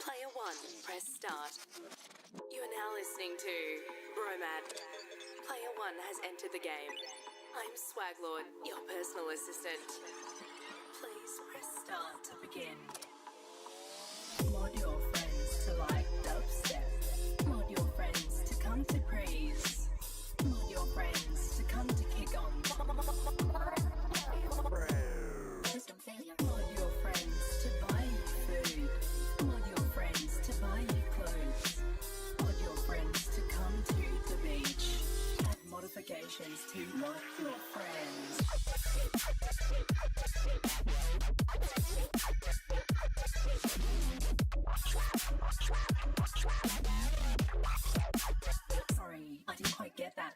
Player 1, press start. You are now listening to Bromad. Player 1 has entered the game. I'm Swaglord, your personal assistant. Please press start to begin. Mod your friends to like dubstep. Mod your friends to come to praise. Mod your friends to come to kick on. System failure. Mod your friends to buy you food. Mod your friends to buy you clothes. Mod your friends to come to the beach. Add modifications to mod your friends. Sorry, I didn't quite get that.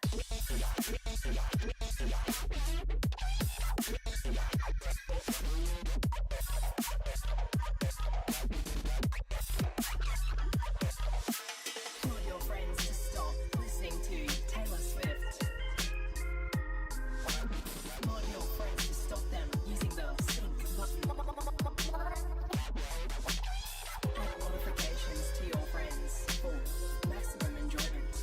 Tell your friends to stop listening to Taylor Swift. Mod your friends to stop them using the sync button. Add modifications to your friends for maximum enjoyment.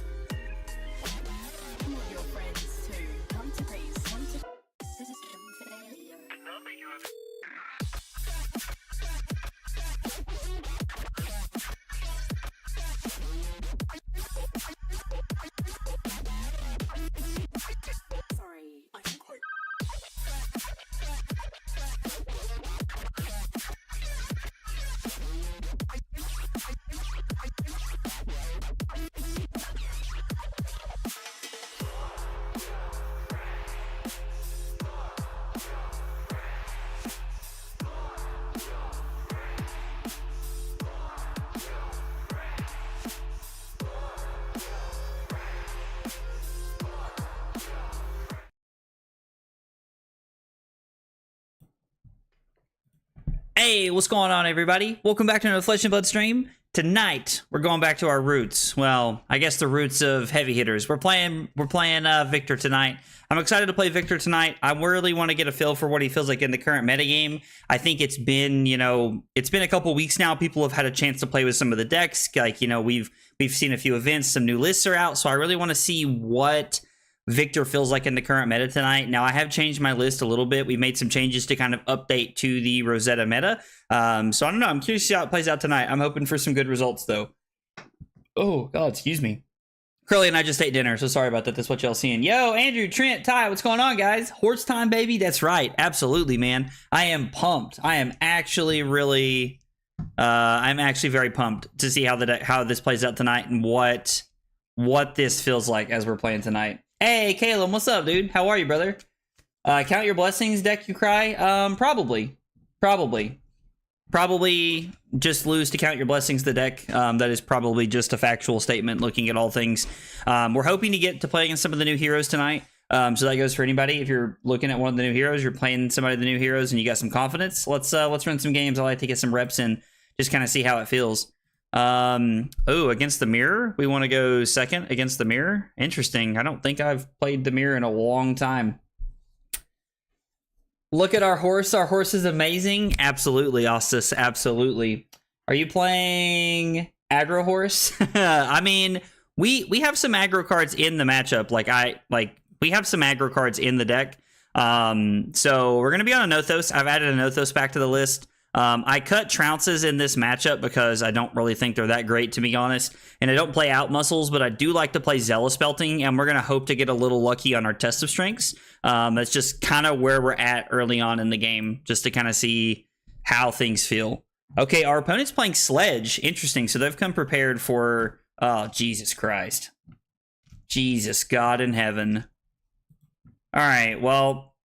Mod your friends to come to praise, come to system failure. Sorry, I didn't quite. Hey, what's going on, everybody? Welcome back to another Flesh and Blood stream. Tonight, we're going back to our roots. Well, I guess the roots of heavy hitters. We're playing Victor tonight. I'm excited to play Victor tonight. I really want to get a feel for what he feels like in the current metagame. I think it's been, it's been a couple weeks now. People have had a chance to play with some of the decks. Like, we've seen a few events, some new lists are out. So I really want to see what Victor feels like in the current meta tonight. Now, I have changed my list a little bit. We made some changes to kind of update to the Rosetta meta. So I don't know. I'm curious to see how it plays out tonight. I'm hoping for some good results, though. Oh, God, excuse me. Curly and I just ate dinner, so sorry about that. That's what y'all seeing. Yo, Andrew, Trent, Ty, what's going on, guys? Horse time, baby. That's right. Absolutely, man. I am pumped. I am actually really... I'm actually very pumped to see how this plays out tonight and what this feels like as we're playing tonight. Hey, Caleb, what's up, dude? How are you, brother? Count your blessings, deck you cry? Probably just lose to count your blessings, the deck. That is probably just a factual statement looking at all things. We're hoping to get to play against some of the new heroes tonight. So that goes for anybody. If you're looking at one of the new heroes, you're playing somebody of the new heroes and you got some confidence, let's run some games. I like to get some reps in, just kind of see how it feels. Against the mirror, we want to go second against the mirror. Interesting. I don't think I've played the mirror in a long time. Look at our horse. Our horse is amazing. Absolutely, Ostis. Absolutely. Are you playing aggro horse? I mean, we have some aggro cards in the matchup. We have some aggro cards in the deck. So we're gonna be on a Nothos. I've added a Nothos back to the list. I cut Trounces in this matchup because I don't really think they're that great, to be honest. And I don't play out muscles, but I do like to play Zealous Belting, and we're going to hope to get a little lucky on our test of strengths. That's just kind of where we're at early on in the game, just to kind of see how things feel. Okay, our opponent's playing Sledge. Interesting. So they've come prepared for... Oh, Jesus Christ. Jesus, God in heaven. All right, well,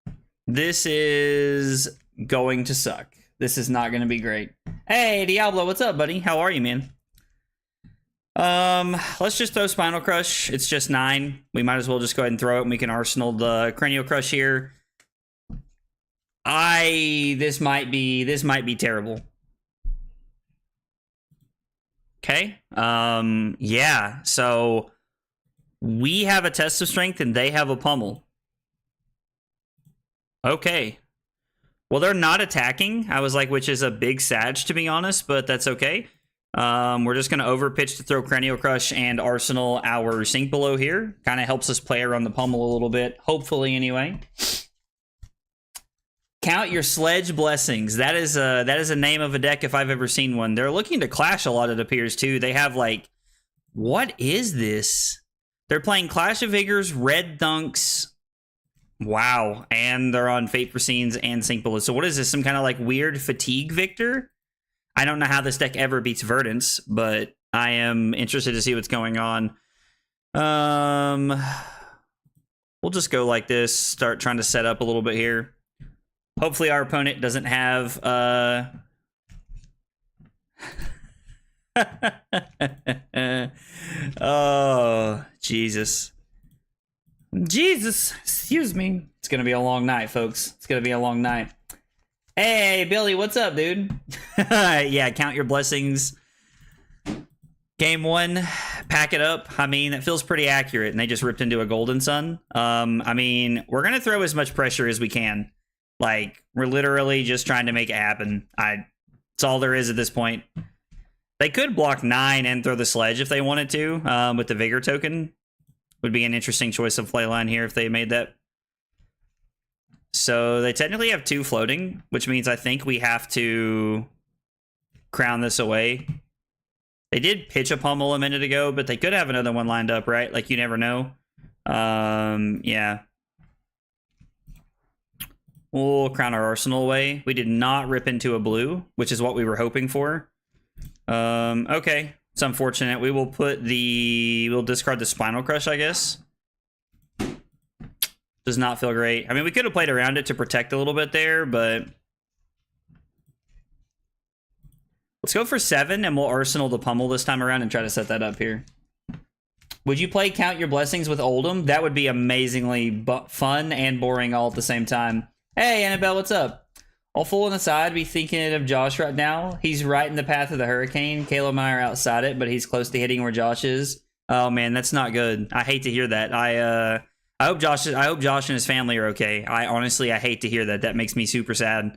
this is going to suck. This is not going to be great. Hey, Diablo, what's up, buddy? How are you, man? Let's just throw Spinal Crush. It's just 9. We might as well just go ahead and throw it, and we can arsenal the Cranial Crush here. This might be terrible. Okay. Yeah. So we have a test of strength, and they have a pummel. Okay. Well, they're not attacking. I was like, which is a big Sag, to be honest, but that's okay. We're just going to overpitch to throw Cranial Crush and Arsenal our Sink Below here. Kind of helps us play around the pummel a little bit, hopefully anyway. Count Your Sledge Blessings. That is a name of a deck if I've ever seen one. They're looking to clash a lot, it appears, too. They have, like, what is this? They're playing Clash of Vigors, Red Dunks. Wow. And they're on Fate for Scenes and Sink Below. So what is this? Some kind of, like, weird Fatigue Victor? I don't know how this deck ever beats Verdance, but I am interested to see what's going on. We'll just go like this, start trying to set up a little bit here. Hopefully our opponent doesn't have oh, Jesus. Jesus, excuse me. It's going to be a long night, folks. It's going to be a long night. Hey, Billy, what's up, dude? Yeah, count your blessings. Game 1, pack it up. I mean, that feels pretty accurate, and they just ripped into a Golden Sun. I mean, we're going to throw as much pressure as we can. Like, we're literally just trying to make it happen. It's all there is at this point. They could block 9 and throw the Sledge if they wanted to, with the Vigor token. Would be an interesting choice of play line here if they made that. So they technically have 2 floating, which means I think we have to crown this away. They did pitch a pummel a minute ago, but they could have another one lined up, right? Like, you never know. Yeah. We'll crown our Arsenal away. We did not rip into a blue, which is what we were hoping for. Okay. It's unfortunate. We will we'll discard the Spinal Crush, I guess. Does not feel great. I mean, we could have played around it to protect a little bit there, but let's go for 7, and we'll Arsenal the pummel this time around and try to set that up here. Would you play Count Your Blessings with Oldham? That would be amazingly fun and boring all at the same time. Hey, Annabelle, what's up? All full on the side, be thinking of Josh right now. He's right in the path of the hurricane. Caleb and I are outside it, but he's close to hitting where Josh is. Oh, man, that's not good. I hate to hear that. I hope Josh and his family are okay. I hate to hear that. That makes me super sad.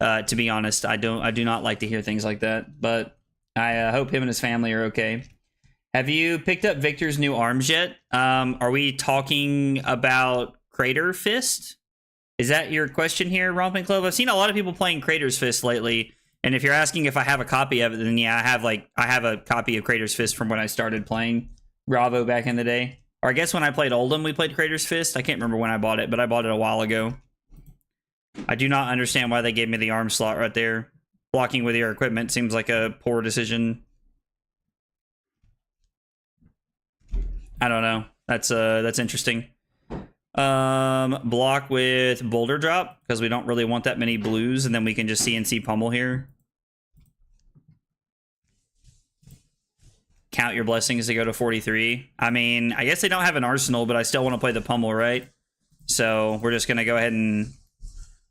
To be honest, I do not like to hear things like that. But I hope him and his family are okay. Have you picked up Victor's new arms yet? Are we talking about Crater Fist? Is that your question here, Romping Club? I've seen a lot of people playing Crater's Fist lately. And if you're asking if I have a copy of it, then yeah, I have a copy of Crater's Fist from when I started playing Bravo back in the day. Or I guess when I played Oldham, we played Crater's Fist. I can't remember when I bought it, but I bought it a while ago. I do not understand why they gave me the arm slot right there. Blocking with your equipment seems like a poor decision. I don't know. That's interesting. Block with Boulder Drop, because we don't really want that many blues, and then we can just CNC pummel here. Count Your Blessings to go to 43. I mean, I guess they don't have an Arsenal, but I still want to play the pummel, right? So we're just going to go ahead and...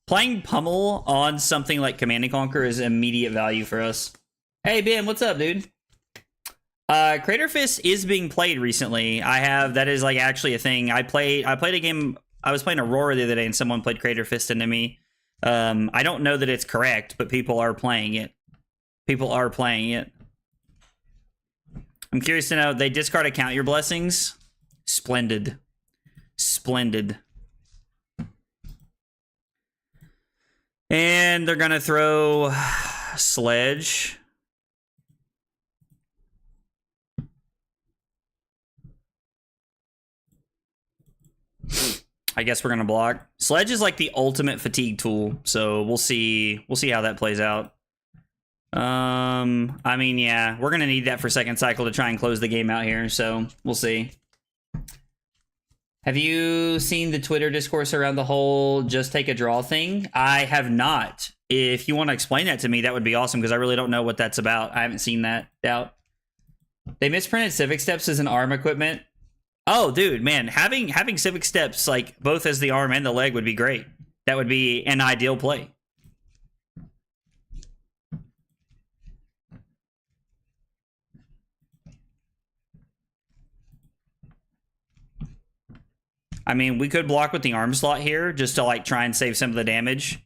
Playing pummel on something like Command and Conquer is immediate value for us. Hey, Ben, what's up, dude? Crater Fist is being played recently. That is like actually a thing. I played a game. I was playing Aurora the other day, and someone played Crater Fist into me. I don't know that it's correct, but people are playing it. People are playing it. I'm curious to know. They discarded Count Your Blessings. Splendid. Splendid. And they're gonna throw Sledge. I guess we're gonna block. Sledge is like the ultimate fatigue tool, so we'll see how that plays out. I mean, yeah, we're gonna need that for second cycle to try and close the game out here, so we'll see. Have you seen the Twitter discourse around the whole just take a draw thing? I have not. If you want to explain that to me, that would be awesome, because I really don't know what that's about. I haven't seen that out. They misprinted Civic Steps as an arm equipment. Oh, dude, man, having Civic Steps like both as the arm and the leg would be great. That would be an ideal play. I mean, we could block with the arm slot here just to like try and save some of the damage.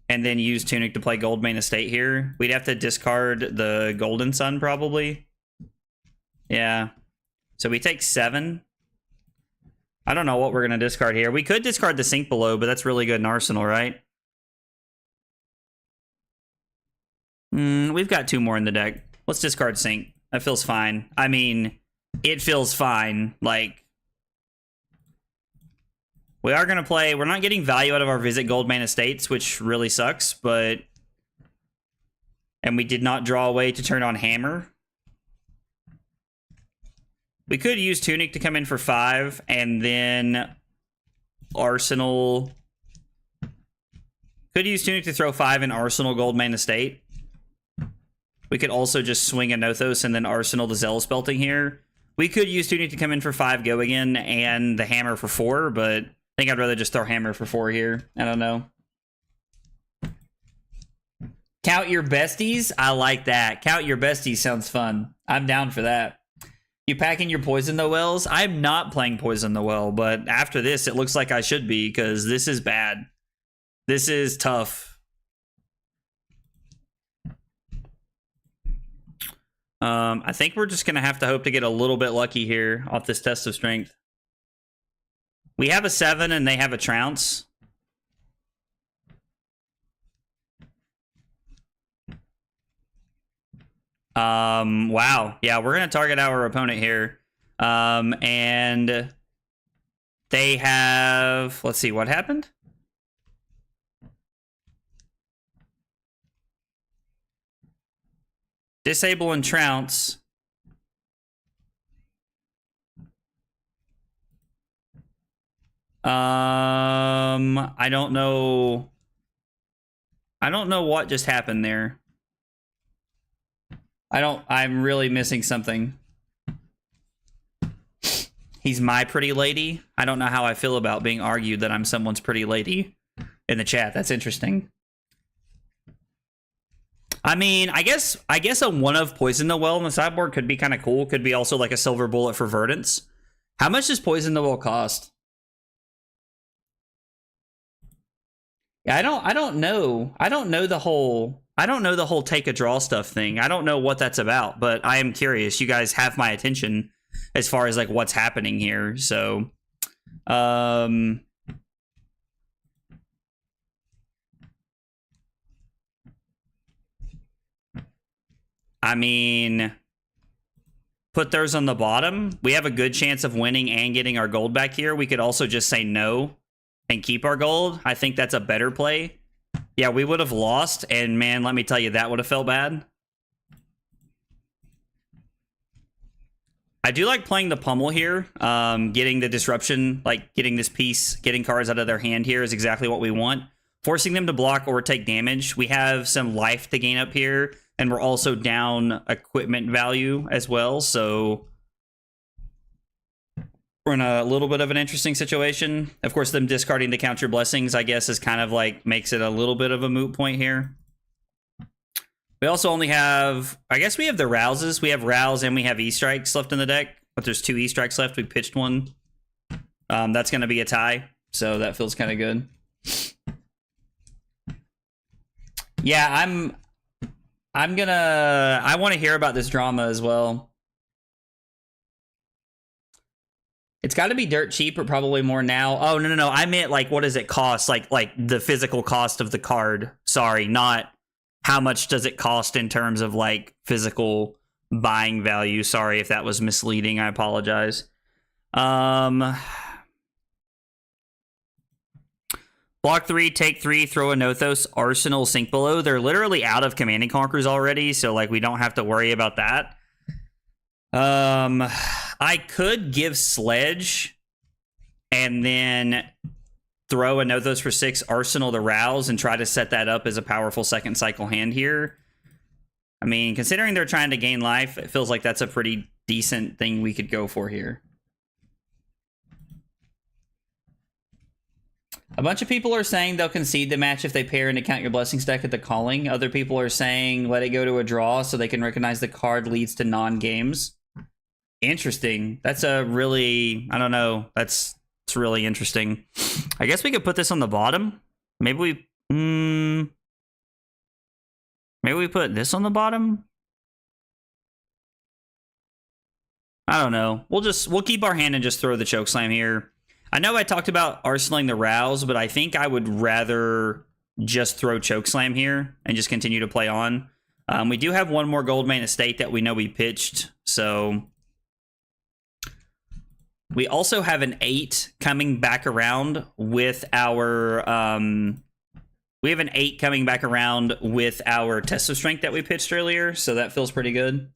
and then use Tunic to play Goldmane Estate here. We'd have to discard the Golden Sun, probably. Yeah. So we take 7. I don't know what we're going to discard here. We could discard the Sink Below, but that's really good in Arsenal, right? We've got 2 more in the deck. Let's discard Sink. That feels fine. I mean, it feels fine. Like, we are going to play... We're not getting value out of our Visit Goldmane Estates, which really sucks, but... And we did not draw away to turn on Hammer. We could use Tunic to come in for 5, and then Arsenal... Could use Tunic to throw 5 in Arsenal Goldmane Estate. We could also just swing a Nothos and then Arsenal the Zealous Belting here. We could use Tunic to come in for 5 go again and the Hammer for 4, but I think I'd rather just throw Hammer for 4 here. I don't know. Count your besties? I like that. Count your besties sounds fun. I'm down for that. You packing your Poison the Wells? I'm not playing Poison the Well, but after this, it looks like I should be because this is bad. This is tough. I think we're just going to have to hope to get a little bit lucky here off this test of strength. We have a 7 and they have a trounce. Wow. Yeah, we're going to target our opponent here. And they have... Let's see, what happened? Disable and trounce. I don't know. I don't know what just happened there. I'm really missing something. He's my pretty lady. I don't know how I feel about being argued that I'm someone's pretty lady in the chat. That's interesting. I mean, I guess a 1 of Poison the Well on the sideboard could be kind of cool. Could be also like a Silver Bullet for Verdance. How much does Poison the Well cost? Yeah, I don't know. I don't know the whole take a draw stuff thing. I don't know what that's about, but I am curious. You guys have my attention as far as like what's happening here. So, I mean, put theirs on the bottom. We have a good chance of winning and getting our gold back here. We could also just say no and keep our gold. I think that's a better play. Yeah, we would have lost, and man, let me tell you, that would have felt bad. I do like playing the pummel here. Getting the disruption, like getting this piece, getting cards out of their hand here is exactly what we want. Forcing them to block or take damage. We have some life to gain up here, and we're also down equipment value as well, so we're in a little bit of an interesting situation. Of course, them discarding to count your blessings, I guess, is kind of like makes it a little bit of a moot point here. We also only have, I guess we have the Rouses. We have Rouse and we have E-Strikes left in the deck, but there's 2 E-Strikes left. We pitched one. That's going to be a tie, so that feels kind of good. Yeah, I want to hear about this drama as well. It's got to be dirt cheap, or probably more now. Oh, no. I meant, like, what does it cost? Like the physical cost of the card. Sorry, not how much does it cost in terms of, like, physical buying value. Sorry if that was misleading. I apologize. Block 3, take 3, throw a Nothos, Arsenal, Sink Below. They're literally out of Command and Conquerors already, so, like, we don't have to worry about that. I could give Sledge and then throw a Nothos for 6, Arsenal to Rouse, and try to set that up as a powerful second cycle hand here. I mean, considering they're trying to gain life, it feels like that's a pretty decent thing we could go for here. A bunch of people are saying they'll concede the match if they pair into Count Your Blessings deck at the calling. Other people are saying let it go to a draw so they can recognize the card leads to non-games. Interesting. That's a really, I don't know. It's really interesting. I guess we could put this on the bottom. Maybe we, Maybe we put this on the bottom? I don't know. We'll keep our hand and just throw the Chokeslam here. I know I talked about arsenaling the Rouse, but I think I would rather just throw Chokeslam here and just continue to play on. We do have one more gold main estate that we know we pitched, so we also have an 8 coming back around with our we have an 8 coming back around with our test of strength that we pitched earlier, so that feels pretty good.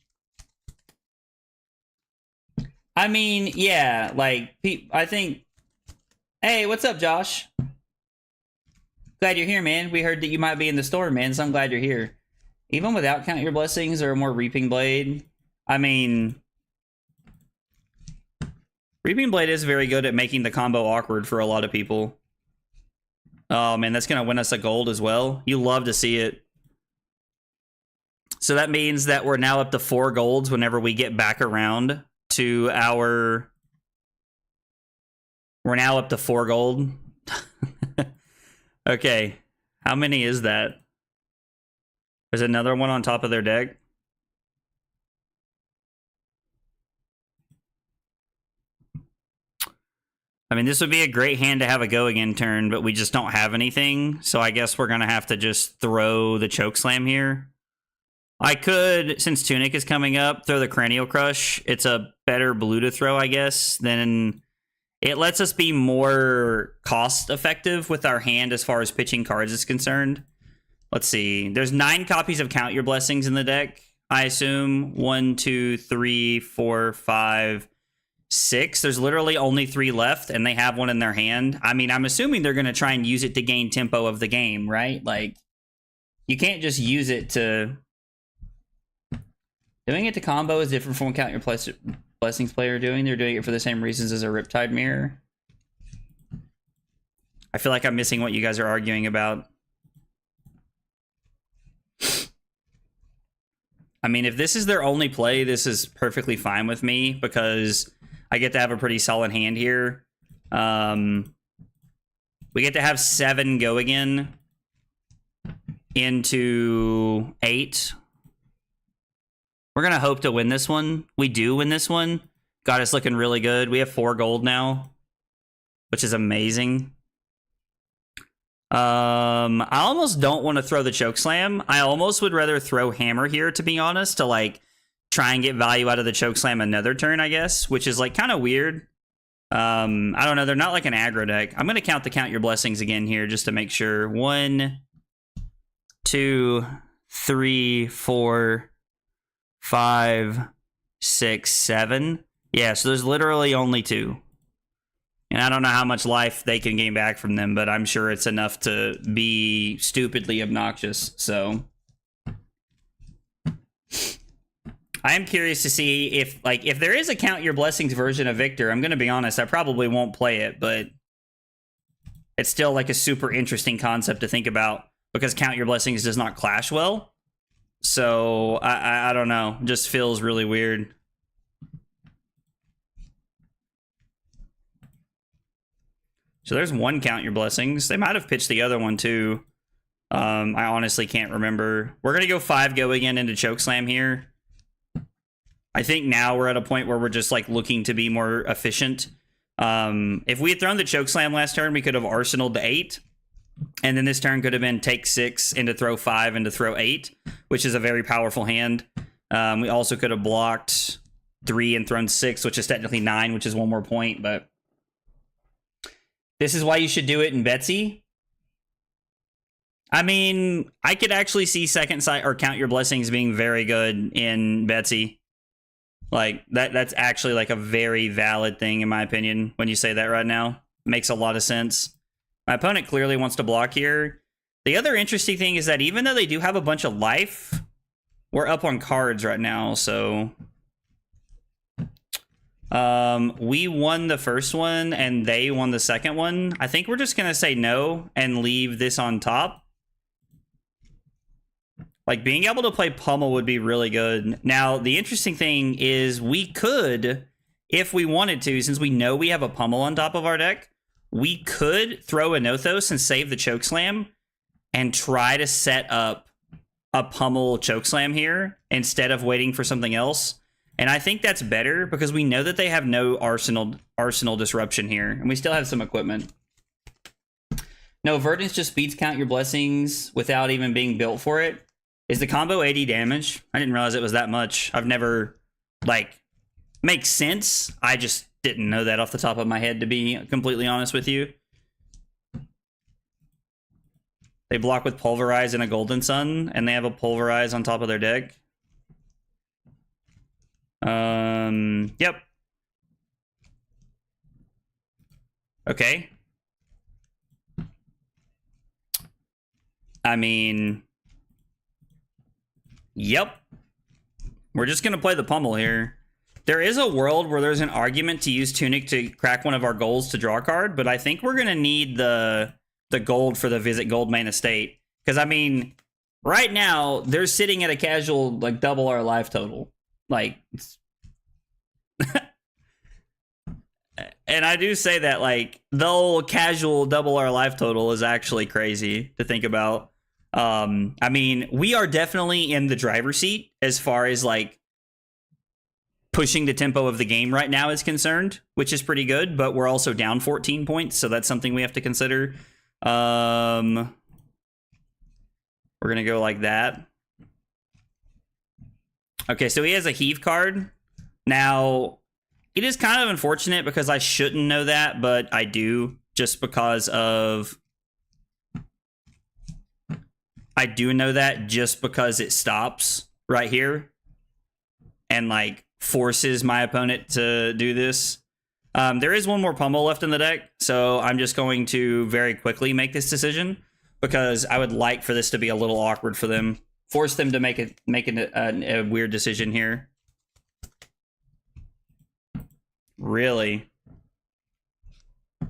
I mean, yeah, like I think. Hey, what's up, Josh? Glad you're here, man. We heard that you might be in the store, man, so I'm glad you're here. Even without Count Your Blessings or a more Reaping Blade, I mean, Reaping Blade is very good at making the combo awkward for a lot of people. Oh, man, that's going to win us a gold as well. You love to see it. So that means that we're now up to 4 golds whenever we get back around to our... We're now up to 4 gold. Okay. How many is that? There's another one on top of their deck. I mean, this would be a great hand to have a go again turn, but we just don't have anything. So I guess we're going to have to just throw the Chokeslam here. I could, since Tunic is coming up, throw the Cranial Crush. It's a better blue to throw, I guess, than... It lets us be more cost-effective with our hand as far as pitching cards is concerned. Let's see. There's 9 copies of Count Your Blessings in the deck, I assume. 1, 2, 3, 4, 5, 6. There's literally only 3 left, and they have one in their hand. I mean, I'm assuming they're going to try and use it to gain tempo of the game, right? Like, you can't just use it to... Doing it to combo is different from what Count Your Blessings player doing. They're doing it for the same reasons as a Riptide Mirror. I feel like I'm missing what you guys are arguing about. I mean, if this is their only play, this is perfectly fine with me because I get to have a pretty solid hand here. We get to have 7 go again into 8. We're going to hope to win this one. We do win this one. Got us looking really good. We have 4 gold now, which is amazing. I almost don't want to throw the Chokeslam. I almost would rather throw Hammer here, to be honest, to like try and get value out of the Chokeslam another turn, I guess, which is like kind of weird. I don't know. They're not like an aggro deck. I'm going to count Your Blessings again here just to make sure. 1, 2, 3, 4... 5, 6, 7. Yeah, so there's literally only 2. And I don't know how much life they can gain back from them, but I'm sure it's enough to be stupidly obnoxious. So I am curious to see if there is a Count Your Blessings version of Victor. I'm going to be honest, I probably won't play it, but it's still like a super interesting concept to think about because Count Your Blessings does not clash well. So, I don't know. Just feels really weird. So there's one Count Your Blessings. They might have pitched the other one too. I honestly can't remember. We're going to go 5 go again into Chokeslam here. I think now we're at a point where we're just like looking to be more efficient. If we had thrown the Chokeslam last turn, we could have arsenaled to 8. And then this turn could have been take 6 into throw 5 into throw 8, which is a very powerful hand. We also could have blocked 3 and thrown 6, which is technically 9, which is 1 more point. But this is why you should do it in Betsy. I mean, I could actually see second sight or Count Your Blessings being very good in Betsy. Like that's actually like a very valid thing in my opinion. When you say that right now, makes a lot of sense. My opponent clearly wants to block here. The other interesting thing is that even though they do have a bunch of life, we're up on cards right now, so... we won the first one, and they won the second one. I think we're just going to say no and leave this on top. Like, being able to play Pummel would be really good. Now, the interesting thing is we could, if we wanted to, since we know we have a Pummel on top of our deck, we could throw a Nothos and save the Chokeslam and try to set up a pummel chokeslam here instead of waiting for something else. And I think that's better because we know that they have no arsenal disruption here, and we still have some equipment. No, Verdance just speeds count your blessings without even being built for it. Is the combo 80 damage? I didn't realize it was that much. I've never, like, makes sense. I just didn't know that off the top of my head, to be completely honest with you. They block with Pulverize and a Golden Sun, and they have a Pulverize on top of their deck. Yep. Okay. I mean, yep. We're just going to play the pummel here. There is a world where there's an argument to use Tunic to crack one of our goals to draw a card, but I think we're going to need the gold for the Visit Goldmane Estate. Because, I mean, right now, they're sitting at a casual, like, double our life total. Like, and I do say that, like, the whole casual double our life total is actually crazy to think about. I mean, we are definitely in the driver's seat as far as, like, pushing the tempo of the game right now is concerned, which is pretty good, but we're also down 14 points, so that's something we have to consider. We're gonna go like that. Okay, so he has a heave card. Now, it is kind of unfortunate because I shouldn't know that, but I do, just because of... I do know that just because it stops right here and, like, forces my opponent to do this. There is one more pummel left in the deck, so I'm just going to very quickly make this decision because I would like for this to be a little awkward for them. Force them to make a weird decision here. Really? I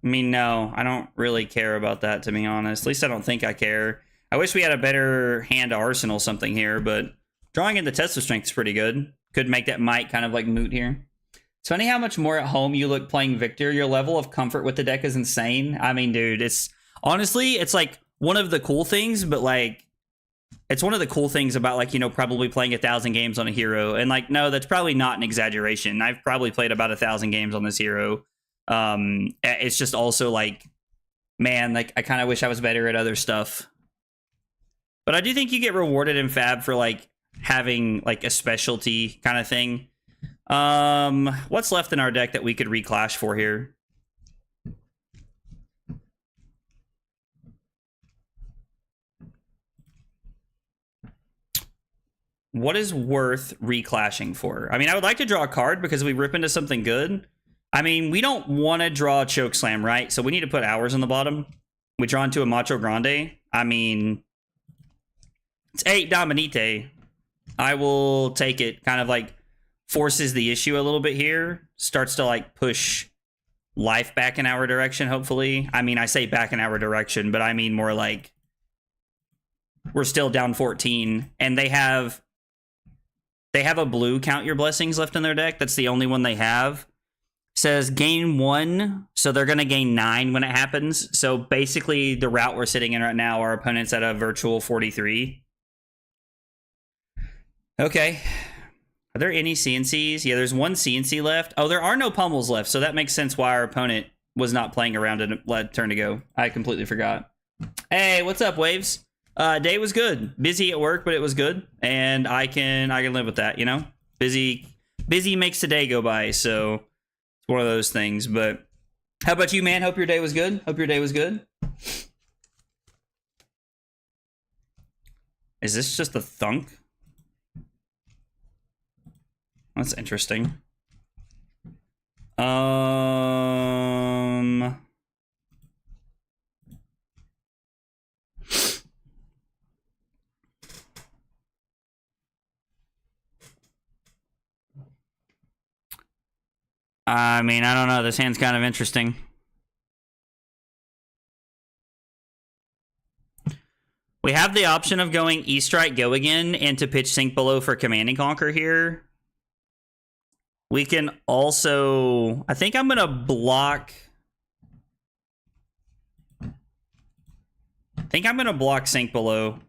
mean, no, I don't really care about that, to be honest. At least I don't think I care. I wish we had a better hand to arsenal something here, but drawing into Test of Strength is pretty good. Could make that might kind of like moot here. It's funny how much more at home you look playing Victor. Your level of comfort with the deck is insane. I mean, dude, it's honestly, it's like one of the cool things, but like, it's one of the cool things about, like, you know, probably playing 1,000 games on a hero. And like, no, that's probably not an exaggeration. I've probably played about 1,000 games on this hero. It's just also like, man, like, I kind of wish I was better at other stuff. But I do think you get rewarded in Fab for, like, having, like, a specialty kind of thing. What's left in our deck that we could reclash for here? What is worth reclashing for? I mean, I would like to draw a card because we rip into something good. I mean, we don't want to draw a Chokeslam, right? So we need to put Hours on the bottom. We draw into a Macho Grande. I mean... It's 8 Dominite. I will take it. Kind of like forces the issue a little bit here. Starts to like push life back in our direction, hopefully. I mean, I say back in our direction, but I mean more like we're still down 14. And they have a blue count your blessings left in their deck. That's the only one they have. Says gain 1, so they're going to gain 9 when it happens. So basically the route we're sitting in right now, our opponent's at a virtual 43. Okay. Are there any CNCs? Yeah, there's one CNC left. Oh, there are no pummels left, so that makes sense why our opponent was not playing around and let turn to go. I completely forgot. Hey, what's up, Waves? Day was good. Busy at work, but it was good, and I can live with that, you know? Busy makes the day go by, so it's one of those things. But how about you, man? Hope your day was good. Hope your day was good. Is this just a thunk? That's interesting. I mean, I don't know. This hand's kind of interesting. We have the option of going E-Strike, Go Again, and to pitch Sink Below for Command and Conquer here. We can also... I think I'm going to block... I think I'm going to block Sink Below.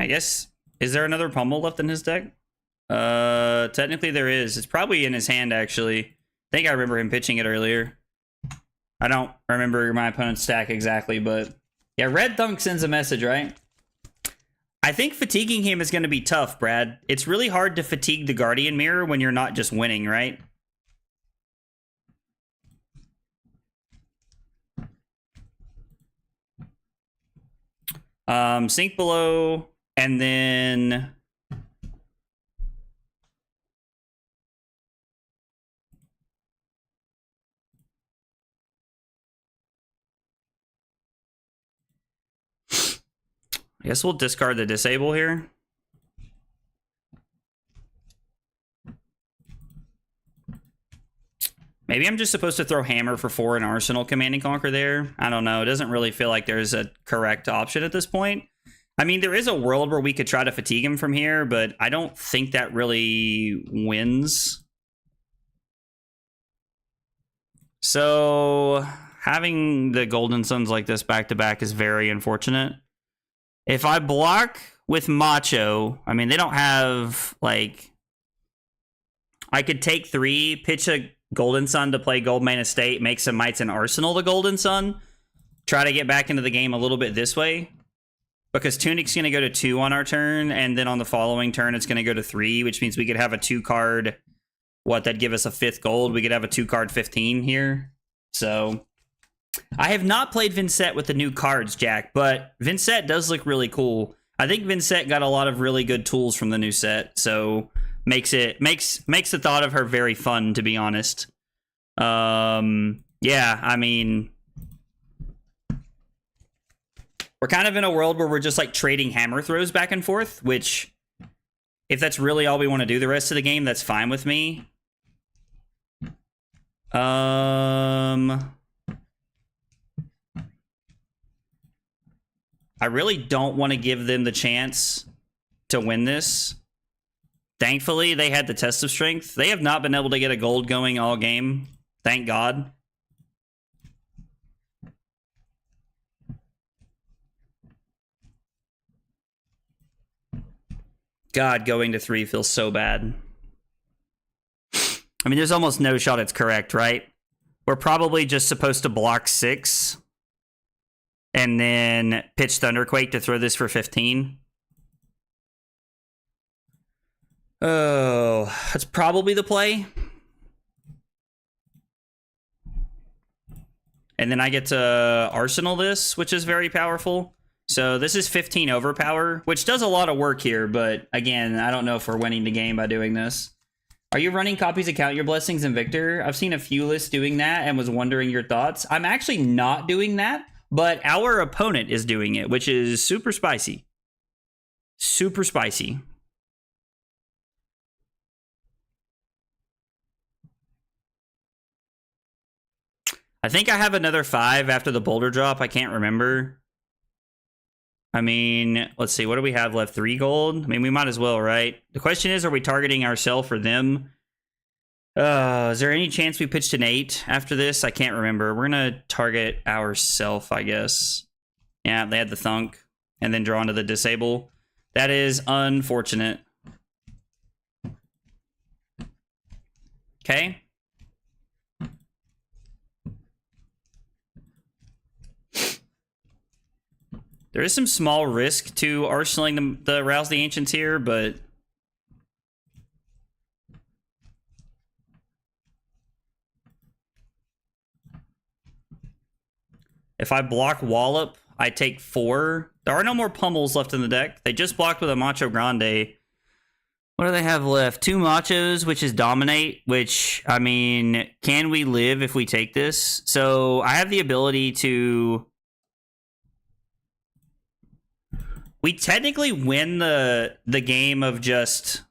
I guess, is there another pummel left in his deck? Technically there is. It's probably in his hand, actually. I think I remember him pitching it earlier. I don't remember my opponent's stack exactly, but yeah, Red Thunk sends a message, right? I think fatiguing him is going to be tough, Brad. It's really hard to fatigue the Guardian Mirror when you're not just winning, right? Sink below, and then... I guess we'll discard the disable here. Maybe I'm just supposed to throw Hammer for 4 and Arsenal Command and Conquer there. I don't know. It doesn't really feel like there's a correct option at this point. I mean, there is a world where we could try to fatigue him from here, but I don't think that really wins. So having the Golden Suns like this back-to-back is very unfortunate. If I block with Macho, I mean, they don't have, like... I could take 3, pitch a Golden Sun to play Gold Main Estate, make some Mites and Arsenal the Golden Sun, try to get back into the game a little bit this way. Because Tunic's going to go to 2 on our turn, and then on the following turn, it's going to go to 3, which means we could have a 2-card... What, that'd give us a 5th gold? We could have a 2-card 15 here. So... I have not played Vincent with the new cards, Jack, but Vincent does look really cool. I think Vincent got a lot of really good tools from the new set, so makes the thought of her very fun, to be honest. Yeah, I mean, we're kind of in a world where we're just like trading hammer throws back and forth, which if that's really all we want to do the rest of the game, that's fine with me. I really don't want to give them the chance to win this. Thankfully, they had the test of strength. They have not been able to get a gold going all game. Thank God. God, going to 3 feels so bad. I mean, there's almost no shot it's correct, right? We're probably just supposed to block 6. And then pitch Thunderquake to throw this for 15. Oh, that's probably the play. And then I get to Arsenal this, which is very powerful. So this is 15 overpower, which does a lot of work here. But again, I don't know if we're winning the game by doing this. Are you running copies of Count Your Blessings in Victor? I've seen a few lists doing that and was wondering your thoughts. I'm actually not doing that. But our opponent is doing it, which is super spicy. Super spicy. I think I have another 5 after the boulder drop. I can't remember. I mean, let's see. What do we have left? 3 gold? I mean, we might as well, right? The question is, are we targeting ourselves or them? Is there any chance we pitched an 8 after this? I can't remember. We're going to target ourself, I guess. Yeah, they had the thunk and then drawn to the disable. That is unfortunate. Okay. There is some small risk to arsenaling the Rouse the Ancients here, but... If I block Wallop, I take 4. There are no more pummels left in the deck. They just blocked with a Macho Grande. What do they have left? 2 Machos, which is Dominate, which, I mean, can we live if we take this? So I have the ability to... We technically win the game of just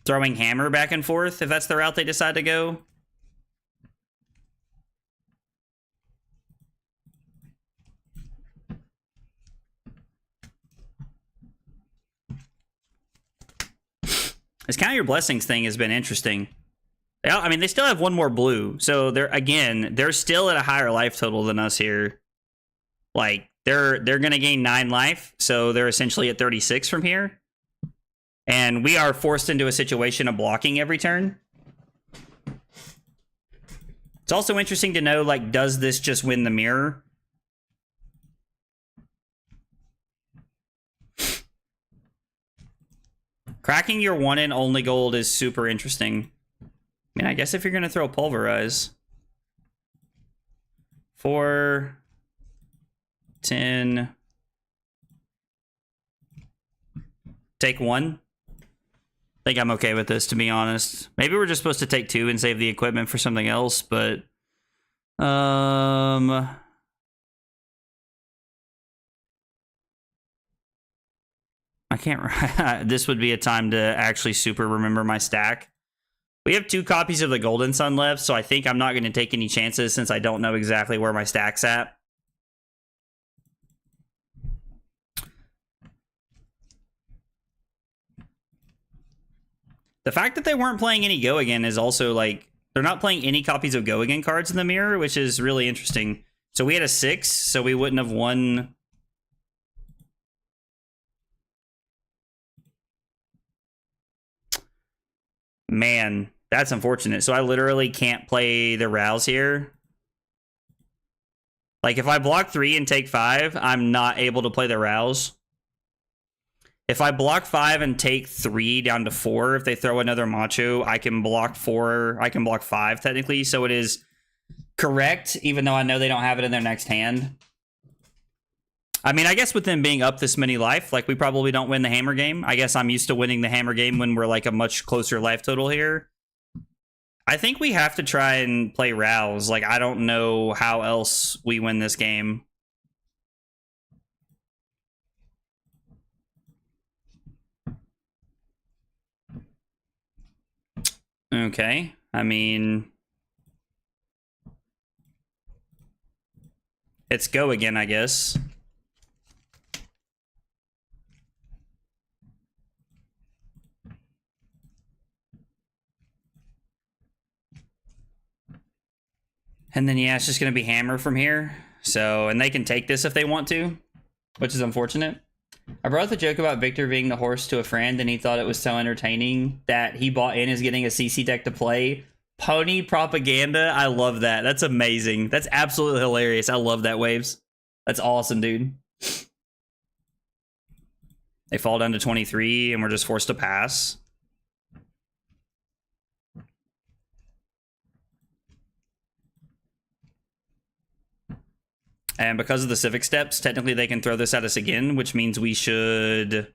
throwing hammer back and forth, if that's the route they decide to go. This Count Your Blessings thing has been interesting. I mean, they still have 1 more blue. So they're still at a higher life total than us here. Like, they're gonna gain 9 life, so they're essentially at 36 from here. And we are forced into a situation of blocking every turn. It's also interesting to know, like, does this just win the mirror? Cracking your 1 and only gold is super interesting. I mean, I guess if you're going to throw Pulverize. 4, 10. Take 1. I think I'm okay with this, to be honest. Maybe we're just supposed to take 2 and save the equipment for something else, but I can't. This would be a time to actually super remember my stack. We have 2 copies of the Golden Sun left, so I think I'm not going to take any chances since I don't know exactly where my stack's at. The fact that they weren't playing any Go Again is also, like, they're not playing any copies of Go Again cards in the mirror, which is really interesting. So we had a 6, so we wouldn't have won. Man, that's unfortunate. So I literally can't play the Rouse here. Like, if I block 3 and take 5, I'm not able to play the Rouse. If I block 5 and take 3 down to 4, if they throw another Macho, I can block 4. I can block 5, technically. So it is correct, even though I know they don't have it in their next hand. I mean, I guess with them being up this many life, like, we probably don't win the hammer game. I guess I'm used to winning the hammer game when we're, like, a much closer life total here. I think we have to try and play Rouse. Like, I don't know how else we win this game. Okay, I mean, it's Go Again, I guess. And then, yeah, it's just going to be hammer from here. So, and they can take this if they want to, which is unfortunate. I brought the joke about Victor being the horse to a friend, and he thought it was so entertaining that he bought in as getting a CC deck to play. Pony propaganda. I love that. That's amazing. That's absolutely hilarious. I love that, Waves. That's awesome, dude. They fall down to 23, and we're just forced to pass. And because of the civic steps, technically they can throw this at us again, which means we should...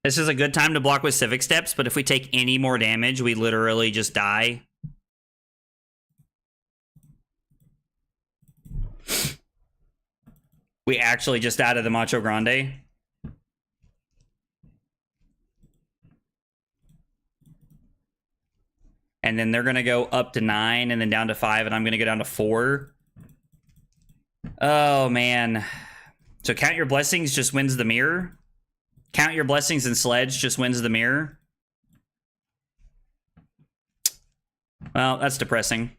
This is a good time to block with civic steps, but if we take any more damage, we literally just die. We actually just died of the Macho Grande. And then they're going to go up to 9 and then down to 5, and I'm going to go down to 4. Oh, man. So Count Your Blessings just wins the mirror. Count Your Blessings and Sledge just wins the mirror. Well, that's depressing.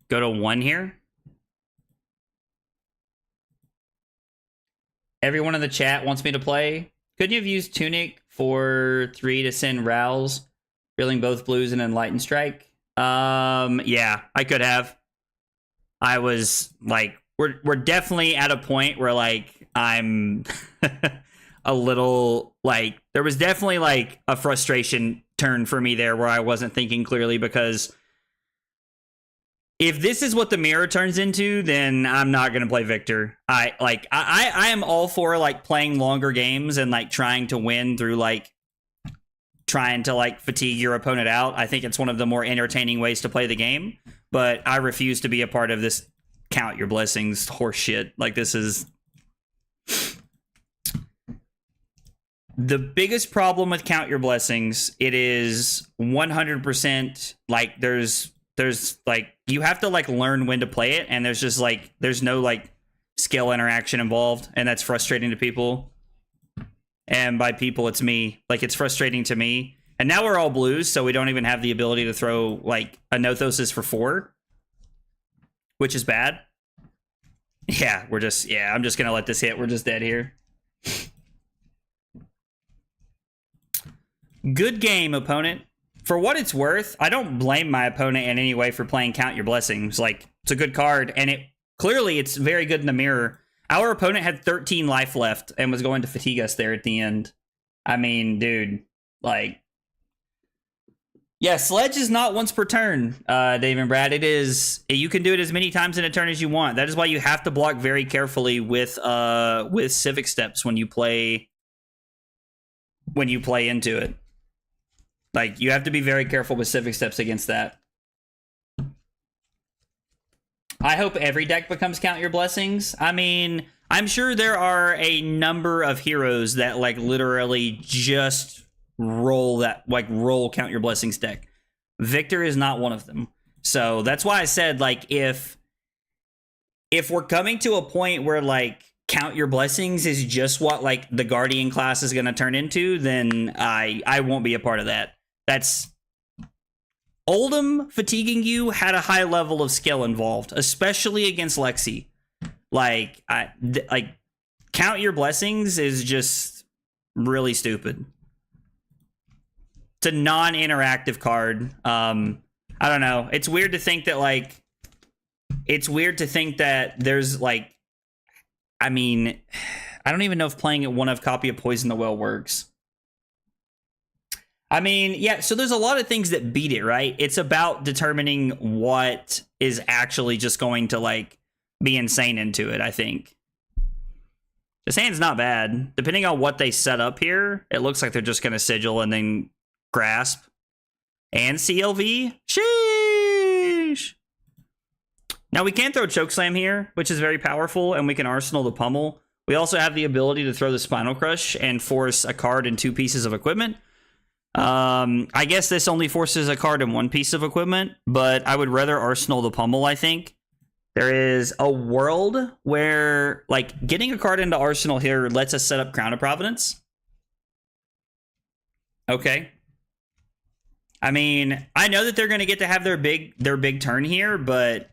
Go to 1 here. Everyone in the chat wants me to play. Couldn't you have used Tunic for 3 to send Rouse, reeling both blues and Enlightened Strike? Yeah, I could have. I was like, we're definitely at a point where, like, I'm a little, like, there was definitely like a frustration turn for me there where I wasn't thinking clearly, because if this is what the mirror turns into, then I'm not going to play Victor. I am all for, like, playing longer games and, like, trying to win through, like, trying to, like, fatigue your opponent out. I think it's one of the more entertaining ways to play the game, but I refuse to be a part of this Count Your Blessings horse shit. Like, this is... The biggest problem with Count Your Blessings, it is 100%, like, there's there's like you have to like learn when to play it, and there's just like there's no like skill interaction involved, and that's frustrating to people. And by people, it's me. Like, it's frustrating to me. And now we're all blues, so we don't even have the ability to throw like a Nothosis for 4, which is bad. Yeah, I'm just gonna let this hit. We're just dead here. Good game, opponent. For what it's worth, I don't blame my opponent in any way for playing Count Your Blessings. Like, it's a good card, and clearly it's very good in the mirror. Our opponent had 13 life left and was going to fatigue us there at the end. I mean, dude, like... Yeah, Sledge is not once per turn, Dave and Brad. It is... You can do it as many times in a turn as you want. That is why you have to block very carefully with Civic Steps when you play into it. Like, you have to be very careful with Civic Steps against that. I hope every deck becomes Count Your Blessings. I mean, I'm sure there are a number of heroes that, like, literally just roll Count Your Blessings deck. Victor is not one of them. So that's why I said, like, if we're coming to a point where, like, Count Your Blessings is just what, like, the Guardian class is going to turn into, then I won't be a part of that. That's... Oldham fatiguing you had a high level of skill involved, especially against Lexi. Like, Count Your Blessings is just really stupid. It's a non-interactive card. I don't know. It's weird to think that, like... It's weird to think that there's, like... I mean, I don't even know if playing a one-of copy of Poison the Well works. I mean, yeah, so there's a lot of things that beat it, right? It's about determining what is actually just going to, like, be insane into it, I think. This hand's not bad. Depending on what they set up here, it looks like they're just going to Sigil and then Grasp. And CLV? Sheesh! Now, we can throw Chokeslam here, which is very powerful, and we can Arsenal the Pummel. We also have the ability to throw the Spinal Crush and force a card and 2 pieces of equipment. I guess this only forces a card and 1 piece of equipment, but I would rather Arsenal the Pummel, I think. There is a world where, like, getting a card into Arsenal here lets us set up Crown of Providence. Okay. I mean, I know that they're going to get to have their big turn here, but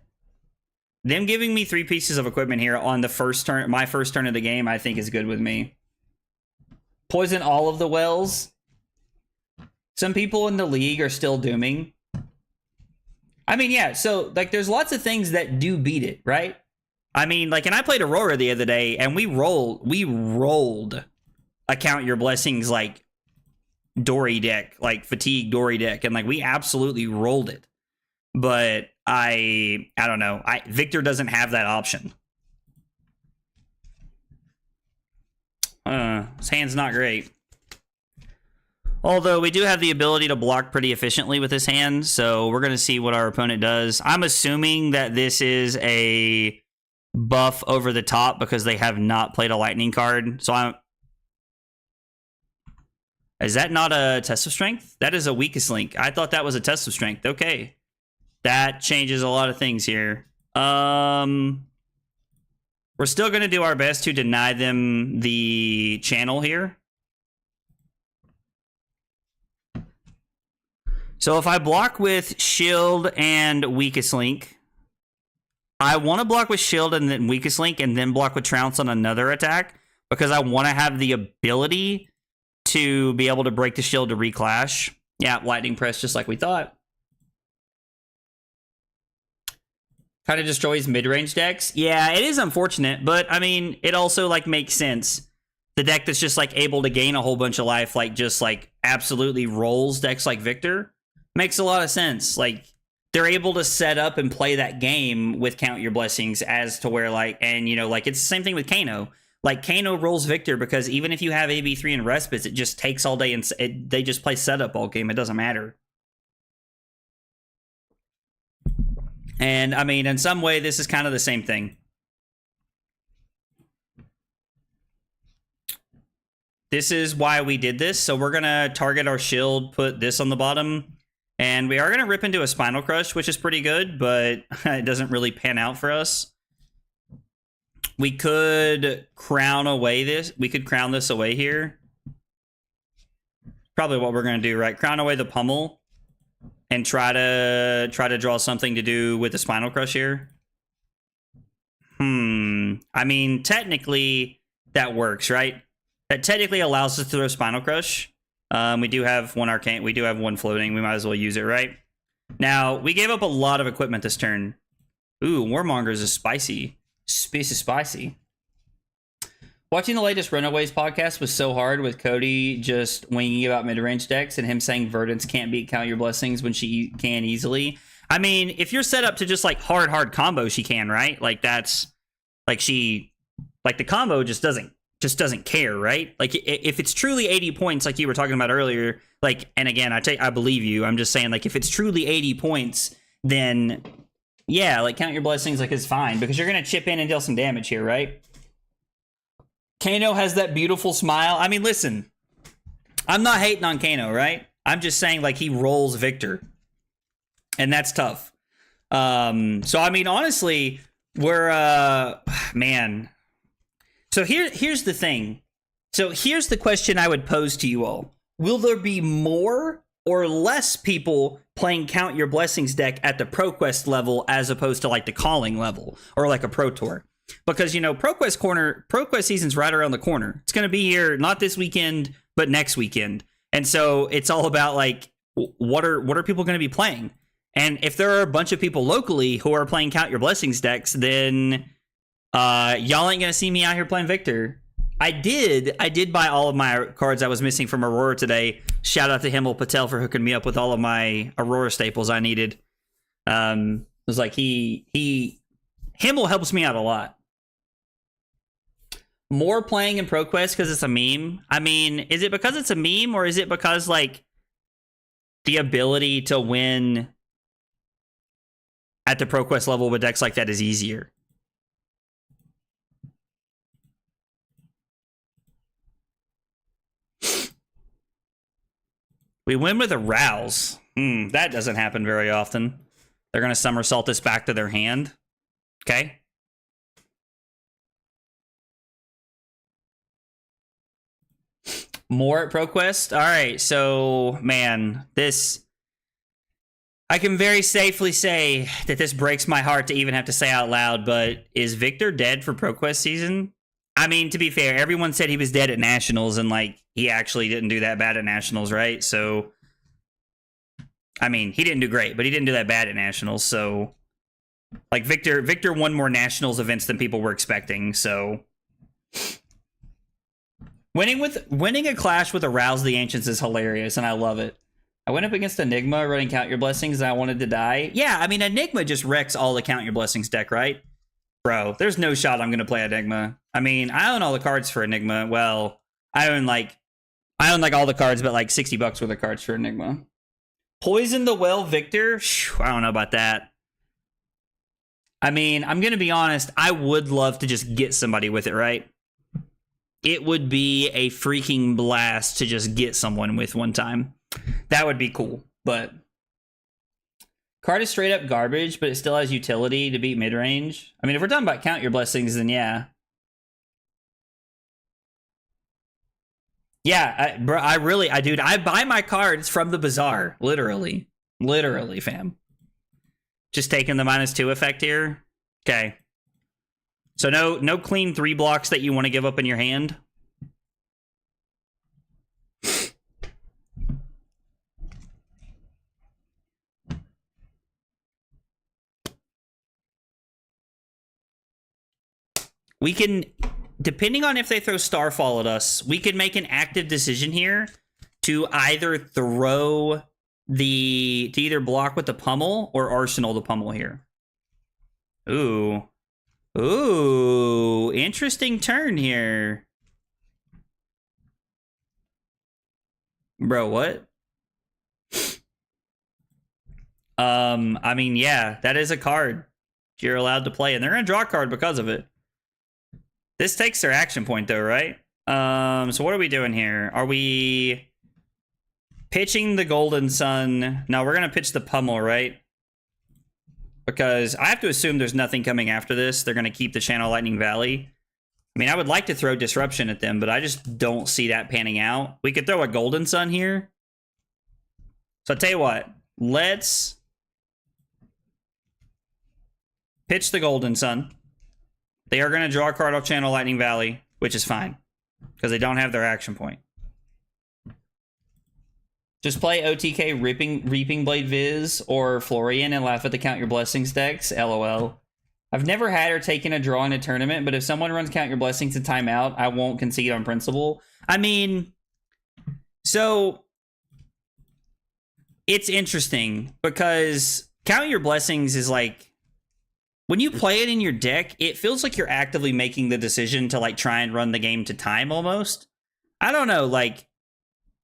them giving me 3 pieces of equipment here on the first turn, my first turn of the game, I think is good with me. Poison all of the wells. Some people in the league are still dooming. I mean, yeah, so, like, there's lots of things that do beat it, right? I mean, like, and I played Aurora the other day, and we rolled a Count Your Blessings, like, Dory deck, like, Fatigue Dory deck, and, like, we absolutely rolled it. But I don't know. Victor doesn't have that option. His hand's not great. Although we do have the ability to block pretty efficiently with this hand, so we're going to see what our opponent does. I'm assuming that this is a buff over the top because they have not played a lightning card. So is that not a test of strength? That is a weakest link. I thought that was a test of strength. Okay. That changes a lot of things here. We're still going to do our best to deny them the channel here. So if I block with Shield and Weakest Link, I want to block with Shield and then Weakest Link and then block with Trounce on another attack because I want to have the ability to be able to break the shield to reclash. Yeah, Lightning Press just like we thought. Kind of destroys mid-range decks. Yeah, it is unfortunate, but I mean, it also like makes sense. The deck that's just like able to gain a whole bunch of life, like just like absolutely rolls decks like Victor. Makes a lot of sense. Like, they're able to set up and play that game with Count Your Blessings as to where, like, and, you know, like, it's the same thing with Kano. Like, Kano rolls Victor because even if you have AB3 and Respites, it just takes all day and they just play setup all game. It doesn't matter. And, I mean, in some way, this is kind of the same thing. This is why we did this. So we're going to target our shield, put this on the bottom. And we are going to rip into a Spinal Crush, which is pretty good, but it doesn't really pan out for us. We could crown this away here. Probably what we're going to do, right? Crown away the Pummel and try to draw something to do with the Spinal Crush here. I mean, technically that works, right? That technically allows us to throw Spinal Crush. We do have one arcane. We do have one floating. We might as well use it, right? Now, we gave up a lot of equipment this turn. Ooh, Warmongers is spicy. Space is spicy. Watching the latest Runaways podcast was so hard with Cody just winging about mid-range decks and him saying Verdance can't beat Count Your Blessings when she can easily. I mean, if you're set up to just like hard combo, she can, right? Like that's like the combo just doesn't care, right? Like if it's truly 80 points, like you were talking about earlier, like, and again, I believe you. I'm just saying, like, if it's truly 80 points, then yeah, like Count Your Blessings like is fine because you're gonna chip in and deal some damage here, right? Kano has that beautiful smile. I mean, listen, I'm not hating on Kano, right? I'm just saying, like, he rolls Victor, and that's tough. So I mean, honestly, we're man. So here's the thing. So here's the question I would pose to you all. Will there be more or less people playing Count Your Blessings deck at the ProQuest level as opposed to like the calling level or like a Pro Tour? Because, you know, ProQuest season's right around the corner. It's going to be here not this weekend, but next weekend. And so it's all about like what are people going to be playing? And if there are a bunch of people locally who are playing Count Your Blessings decks, then y'all ain't gonna see me out here playing Victor. I did buy all of my cards I was missing from Aurora today. Shout out to Himmel Patel for hooking me up with all of my Aurora staples I needed. It was like Himmel helps me out a lot. More playing in ProQuest because it's a meme. I mean, is it because it's a meme or is it because like the ability to win at the ProQuest level with decks like that is easier? We win with a Rouse. That doesn't happen very often. They're going to somersault this back to their hand. Okay. More at ProQuest? All right, so, man, this... I can very safely say that this breaks my heart to even have to say out loud, but is Victor dead for ProQuest season? I mean, to be fair, everyone said he was dead at Nationals, and, like, he actually didn't do that bad at Nationals, right? So, I mean, he didn't do great, but he didn't do that bad at Nationals, so... Like, Victor won more Nationals events than people were expecting, so... Winning a clash with Arouse the Ancients is hilarious, and I love it. I went up against Enigma running Count Your Blessings, and I wanted to die. Yeah, I mean, Enigma just wrecks all the Count Your Blessings deck, right? Bro, there's no shot I'm going to play Enigma. I mean, I own all the cards for Enigma. Well, I own like all the cards, but like $60 worth of cards for Enigma. Poison the Well Victor? I don't know about that. I mean, I'm going to be honest. I would love to just get somebody with it, right? It would be a freaking blast to just get someone with one time. That would be cool, but... Card is straight up garbage, but it still has utility to beat mid-range. I mean, if we're talking about Count Your Blessings, then yeah. Yeah, dude, I buy my cards from the bazaar. Literally, fam. Just taking the -2 effect here. Okay. So no clean 3 blocks that you want to give up in your hand. We can, depending on if they throw Starfall at us, we could make an active decision here to either to either block with the Pummel or Arsenal the Pummel here. Ooh, interesting turn here. Bro, what? I mean, yeah, that is a card you're allowed to play, and they're gonna draw a card because of it. This takes their action point, though, right? So what are we doing here? Are we pitching the Golden Sun. No, we're going to pitch the Pummel, right? Because I have to assume there's nothing coming after this. They're going to keep the Channel Lightning Valley. I mean, I would like to throw Disruption at them, but I just don't see that panning out. We could throw a Golden Sun here. So I'll tell you what. Let's pitch the Golden Sun. They are going to draw a card off Channel Lightning Valley, which is fine. Because they don't have their action point. Just play OTK Reaping Blade Viz or Florian and laugh at the Count Your Blessings decks. LOL. I've never had or taken a draw in a tournament, but if someone runs Count Your Blessings and timeout, I won't concede on principle. I mean, so it's interesting because Count Your Blessings is like, when you play it in your deck, it feels like you're actively making the decision to like try and run the game to time almost. I don't know, like,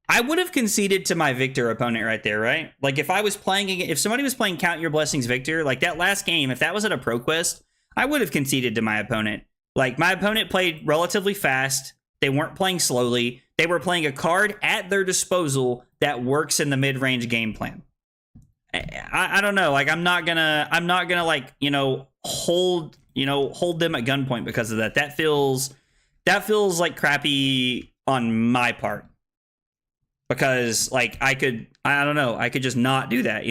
I would have conceded to my Victor opponent right there, right? Like, if somebody was playing Count Your Blessings Victor, like that last game, if that was at a ProQuest, I would have conceded to my opponent. Like, my opponent played relatively fast. They weren't playing slowly. They were playing a card at their disposal that works in the mid-range game plan. I don't know. Like, I'm not gonna like, hold them at gunpoint because of that. That feels like crappy on my part. Because, like, I could just not do that,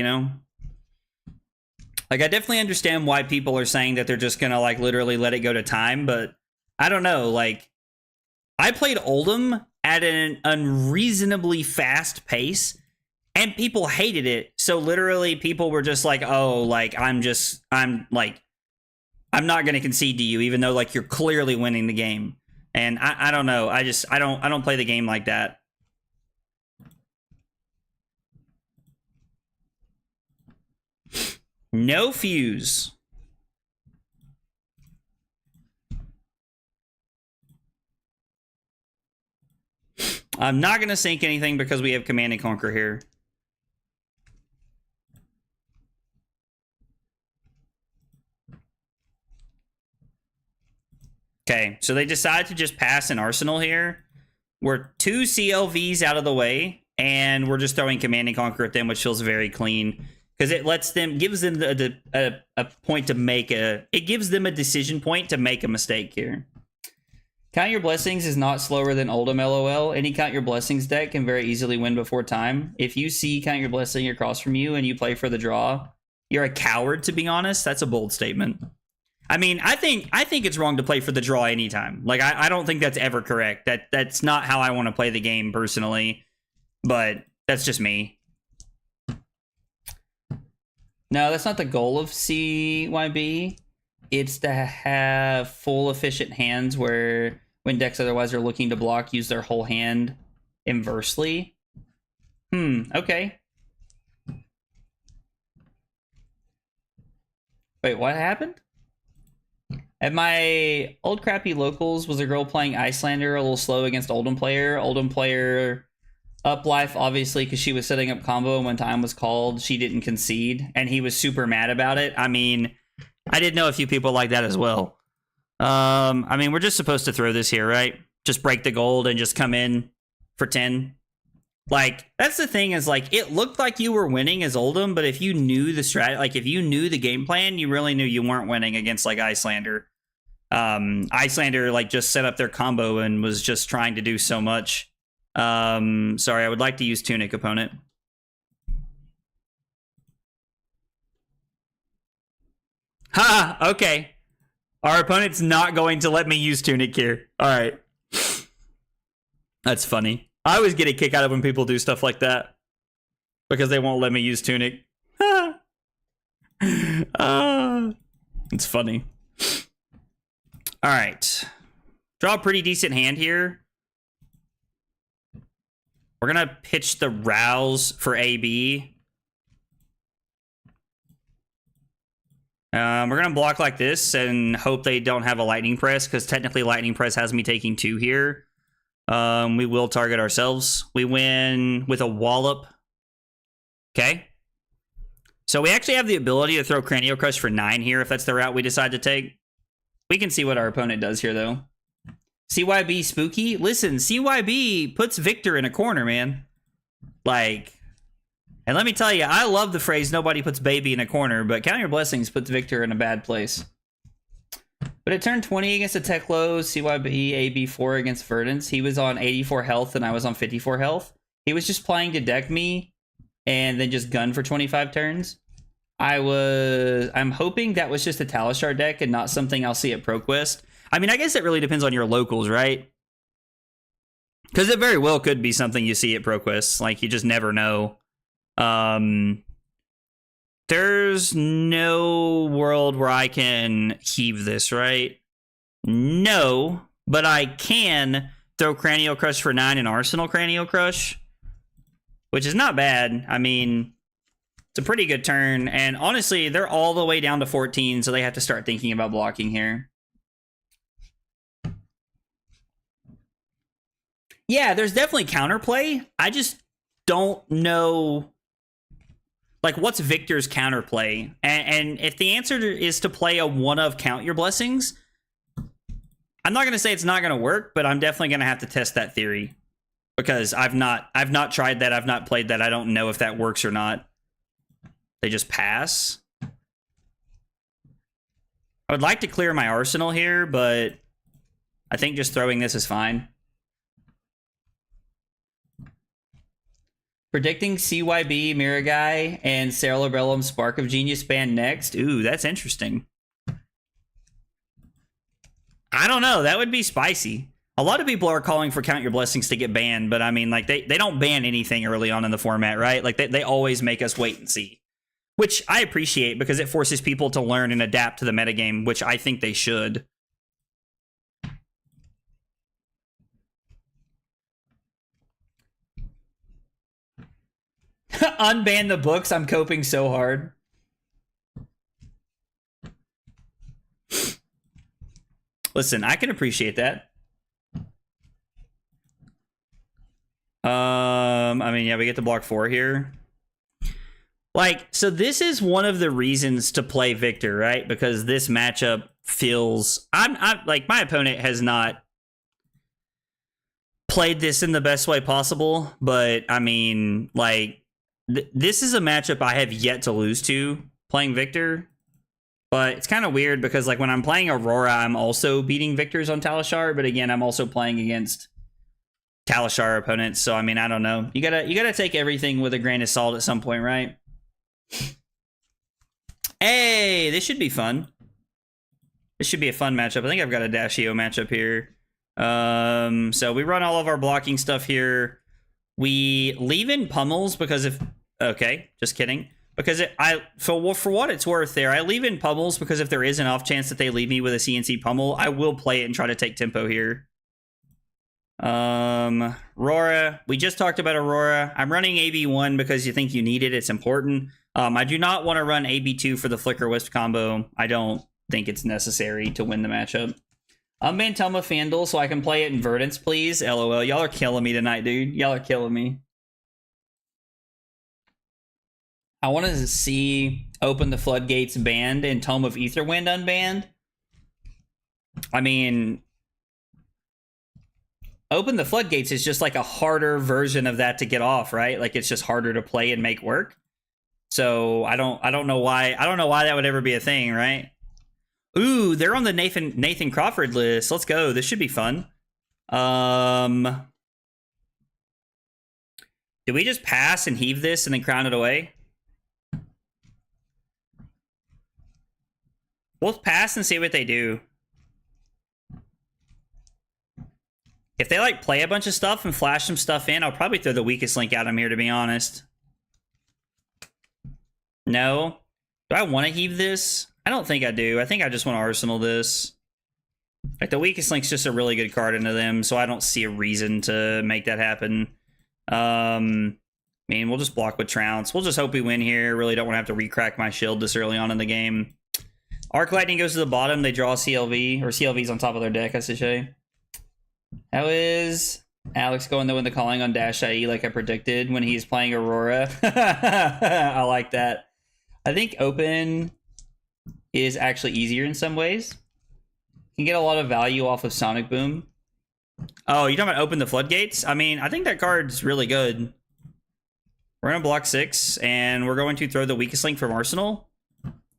Like, I definitely understand why people are saying that they're just gonna, like, literally let it go to time, but I don't know, like, I played Oldhim at an unreasonably fast pace, and people hated it, so literally people were just like, oh, like, I'm not gonna concede to you, even though, like, you're clearly winning the game. And I don't know, I don't play the game like that. No fuse. I'm not going to sink anything because we have Command and Conquer here. Okay, so they decide to just pass an Arsenal here. We're 2 CLVs out of the way, and we're just throwing Command and Conquer at them, which feels very clean. Because it gives them a point to make it gives them a decision point to make a mistake here. Count Your Blessings is not slower than Oldhim, LOL. Any Count Your Blessings deck can very easily win before time. If you see Count Your Blessing across from you and you play for the draw, you're a coward, to be honest. That's a bold statement. I mean, I think it's wrong to play for the draw anytime. Like, I don't think that's ever correct. That's not how I want to play the game personally. But that's just me. No, that's not the goal of CYB. It's to have full efficient hands where when decks otherwise are looking to block, use their whole hand inversely. Okay. Wait, what happened? At my old crappy locals was a girl playing Icelander a little slow against Oldhim player. Oldhim player up life, obviously, because she was setting up combo, and when time was called, she didn't concede, and he was super mad about it. I mean, I did know a few people like that as well. I mean, we're just supposed to throw this here, right? Just break the gold and just come in for 10. Like, that's the thing is, like, it looked like you were winning as Oldhim, but if you knew the strat, like, if you knew the game plan, you really knew you weren't winning against, like, Icelander. Icelander, like, just set up their combo and was just trying to do so much. Sorry, I would like to use Tunic, opponent. Ha! Okay. Our opponent's not going to let me use Tunic here. Alright. That's funny. I always get a kick out of when people do stuff like that. Because they won't let me use Tunic. It's funny. Alright. Draw a pretty decent hand here. We're going to pitch the Rouse for AB. We're going to block like this and hope they don't have a Lightning Press, because technically Lightning Press has me taking 2 here. We will target ourselves. We win with a Wallop. Okay. So we actually have the ability to throw Cranial Crush for 9 here if that's the route we decide to take. We can see what our opponent does here, though. CYB spooky? Listen, CYB puts Victor in a corner, man. Like, and let me tell you, I love the phrase "nobody puts baby in a corner," but Count Your Blessings puts Victor in a bad place. But it turned 20 against a Teklo, CYB, AB4 against Verdance. He was on 84 health and I was on 54 health. He was just playing to deck me and then just gun for 25 turns. I'm hoping that was just a Talishar deck and not something I'll see at ProQuest. I mean, I guess it really depends on your locals, right? Because it very well could be something you see at ProQuest. Like, you just never know. There's no world where I can heave this, right? No, but I can throw Cranial Crush for 9 and Arsenal Cranial Crush, which is not bad. I mean, it's a pretty good turn, and honestly, they're all the way down to 14, so they have to start thinking about blocking here. Yeah, there's definitely counterplay. I just don't know, like, what's Victor's counterplay? And if the answer is to play a one of Count Your Blessings, I'm not going to say it's not going to work, but I'm definitely going to have to test that theory. Because I've not tried that, I've not played that, I don't know if that works or not. They just pass. I would like to clear my arsenal here, but I think just throwing this is fine. Predicting CYB, Miragai, and Cerebellum Spark of Genius ban next. Ooh, that's interesting. I don't know. That would be spicy. A lot of people are calling for Count Your Blessings to get banned, but I mean, like, they don't ban anything early on in the format, right? Like, they always make us wait and see. Which I appreciate because it forces people to learn and adapt to the metagame, which I think they should. Unban the books. I'm coping so hard. Listen, I can appreciate that. I mean, yeah, we get to block 4 here. Like, so this is one of the reasons to play Victor, right? Because this matchup feels... I'm like, my opponent has not played this in the best way possible, but, I mean, like, this is a matchup I have yet to lose to, playing Victor. But it's kind of weird because, like, when I'm playing Aurora, I'm also beating Victors on Talishar, but again, I'm also playing against Talishar opponents, so, I mean, I don't know. You gotta take everything with a grain of salt at some point, right? Hey, this should be fun. This should be a fun matchup. I think I've got a Dashio matchup here. So we run all of our blocking stuff here. We leave in pummels because if... Okay, just kidding. Because for what it's worth there, I leave in pummels because if there is an off chance that they leave me with a CNC pummel, I will play it and try to take tempo here. Aurora. We just talked about Aurora. I'm running AB1 because you think you need it. It's important. I do not want to run AB2 for the Flicker Wisp combo. I don't think it's necessary to win the matchup. Unban Telma Fandle so I can play it in Verdance, please. LOL. Y'all are killing me tonight, dude. Y'all are killing me. I wanted to see Open the Floodgates banned and Tome of Aetherwind unbanned. I mean, Open the Floodgates is just like a harder version of that to get off, right? Like, it's just harder to play and make work. So I don't know why that would ever be a thing, right? Ooh, they're on the Nathan Crawford list. Let's go. This should be fun. Do we just pass and heave this and then crown it away? We'll pass and see what they do. If they, like, play a bunch of stuff and flash some stuff in, I'll probably throw the weakest link at them here, to be honest. No. Do I want to heave this? I don't think I do. I think I just want to Arsenal this. Like, the weakest link's just a really good card into them, so I don't see a reason to make that happen. I mean, we'll just block with Trounce. We'll just hope we win here. Really don't want to have to recrack my shield this early on in the game. Arc Lightning goes to the bottom. They draw CLV, or CLV's on top of their deck, I should say. How is Alex going to win the calling on Dash IE like I predicted when he's playing Aurora? I like that. I think Open is actually easier in some ways. You can get a lot of value off of Sonic Boom. Oh, you're talking about Open the Floodgates? I mean, I think that card's really good. We're going to block 6, and we're going to throw the weakest link from Arsenal.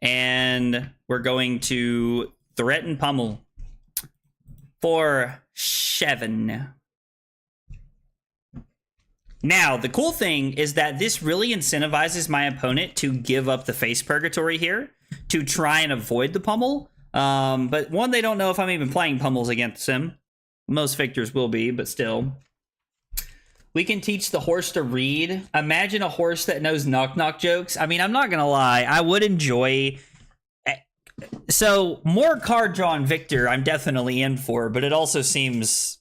And we're going to threaten pummel for 7. Now, the cool thing is that this really incentivizes my opponent to give up the face purgatory here to try and avoid the pummel. But one, they don't know if I'm even playing pummels against him. Most victors will be, but still. We can teach the horse to read. Imagine a horse that knows knock-knock jokes. I mean, I'm not going to lie. I would enjoy... So, more card draw on Victor, I'm definitely in for, but it also seems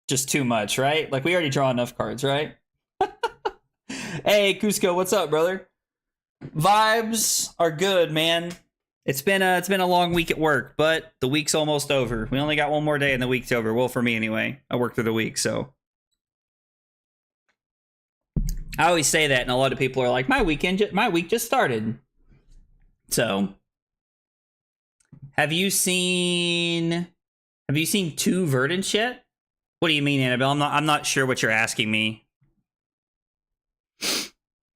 just too much, right? Like, we already draw enough cards, right? Hey, Cusco, what's up, brother? Vibes are good, man. It's been a long week at work, but the week's almost over. We only got one more day and the week's over. Well, for me anyway. I work through the week, so... I always say that, and a lot of people are like, my week just started. So, have you seen 2 Verdants yet? What do you mean, Annabelle? I'm not sure what you're asking me. Did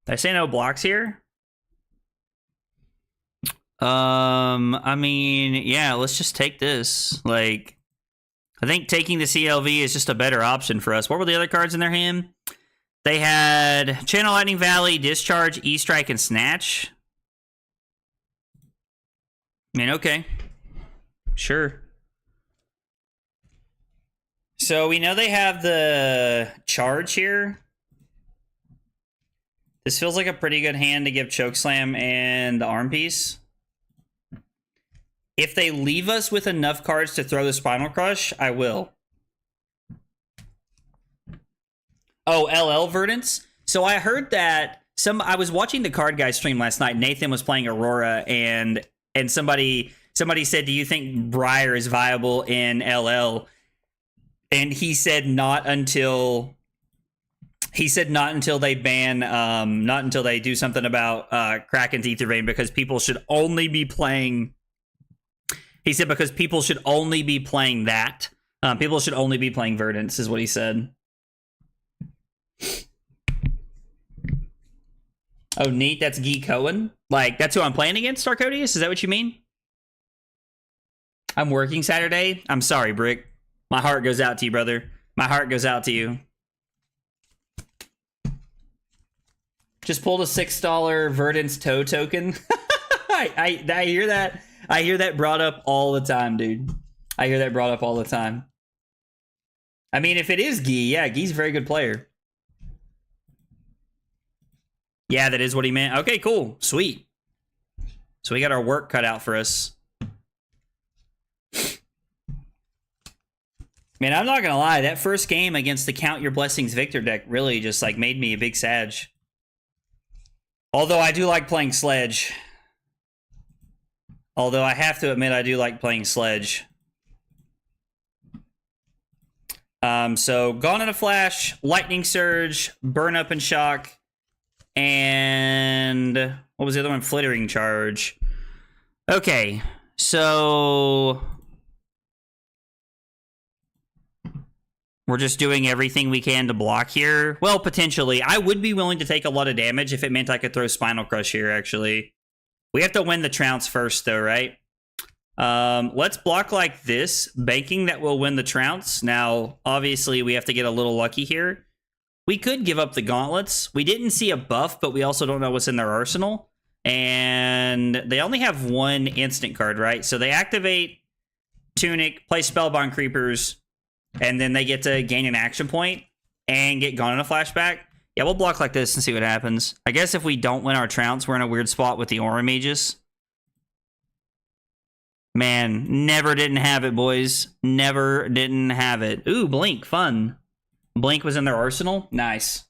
I say no blocks here? I mean, yeah, let's just take this. Like, I think taking the CLV is just a better option for us. What were the other cards in their hand? They had Channel Lightning Valley, Discharge, E-Strike, and Snatch. I mean, okay. Sure. So we know they have the Charge here. This feels like a pretty good hand to give Chokeslam and the Arm Piece. If they leave us with enough cards to throw the Spinal Crush, I will. Oh, LL Verdants? So I heard that I was watching the Card Guy stream last night. Nathan was playing Aurora, and somebody said, do you think Briar is viable in LL? And he said not until they ban, not until they do something about Kraken's Ether Vein, because people should only be playing. He said because people should only be playing that. People should only be playing Verdants, is what he said. Oh, neat. That's Guy Cohen. Like, that's who I'm playing against, Arcodius? Is that what you mean? I'm working Saturday. I'm sorry, Brick. My heart goes out to you, brother. My heart goes out to you. Just pulled a $6 Verdant's Toe token. I hear that. I hear that brought up all the time, dude. I hear that brought up all the time. I mean, if it is Guy, yeah, Guy's a very good player. Yeah, that is what he meant. Okay, cool. Sweet. So we got our work cut out for us. Man, I'm not going to lie. That first game against the Count Your Blessings Victor deck really just like made me a big Sag. Although I do like playing Sledge. Although I have to admit I do like playing Sledge. So Gone in a Flash, Lightning Surge, Burn Up and Shock, and what was the other one? Flittering Charge. Okay, so we're just doing everything we can to block here. Well, potentially. I would be willing to take a lot of damage if it meant I could throw Spinal Crush here, actually. We have to win the Trounce first, though, right? Let's block like this, banking that we'll win the Trounce. Now, obviously, we have to get a little lucky here. We could give up the Gauntlets. We didn't see a buff, but we also don't know what's in their arsenal. And they only have one instant card, right? So they activate Tunic, play Spellbound Creepers, and then they get to gain an action point and get Gone in a Flashback. Yeah, we'll block like this and see what happens. I guess if we don't win our Trounce, we're in a weird spot with the Aura Mages. Man, never didn't have it, boys. Never didn't have it. Ooh, Blink, fun. Blink was in their arsenal. Nice.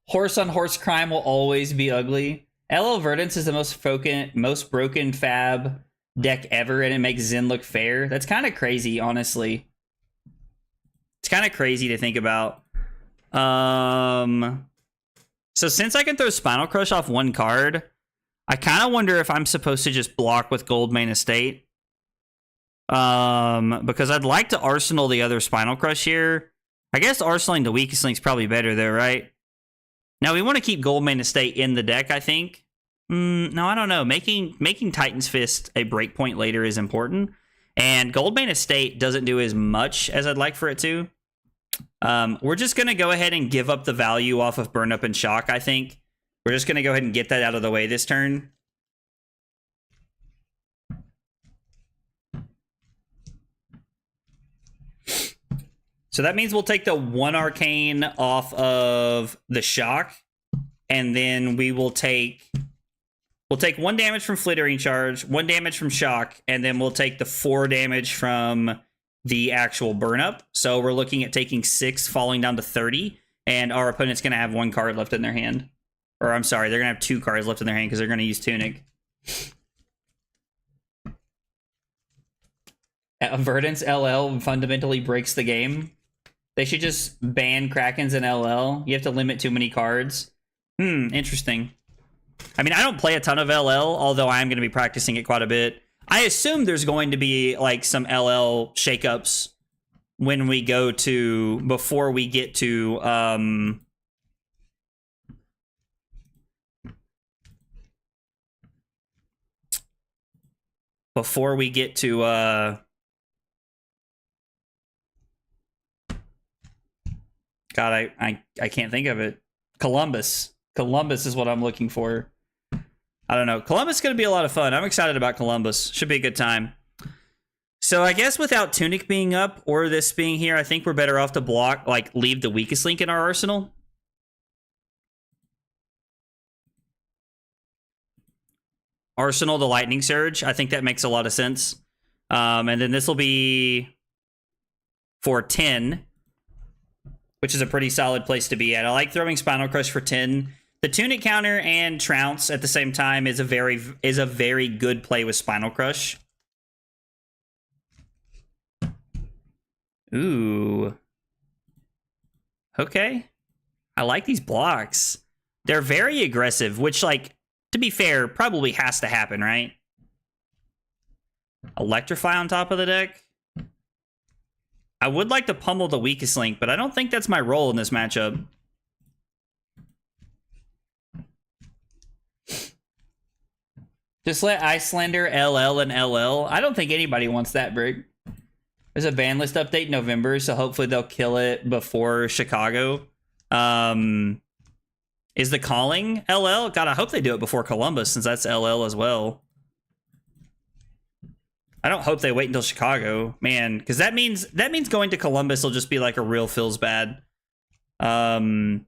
Horse on horse crime will always be ugly. LL Verdance is the most broken fab deck ever, and it makes Zen look fair. That's kind of crazy, honestly. It's kind of crazy to think about. So since I can throw Spinal Crush off one card, I kind of wonder if I'm supposed to just block with Goldmane Estate. Because I'd like to Arsenal the other Spinal Crush here. I guess Arsenaling the weakest link's probably better though, right? Now we want to keep Goldmane Estate in the deck, I think. No, I don't know. Making Titan's Fist a breakpoint later is important. And Goldmane Estate doesn't do as much as I'd like for it to. We're just going to go ahead and give up the value off of Burn Up and Shock, I think. We're just going to go ahead and get that out of the way this turn. So that means we'll take the 1 Arcane off of the Shock. And then we will take... We'll take 1 damage from Flittering Charge, 1 damage from Shock, and then we'll take the 4 damage from the actual Burn Up. So we're looking at taking 6, falling down to 30, and our opponent's going to have 1 card left in their hand. Or I'm sorry, they're going to have 2 cards left in their hand because they're going to use Tunic. Verdance LL fundamentally breaks the game. They should just ban Krakens in LL. You have to limit too many cards. Interesting. I mean, I don't play a ton of LL, although I am going to be practicing it quite a bit. I assume there's going to be like some LL shakeups when we go to, before we get to, God, I can't think of it. Columbus. Columbus is what I'm looking for. I don't know. Columbus is going to be a lot of fun. I'm excited about Columbus. Should be a good time. So I guess without Tunic being up or this being here, I think we're better off to block, like, leave the weakest link in our arsenal. Arsenal, the Lightning Surge. I think that makes a lot of sense. And then this will be for 10, which is a pretty solid place to be at. I like throwing Spinal Crush for 10. The Tunic counter and Trounce at the same time is a very good play with Spinal Crush. Ooh. Okay. I like these blocks. They're very aggressive, which, like, to be fair, probably has to happen, right? Electrify on top of the deck. I would like to pummel the weakest link, but I don't think that's my role in this matchup. Just let Icelander, LL, and LL. I don't think anybody wants that, Brig. There's a ban list update in November, so hopefully they'll kill it before Chicago. Is the Calling LL? God, I hope they do it before Columbus, since that's LL as well. I don't hope they wait until Chicago, man, because that means going to Columbus will just be like a real feels bad. I'm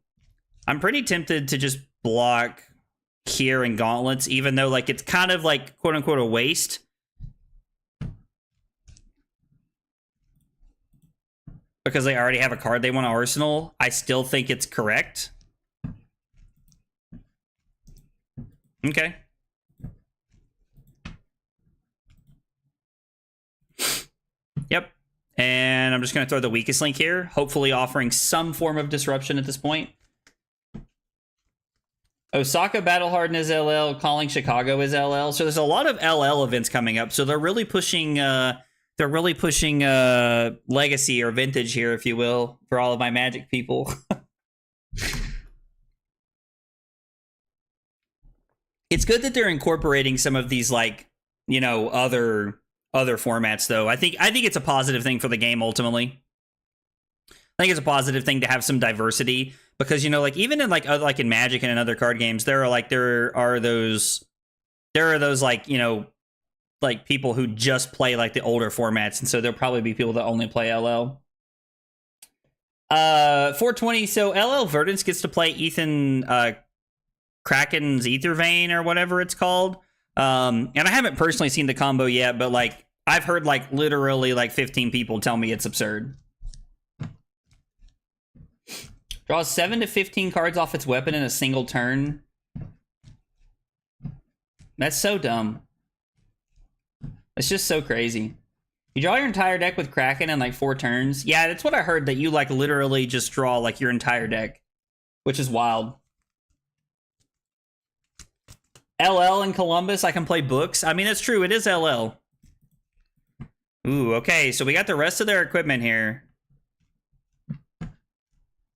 pretty tempted to just block here in Gauntlets, even though, like, it's kind of like quote unquote a waste. Because they already have a card they want to Arsenal. I still think it's correct. Okay. Yep. And I'm just going to throw the weakest link here, hopefully offering some form of disruption at this point. Osaka Battle Harden is LL, Calling Chicago is LL. So there's a lot of LL events coming up. So they're really pushing legacy or vintage here, if you will, for all of my Magic people. It's good that they're incorporating some of these, like, you know, other formats, though. I think it's a positive thing for the game ultimately. I think it's a positive thing to have some diversity, because, you know, like, even in like in Magic and in other card games, there are those like, you know, like people who just play like the older formats, and so there'll probably be people that only play LL. 420. So LL Verdance gets to play Ethan Kraken's Ether Vein or whatever it's called. And I haven't personally seen the combo yet, but like I've heard like literally like 15 people tell me it's absurd. Draws 7 to 15 cards off its weapon in a single turn. That's so dumb. It's just so crazy. You draw your entire deck with Kraken in like 4 turns. Yeah, that's what I heard, that you like literally just draw like your entire deck, which is wild. LL in Columbus, I can play books. I mean, that's true. It is LL. Ooh, okay. So we got the rest of their equipment here.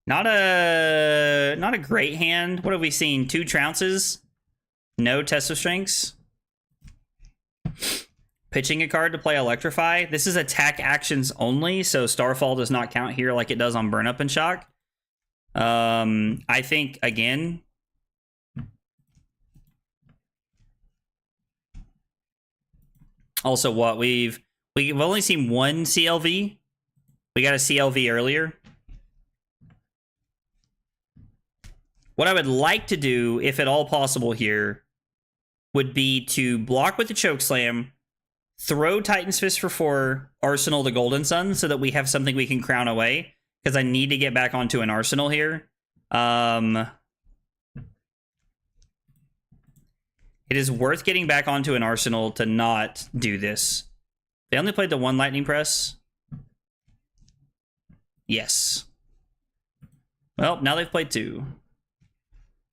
Not a great hand. What have we seen? 2 trounces. No test of strengths. Pitching a card to play Electrify. This is attack actions only, so Starfall does not count here like it does on Burn Up and Shock. I think, again... Also, what? We've only seen 1 CLV. We got a CLV earlier. What I would like to do, if at all possible here, would be to block with the Chokeslam, throw Titan's Fist for 4, Arsenal the Golden Sun, so that we have something we can crown away, because I need to get back onto an Arsenal here. It is worth getting back onto an Arsenal to not do this. They only played the 1 Lightning Press. Yes. Well, now they've played 2.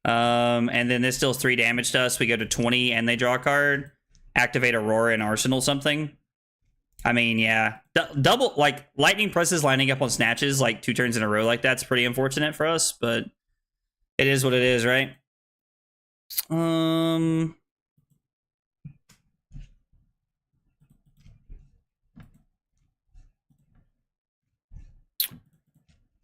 And then this deals 3 damage to us. We go to 20 and they draw a card. Activate Aurora and Arsenal something. I mean, yeah. Double, like, Lightning Presses lining up on snatches, like, 2 turns in a row like that's pretty unfortunate for us, but it is what it is, right?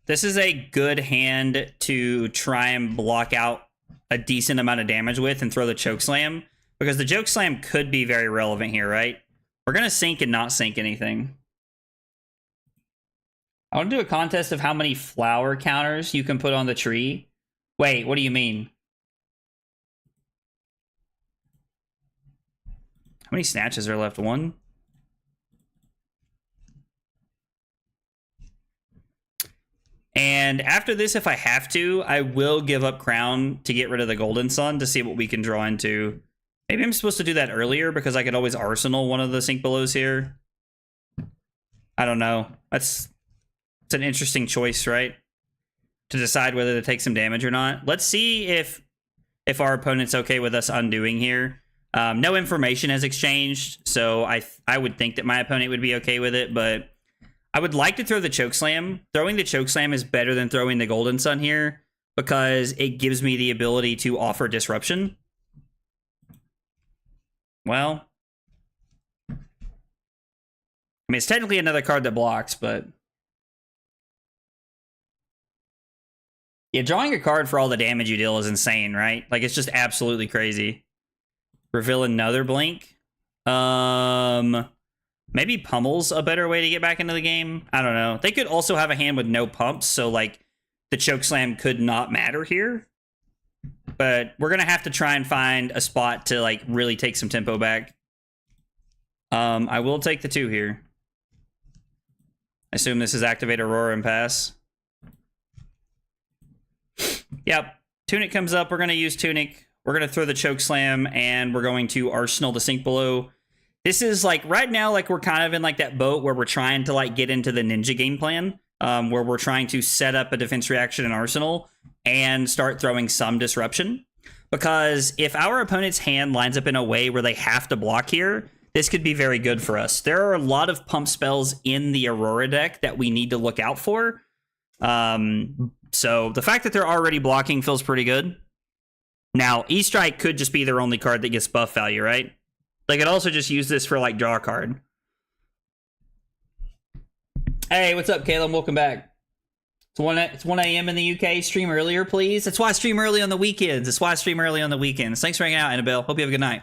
This is a good hand to try and block out a decent amount of damage with and throw the Chokeslam, because the Chokeslam could be very relevant here, right? We're going to sink and not sink anything. I want to do a contest of how many flower counters you can put on the tree. Wait, what do you mean? How many snatches are left? 1? And after this, if I have to, I will give up Crown to get rid of the Golden Sun to see what we can draw into. Maybe I'm supposed to do that earlier because I could always Arsenal one of the Sink Belows here. I don't know. It's an interesting choice, right? To decide whether to take some damage or not. Let's see if our opponent's okay with us undoing here. No information has exchanged, so I would think that my opponent would be okay with it, but I would like to throw the Chokeslam. Throwing the Chokeslam is better than throwing the Golden Sun here because it gives me the ability to offer Disruption. Well, I mean, it's technically another card that blocks, but yeah, drawing a card for all the damage you deal is insane, right? Like, it's just absolutely crazy. Reveal another Blink. Maybe Pummel's a better way to get back into the game. I don't know. They could also have a hand with no pumps, so, like, the Chokeslam could not matter here. But we're going to have to try and find a spot to, like, really take some tempo back. I will take the 2 here. I assume this is Activate Aurora and pass. Yep. Tunic comes up. We're going to use Tunic. We're going to throw the Chokeslam, and we're going to Arsenal the Sink Below. This is, like, right now, like, we're kind of in, like, that boat where we're trying to, like, get into the Ninja game plan, where we're trying to set up a defense reaction in Arsenal and start throwing some disruption. Because if our opponent's hand lines up in a way where they have to block here, this could be very good for us. There are a lot of pump spells in the Aurora deck that we need to look out for. So the fact that they're already blocking feels pretty good. Now, E-Strike could just be their only card that gets buff value, right? They could also just use this for, like, draw a card. Hey, what's up, Caleb? Welcome back. It's 1 a.m. in the UK. Stream earlier, please. That's why I stream early on the weekends. That's why I stream early on the weekends. Thanks for hanging out, Annabelle. Hope you have a good night.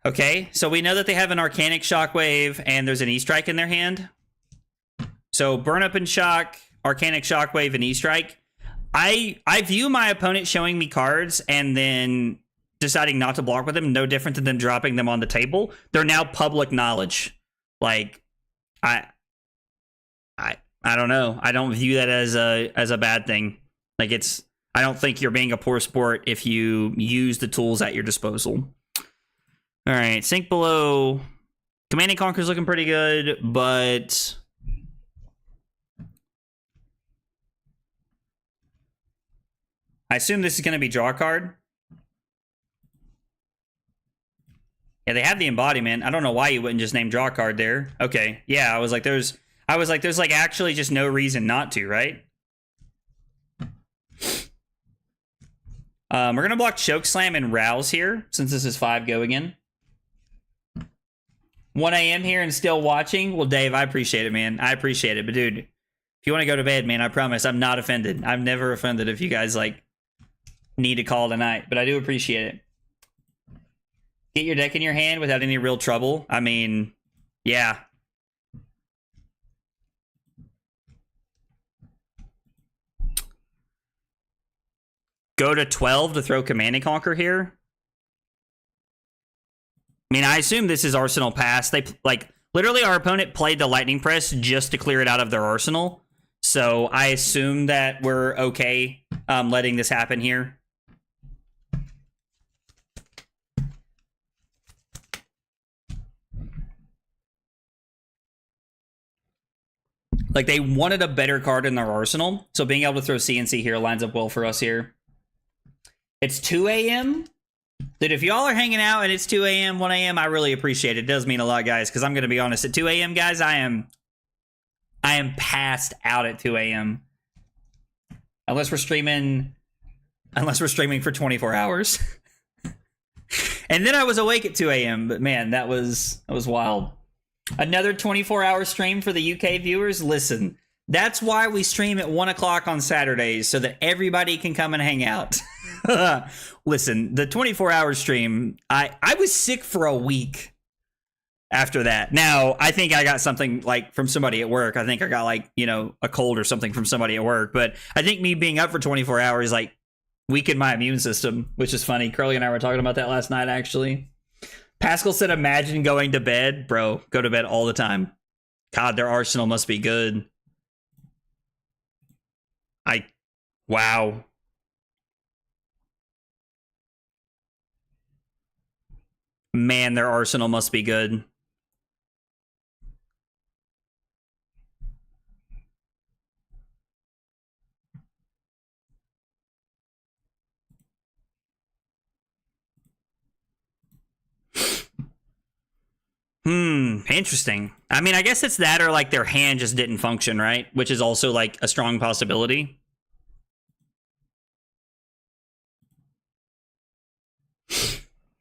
Okay, so we know that they have an Arcanic Shockwave, and there's an E-Strike in their hand. So Burn Up and Shock, Arcanic Shockwave, and E-Strike. I view my opponent showing me cards and then deciding not to block with them no different than them dropping them on the table. They're now public knowledge. Like, I don't know. I don't view that as a bad thing. Like, I don't think you're being a poor sport if you use the tools at your disposal. All right, Sink Below. Command and Conquer's looking pretty good, but I assume this is going to be draw a card. Yeah, they have the embodiment. I don't know why you wouldn't just name draw a card there. Okay, yeah, I was like, I was like, there's like actually just no reason not to, right? We're gonna block Chokeslam and Rouse here, since this is 5 go again. 1 a.m. here and still watching? Well, Dave, I appreciate it, man. I appreciate it. But, dude, if you want to go to bed, man, I promise I'm not offended. I'm never offended if you guys, like, need to call tonight. But I do appreciate it. Get your deck in your hand without any real trouble. I mean, yeah. Go to 12 to throw Command and Conquer here. I mean, I assume this is Arsenal pass. They, like, literally our opponent played the Lightning Press just to clear it out of their arsenal. So I assume that we're okay letting this happen here. Like, they wanted a better card in their arsenal. So being able to throw CNC here lines up well for us here. It's 2 a.m. Dude, if y'all are hanging out and it's 2 a.m., 1 a.m., I really appreciate it. It does mean a lot, guys, because I'm going to be honest. At 2 a.m., guys, I am passed out at 2 a.m. Unless we're streaming for 24 hours. And then I was awake at 2 a.m., but man, that was wild. Another 24-hour stream for the UK viewers? Listen, that's why we stream at 1 o'clock on Saturdays, so that everybody can come and hang out. Listen, the 24-hour stream, I was sick for a week after that. Now, I think I got something, like, from somebody at work. I think I got, like, you know, a cold or something from somebody at work. But I think me being up for 24 hours, like, weakened my immune system, which is funny. Curly and I were talking about that last night, actually. Pascal said, imagine going to bed. Bro, go to bed all the time. God, their arsenal must be good. Wow. Man, their arsenal must be good. Interesting. I mean, I guess it's that or like their hand just didn't function, right? Which is also like a strong possibility.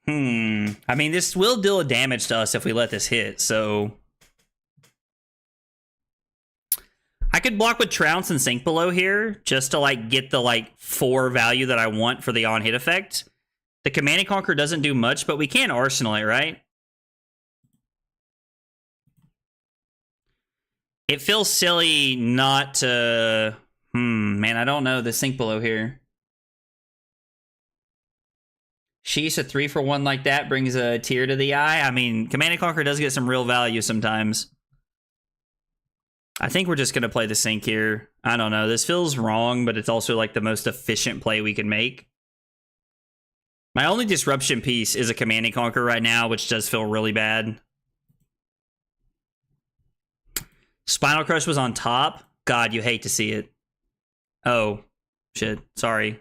I mean, this will deal a damage to us if we let this hit, so I could block with Trounce and Sink Below here just to like get the like 4 value that I want for the on-hit effect. The Command and Conquer doesn't do much, but we can Arsenal it, right? It feels silly not to... man, I don't know the Sink Below here. Sheesh, a 3-for-1 like that brings a tear to the eye. I mean, Command and Conquer does get some real value sometimes. I think we're just going to play the Sink here. I don't know. This feels wrong, but it's also like the most efficient play we can make. My only disruption piece is a Command and Conquer right now, which does feel really bad. Spinal Crush was on top. God, you hate to see it. Oh, shit. Sorry.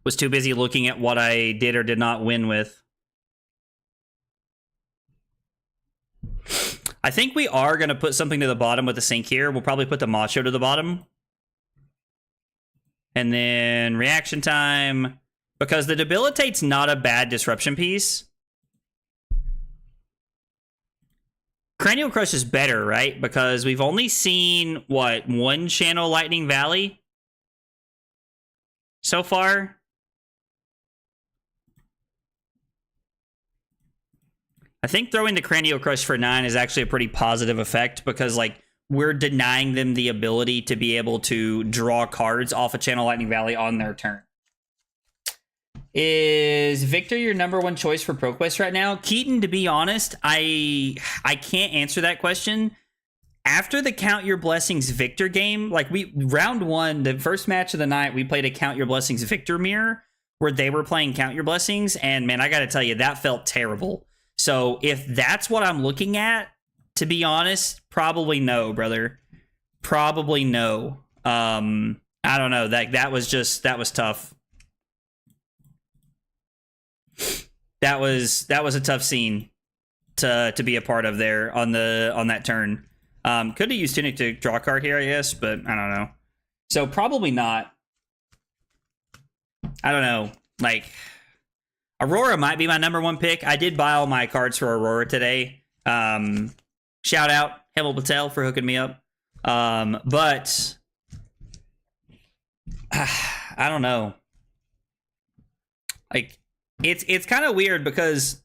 Was too busy looking at what I did or did not win with. I think we are going to put something to the bottom with the Sink here. We'll probably put the Macho to the bottom. And then reaction time. Because the Debilitate's not a bad disruption piece. Cranial Crush is better, right? Because we've only seen, what, 1 channel Lightning Valley so far? I think throwing the Cranial Crush for 9 is actually a pretty positive effect because, like, we're denying them the ability to be able to draw cards off a Channel Lightning Valley on their turn. Is Victor your #1 choice for ProQuest right now? Keaton, to be honest, I can't answer that question. After the Count Your Blessings Victor game, like round 1, the first match of the night, we played a Count Your Blessings Victor mirror where they were playing Count Your Blessings, and man, I gotta tell you, that felt terrible. So if that's what I'm looking at, to be honest, probably no, brother. Probably no. I don't know. That was tough. That was a tough scene. to be a part of there on that turn. Could have used Tunic to draw a card here, I guess, but I don't know. So probably not. I don't know. Like, Aurora might be my #1 pick. I did buy all my cards for Aurora today. Shout out Hemal Patel for hooking me up. But I don't know. Like, it's kind of weird because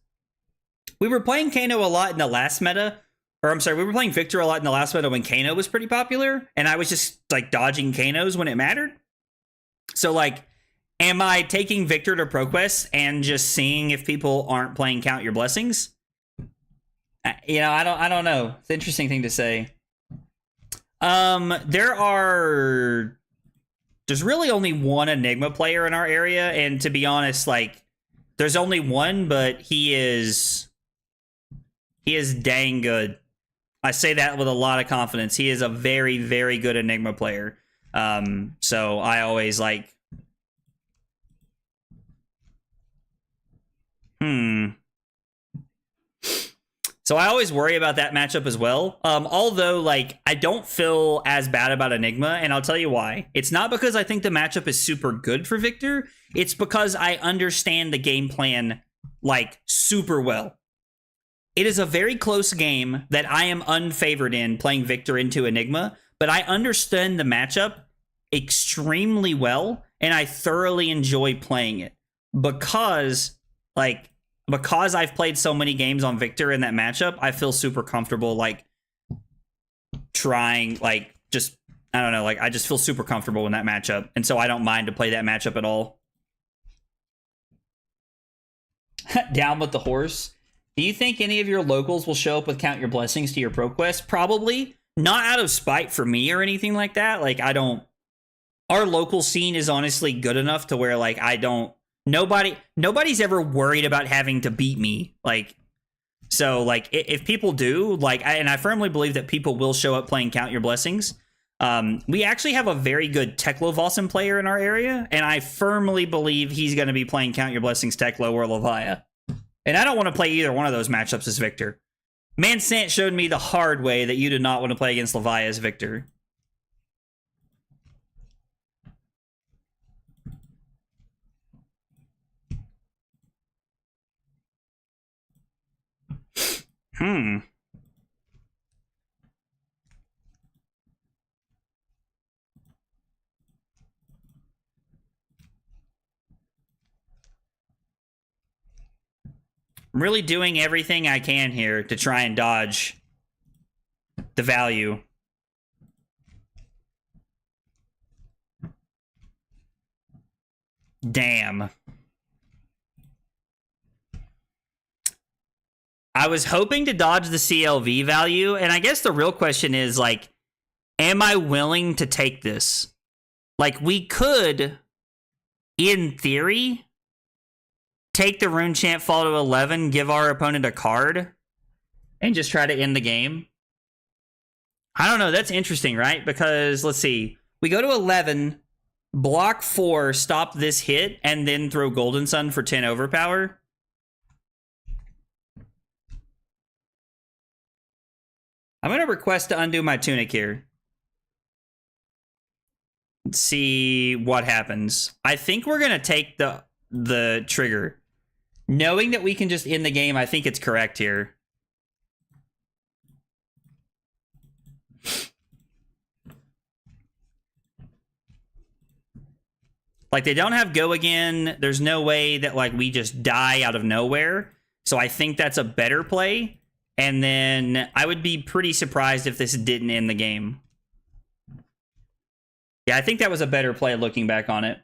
we were playing Kano a lot in the last meta. Or I'm sorry, we were playing Victor a lot in the last meta when Kano was pretty popular, and I was just like dodging Kanos when it mattered. So like, am I taking Victor to ProQuest and just seeing if people aren't playing Count Your Blessings? You know, I don't know. It's an interesting thing to say. There's really only one Enigma player in our area, and to be honest, like, there's only one, but he is dang good. I say that with a lot of confidence. He is a very, very good Enigma player. So I always like... So I always worry about that matchup as well. Although, like, I don't feel as bad about Enigma, and I'll tell you why. It's not because I think the matchup is super good for Victor. It's because I understand the game plan, like, super well. It is a very close game that I am unfavored in playing Victor into Enigma, but I understand the matchup extremely well, and I thoroughly enjoy playing it because I've played so many games on Victor in that matchup. I feel super comfortable, like, trying, like, just, I don't know, like, I just feel super comfortable in that matchup, and so I don't mind to play that matchup at all. Down with the horse. Do you think any of your locals will show up with Count Your Blessings to your ProQuest? Probably. Not out of spite for me or anything like that. Like, I don't... Our local scene is honestly good enough to where, like, I don't... Nobody's ever worried about having to beat me. Like, so, like, if people do, like, and I firmly believe that people will show up playing Count Your Blessings. We actually have a very good Teklo player in our area, and I firmly believe he's going to be playing Count Your Blessings Teklo or Levia. And I don't want to play either one of those matchups as Victor. Mansant showed me the hard way that you do not want to play against Levia as Victor. I'm really doing everything I can here to try and dodge the value. Damn. I was hoping to dodge the CLV value, and I guess the real question is, like, am I willing to take this? Like, we could, in theory, take the Rune Chant fall to 11, give our opponent a card, and just try to end the game. I don't know, that's interesting, right? Because, let's see, we go to 11, block 4, stop this hit, and then throw Golden Sun for 10 overpower. I'm going to request to undo my Tunic here. Let's see what happens. I think we're going to take the trigger. Knowing that we can just end the game, I think it's correct here. Like, they don't have go again. There's no way that, like, we just die out of nowhere. So I think that's a better play. And then I would be pretty surprised if this didn't end the game. Yeah, I think that was a better play looking back on it.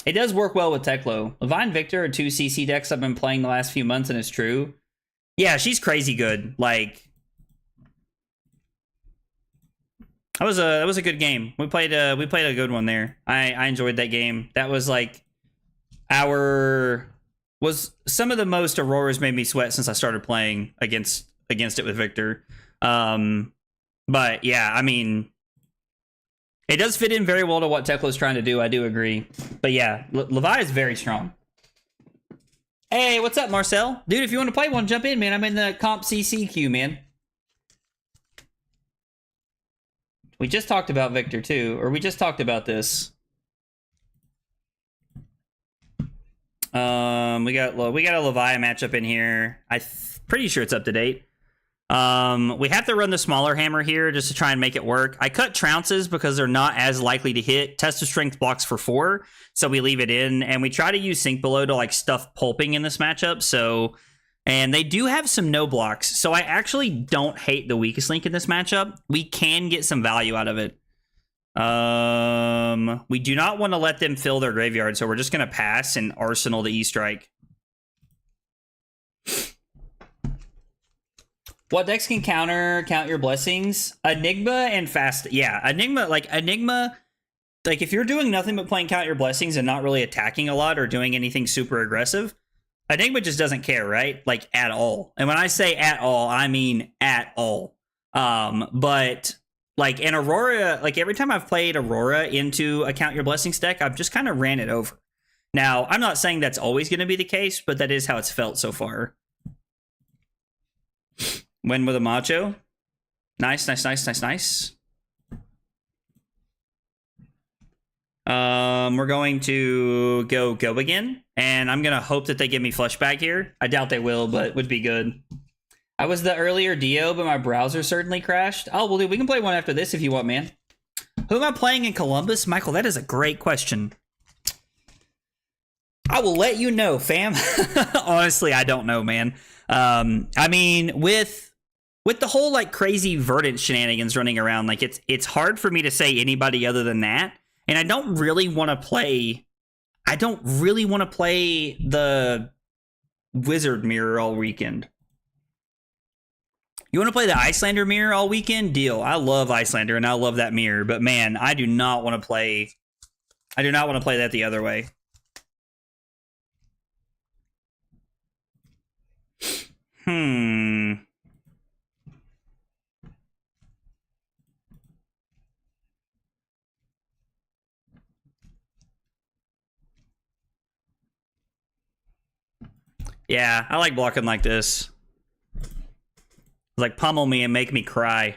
It does work well with Teklo. Levine Victor are 2 CC decks I've been playing the last few months, and it's true. Yeah, she's crazy good. Like, that was a good game. We played a good one there. I enjoyed that game. That was like was some of the most Auroras made me sweat since I started playing against it with Victor. But yeah, I mean, it does fit in very well to what Teklo's trying to do. I do agree. But yeah, Levi is very strong. Hey, what's up, Marcel? Dude, if you want to play one, jump in, man. I'm in the comp CC queue, man. We just talked about Victor, too. Or we just talked about this. We got a Levi matchup in here. Pretty sure it's up to date. We have to run the smaller hammer here just to try and make it work. I cut trounces because they're not as likely to hit. Test of strength blocks for 4, so we leave it in. And we try to use sink below to like stuff pulping in this matchup. So, and they do have some no blocks. So I actually don't hate the weakest link in this matchup. We can get some value out of it. We do not want to let them fill their graveyard, so we're just gonna pass and arsenal the E-Strike. What decks can count your blessings? Enigma and Fast. Yeah, Enigma, like if you're doing nothing but playing Count Your Blessings and not really attacking a lot or doing anything super aggressive, Enigma just doesn't care, right? Like, at all. And when I say at all, I mean at all. But like in Aurora, like every time I've played Aurora into a Count Your Blessings deck, I've just kind of ran it over. Now, I'm not saying that's always going to be the case, but that is how it's felt so far. Win with a Macho. Nice. We're going to go again, and I'm gonna hope that they give me Fleshbag here. I doubt they will, but would be good. I was the earlier Dio, but my browser certainly crashed. Oh, well, dude, we can play one after this if you want, man. Who am I playing in Columbus? Michael, that is a great question. I will let you know, fam. Honestly, I don't know, man. I mean, with the whole like crazy Verdant shenanigans running around, like it's hard for me to say anybody other than that. And I don't really want to play the Wizard Mirror all weekend. You want to play the Icelander Mirror all weekend? Deal. I love Icelander and I love that mirror, but man, I do not want to play that the other way. Yeah, I like blocking like this. Like pummel me and make me cry.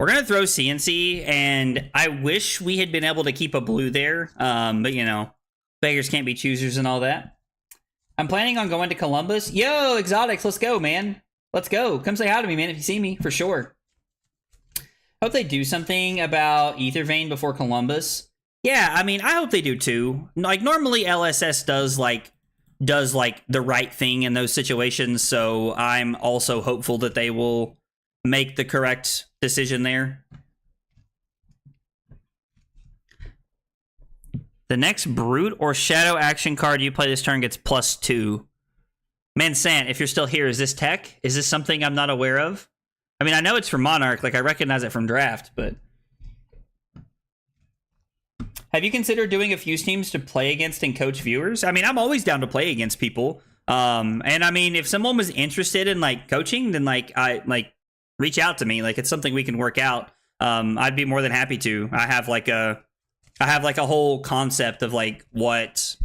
We're gonna throw CNC, and I wish we had been able to keep a blue there. But you know, beggars can't be choosers and all that. I'm planning on going to Columbus. Yo, Exotics, let's go, man. Let's go. Come say hi to me, man, if you see me, for sure. Hope they do something about Ether Vein before Columbus. Yeah, I mean, I hope they do too. Like, normally LSS does the right thing in those situations, so I'm also hopeful that they will make the correct decision there. The next Brute or Shadow action card you play this turn gets +2. Man, Sant, if you're still here, is this tech? Is this something I'm not aware of? I mean, I know it's from Monarch, like I recognize it from Draft, but... Have you considered doing a Fuse teams to play against and coach viewers? I mean, I'm always down to play against people. And I mean, if someone was interested in like coaching, then reach out to me. Like, it's something we can work out. I'd be more than happy to. I have like a whole concept of like what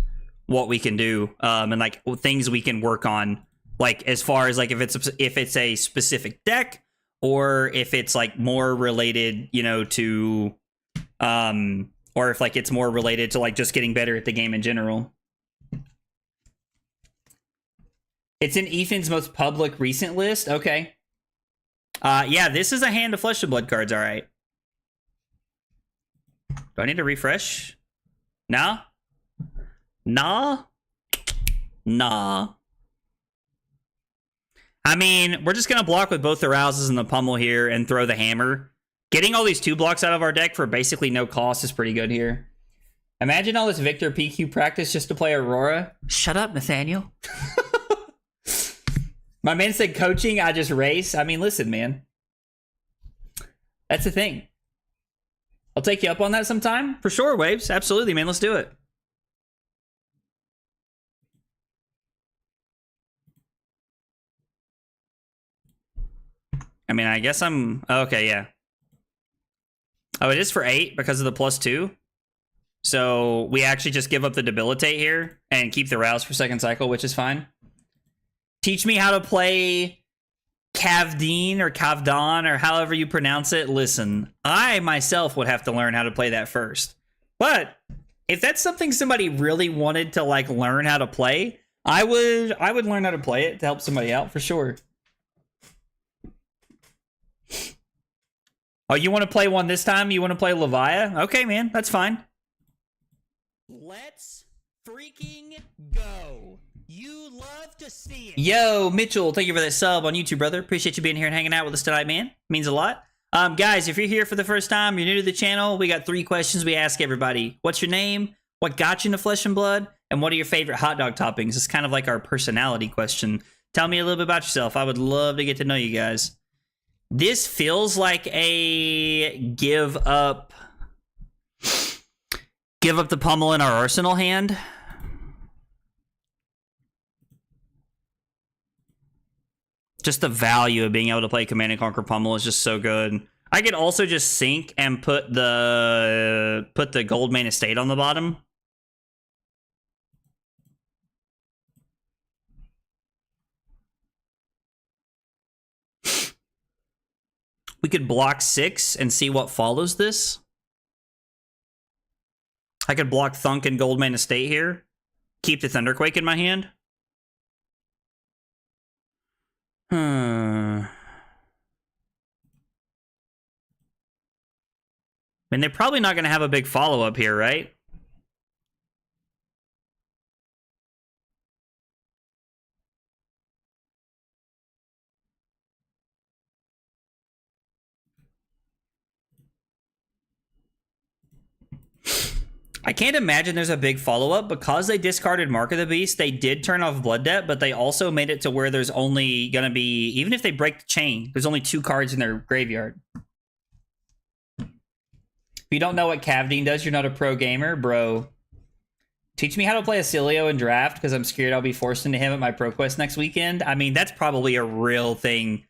we can do, and like things we can work on. Like, as far as like if it's a specific deck, or if it's like more related, you know, to or if like it's more related to like just getting better at the game in general. It's in Ethan's most public recent list. Okay. Yeah, this is a hand of Flesh and Blood cards. All right. Do I need to refresh? Nah. I mean, we're just going to block with both the Rouses and the Pummel here and throw the Hammer. Getting all these 2 blocks out of our deck for basically no cost is pretty good here. Imagine all this Victor PQ practice just to play Aurora. Shut up, Nathaniel. My man said coaching, I just race. I mean, listen, man. That's the thing. I'll take you up on that sometime. For sure, Waves. Absolutely, man. Let's do it. I mean, I guess I'm... Okay, yeah. Oh, it is for 8 because of the +2? So we actually just give up the debilitate here and keep the rouse for second cycle, which is fine. Teach me how to play Kavdeen or Kavdan or however you pronounce it. Listen, I myself would have to learn how to play that first. But if that's something somebody really wanted to like learn how to play, I would learn how to play it to help somebody out for sure. Oh, you want to play one this time? You want to play Levia? Okay, man, that's fine. Let's freaking go. You love to see it. Yo, Mitchell, thank you for that sub on YouTube, brother. Appreciate you being here and hanging out with us tonight, man. Means a lot. Guys, if you're here for the first time, you're new to the channel, we got 3 questions we ask everybody. What's your name? What got you into Flesh and Blood? And what are your favorite hot dog toppings? It's kind of like our personality question. Tell me a little bit about yourself. I would love to get to know you guys. This feels like a give up the pummel in our arsenal hand. Just the value of being able to play Command and Conquer Pummel is just so good. I could also just sink and put the gold main estate on the bottom. We could block 6 and see what follows this. I could block Thunk and gold main estate here. Keep the Thunderquake in my hand. I mean, they're probably not going to have a big follow-up here, right? I can't imagine there's a big follow-up. Because they discarded Mark of the Beast, they did turn off Blood Debt, but they also made it to where there's only going to be, even if they break the chain, there's only 2 cards in their graveyard. If you don't know what Kavdeen does, you're not a pro gamer, bro. Teach me how to play Acilio in draft, because I'm scared I'll be forced into him at my Pro Quest next weekend. I mean, that's probably a real thing.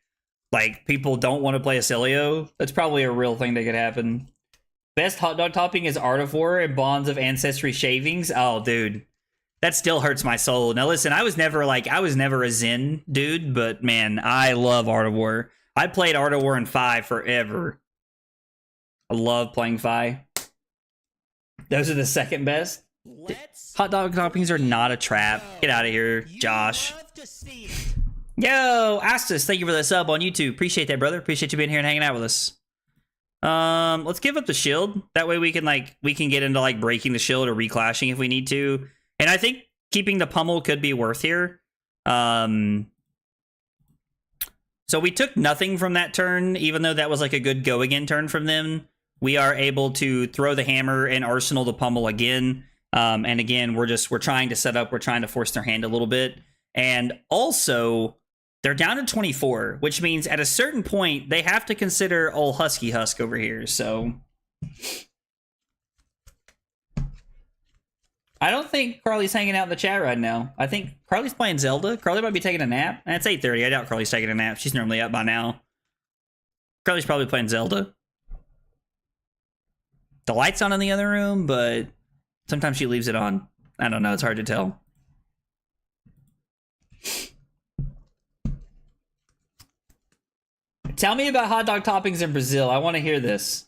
Like, people don't want to play Acilio. That's probably a real thing that could happen. Best hot dog topping is Art of War and Bonds of Ancestry shavings. Oh, dude. That still hurts my soul. Now, listen, I was never a Zen dude, but man, I love Art of War. I played Art of War in 5 forever. I love playing 5. Those are the second best. Hot dog toppings are not a trap. Get out of here, Josh. Yo, Astus, thank you for the sub on YouTube. Appreciate that, brother. Appreciate you being here and hanging out with us. Let's give up the shield. That way we can get into like breaking the shield or reclashing if we need to. And I think keeping the pummel could be worth here. So we took nothing from that turn, even though that was like a good go again turn from them. We are able to throw the hammer and arsenal the pummel again. And again, we're trying to set up, we're trying to force their hand a little bit. And also, they're down to 24, which means at a certain point, they have to consider old Husky Husk over here, so... I don't think Carly's hanging out in the chat right now. I think Carly's playing Zelda. Carly might be taking a nap. And it's 8:30. I doubt Carly's taking a nap. She's normally up by now. Carly's probably playing Zelda. The light's on in the other room, but sometimes she leaves it on. I don't know. It's hard to tell. Tell me about hot dog toppings in Brazil. I want to hear this.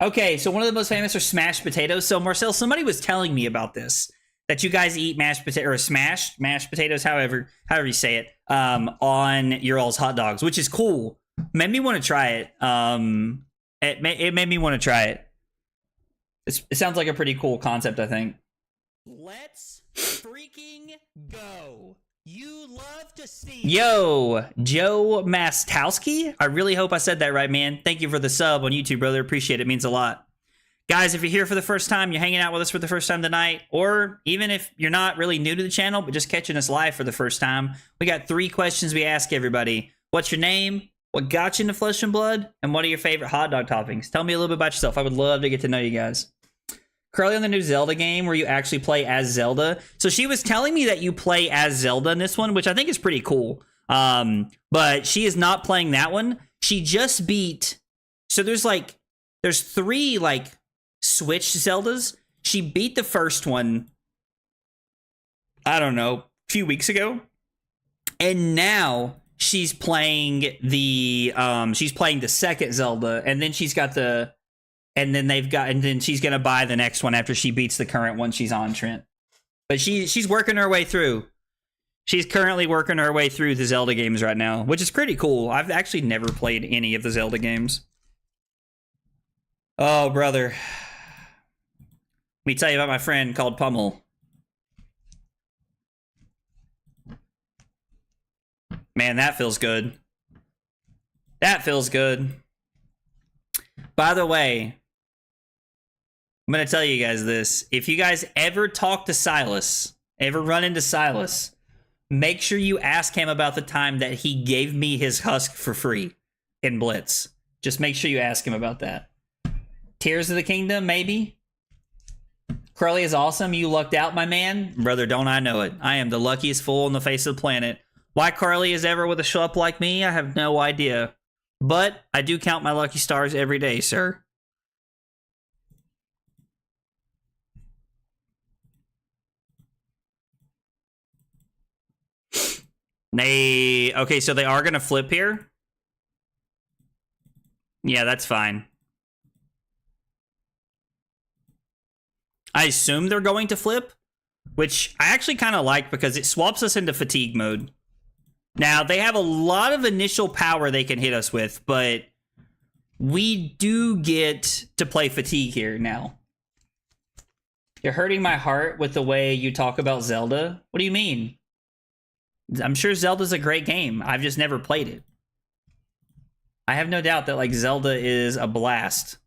Okay, so one of the most famous are smashed potatoes. So, Marcel, somebody was telling me about this, that you guys eat mashed potato or smashed mashed potatoes, however you say it, on your all's hot dogs, which is cool. Made me want to try it. It made me want to try it. It sounds like a pretty cool concept, I think. Let's freaking go. You love to see. Yo, Joe Mastowski. I really hope I said that right, man. Thank you for the sub on YouTube, brother. Appreciate it. It means a lot. Guys, if you're here for the first time, you're hanging out with us for the first time tonight, or even if you're not really new to the channel, but just catching us live for the first time, we got 3 questions we ask everybody. What's your name? What got you into Flesh and Blood? And what are your favorite hot dog toppings? Tell me a little bit about yourself. I would love to get to know you guys. Curly on the new Zelda game where you actually play as Zelda. So she was telling me that you play as Zelda in this one, which I think is pretty cool. But she is not playing that one. She just beat... So there's 3 like Switch Zeldas. She beat the first one, I don't know, a few weeks ago. And now she's playing the second Zelda, and then she's got and then she's gonna buy the next one after she beats the current one she's on, Trent. But she's working her way through. She's currently working her way through the Zelda games right now, which is pretty cool. I've actually never played any of the Zelda games. Oh, brother. Let me tell you about my friend called Pummel. Man, that feels good. That feels good. By the way, I'm going to tell you guys this. If you guys ever talk to Silas, ever run into Silas, make sure you ask him about the time that he gave me his husk for free in Blitz. Just make sure you ask him about that. Tears of the Kingdom, maybe? Curly is awesome. You lucked out, my man. Brother, don't I know it. I am the luckiest fool on the face of the planet. Why Carly is ever with a schlup like me, I have no idea. But I do count my lucky stars every day, sir. Okay, so they are going to flip here? Yeah, that's fine. I assume they're going to flip, which I actually kind of like because it swaps us into fatigue mode. Now, they have a lot of initial power they can hit us with, but we do get to play fatigue here now. You're hurting my heart with the way you talk about Zelda? What do you mean? I'm sure Zelda's a great game. I've just never played it. I have no doubt that, like, Zelda is a blast.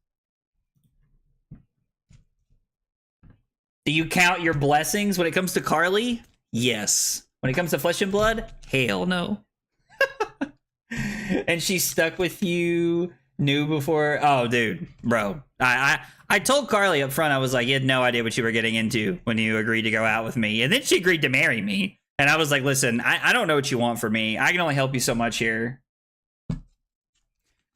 Do you count your blessings when it comes to Carly? Yes. When it comes to Flesh and Blood? Hell no. And she stuck with you, knew before. Oh, dude, bro. I told Carly up front, I was like, you had no idea what you were getting into when you agreed to go out with me. And then she agreed to marry me. And I was like, listen, I don't know what you want from me. I can only help you so much here.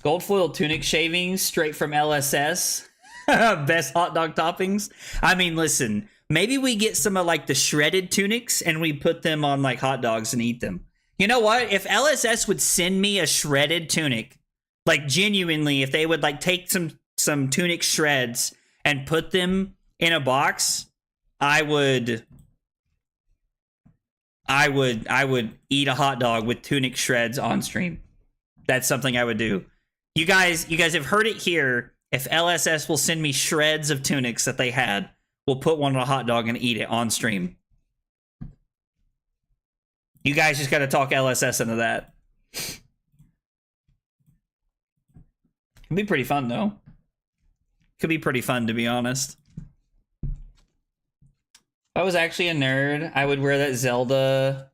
Gold foil tunic shavings straight from LSS. Best hot dog toppings. I mean, listen, maybe we get some of like the shredded tunics and we put them on like hot dogs and eat them. You know what? If LSS would send me a shredded tunic, like genuinely, if they would like take some tunic shreds and put them in a box, I would eat a hot dog with tunic shreds on stream. That's something I would do. You guys have heard it here. If LSS will send me shreds of tunics that they had, we'll put one on a hot dog and eat it on stream. You guys just got to talk LSS into that. Could be pretty fun, though. Could be pretty fun, to be honest. If I was actually a nerd, I would wear that Zelda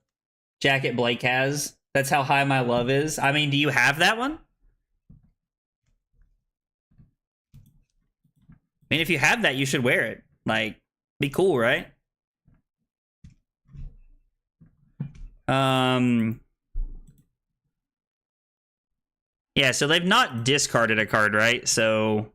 jacket Blake has. That's how high my love is. I mean, do you have that one? I mean, if you have that, you should wear it. Like, be cool, right? Yeah, so they've not discarded a card, right? So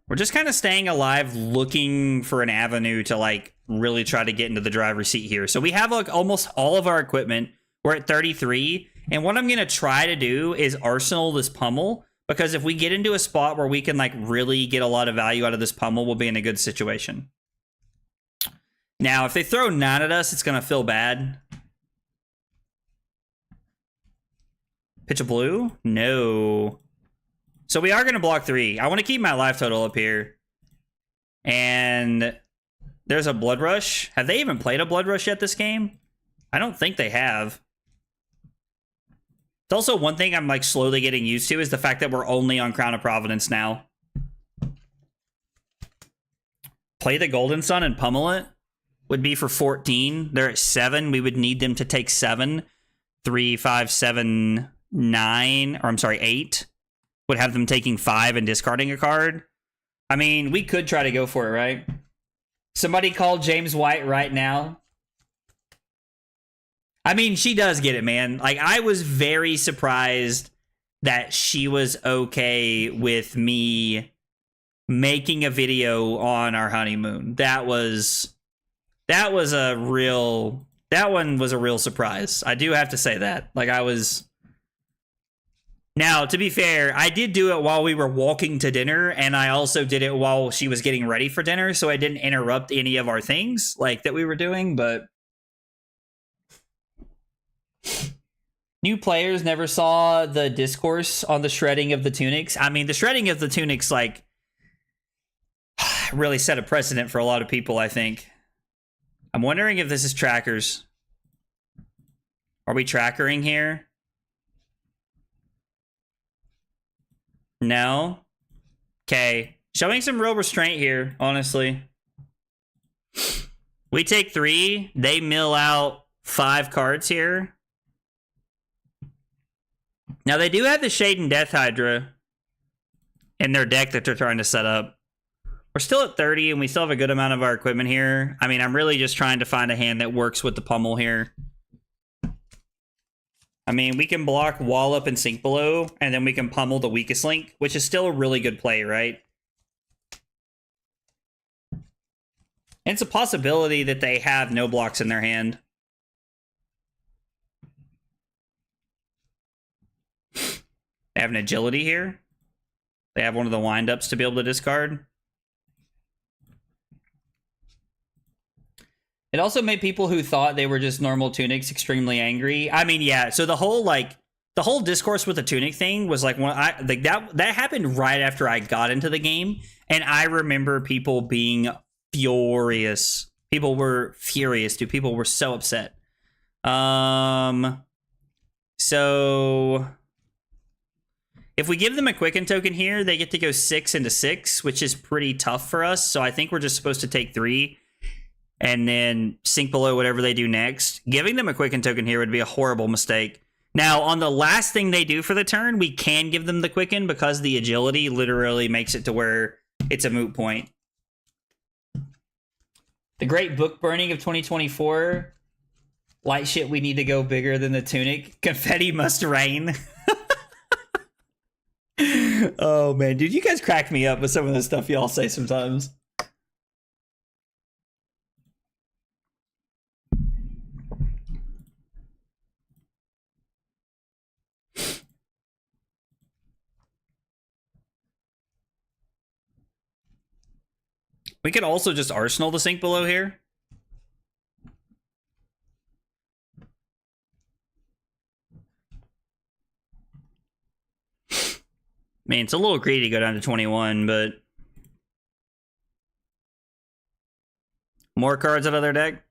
we're just kind of staying alive, looking for an avenue to, like, really try to get into the driver's seat here. So we have, like, almost all of our equipment. We're at 33. And what I'm going to try to do is arsenal this Pummel. Because if we get into a spot where we can, like, really get a lot of value out of this Pummel, we'll be in a good situation. Now, if they throw 9 at us, it's going to feel bad. Pitch a blue? No. So we are going to block 3. I want to keep my life total up here. And there's a Blood Rush. Have they even played a Blood Rush yet this game? I don't think they have. It's also one thing I'm like slowly getting used to is the fact that we're only on Crown of Providence now. Play the Golden Sun and pummel it would be for 14. They're at 7. We would need them to take 7. 3, 5, 7, 9. Or I'm sorry, 8. Would have them taking 5 and discarding a card. I mean, we could try to go for it, right? Somebody call James White right now. I mean, she does get it, man. Like, I was very surprised that she was okay with me making a video on our honeymoon. That one was a real surprise. I do have to say that. Like, I was. Now, to be fair, I did do it while we were walking to dinner, and I also did it while she was getting ready for dinner, so I didn't interrupt any of our things like that we were doing, but new players never saw the discourse on the shredding of the tunics. I mean, the shredding of the tunics, like, really set a precedent for a lot of people, I think. I'm wondering if this is trackers. Are we trackering here? No. Okay. Showing some real restraint here, honestly. We take 3. They mill out 5 cards here. Now, they do have the Shade and Death Hydra in their deck that they're trying to set up. We're still at 30, and we still have a good amount of our equipment here. I mean, I'm really just trying to find a hand that works with the pummel here. I mean, we can block Wallop and Sink Below, and then we can pummel the weakest link, which is still a really good play, right? And it's a possibility that they have no blocks in their hand. They have an agility here. They have one of the windups to be able to discard. It also made people who thought they were just normal tunics extremely angry. I mean, yeah. So the whole discourse with the tunic thing was like that happened right after I got into the game, and I remember people being furious. People were furious, dude. People were so upset. So if we give them a Quicken token here, they get to go 6 into 6, which is pretty tough for us. So I think we're just supposed to take 3. And then Sink Below whatever they do next. Giving them a Quicken token here would be a horrible mistake. Now, on the last thing they do for the turn, we can give them the Quicken because the agility literally makes it to where it's a moot point. The Great Book Burning of 2024. Light shit, we need to go bigger than the tunic. Confetti must rain. Oh, man. Dude, you guys crack me up with some of the stuff y'all say sometimes. We could also just Arsenal the Sink Below here. I mean, it's a little greedy to go down to 21, but more cards out of their deck.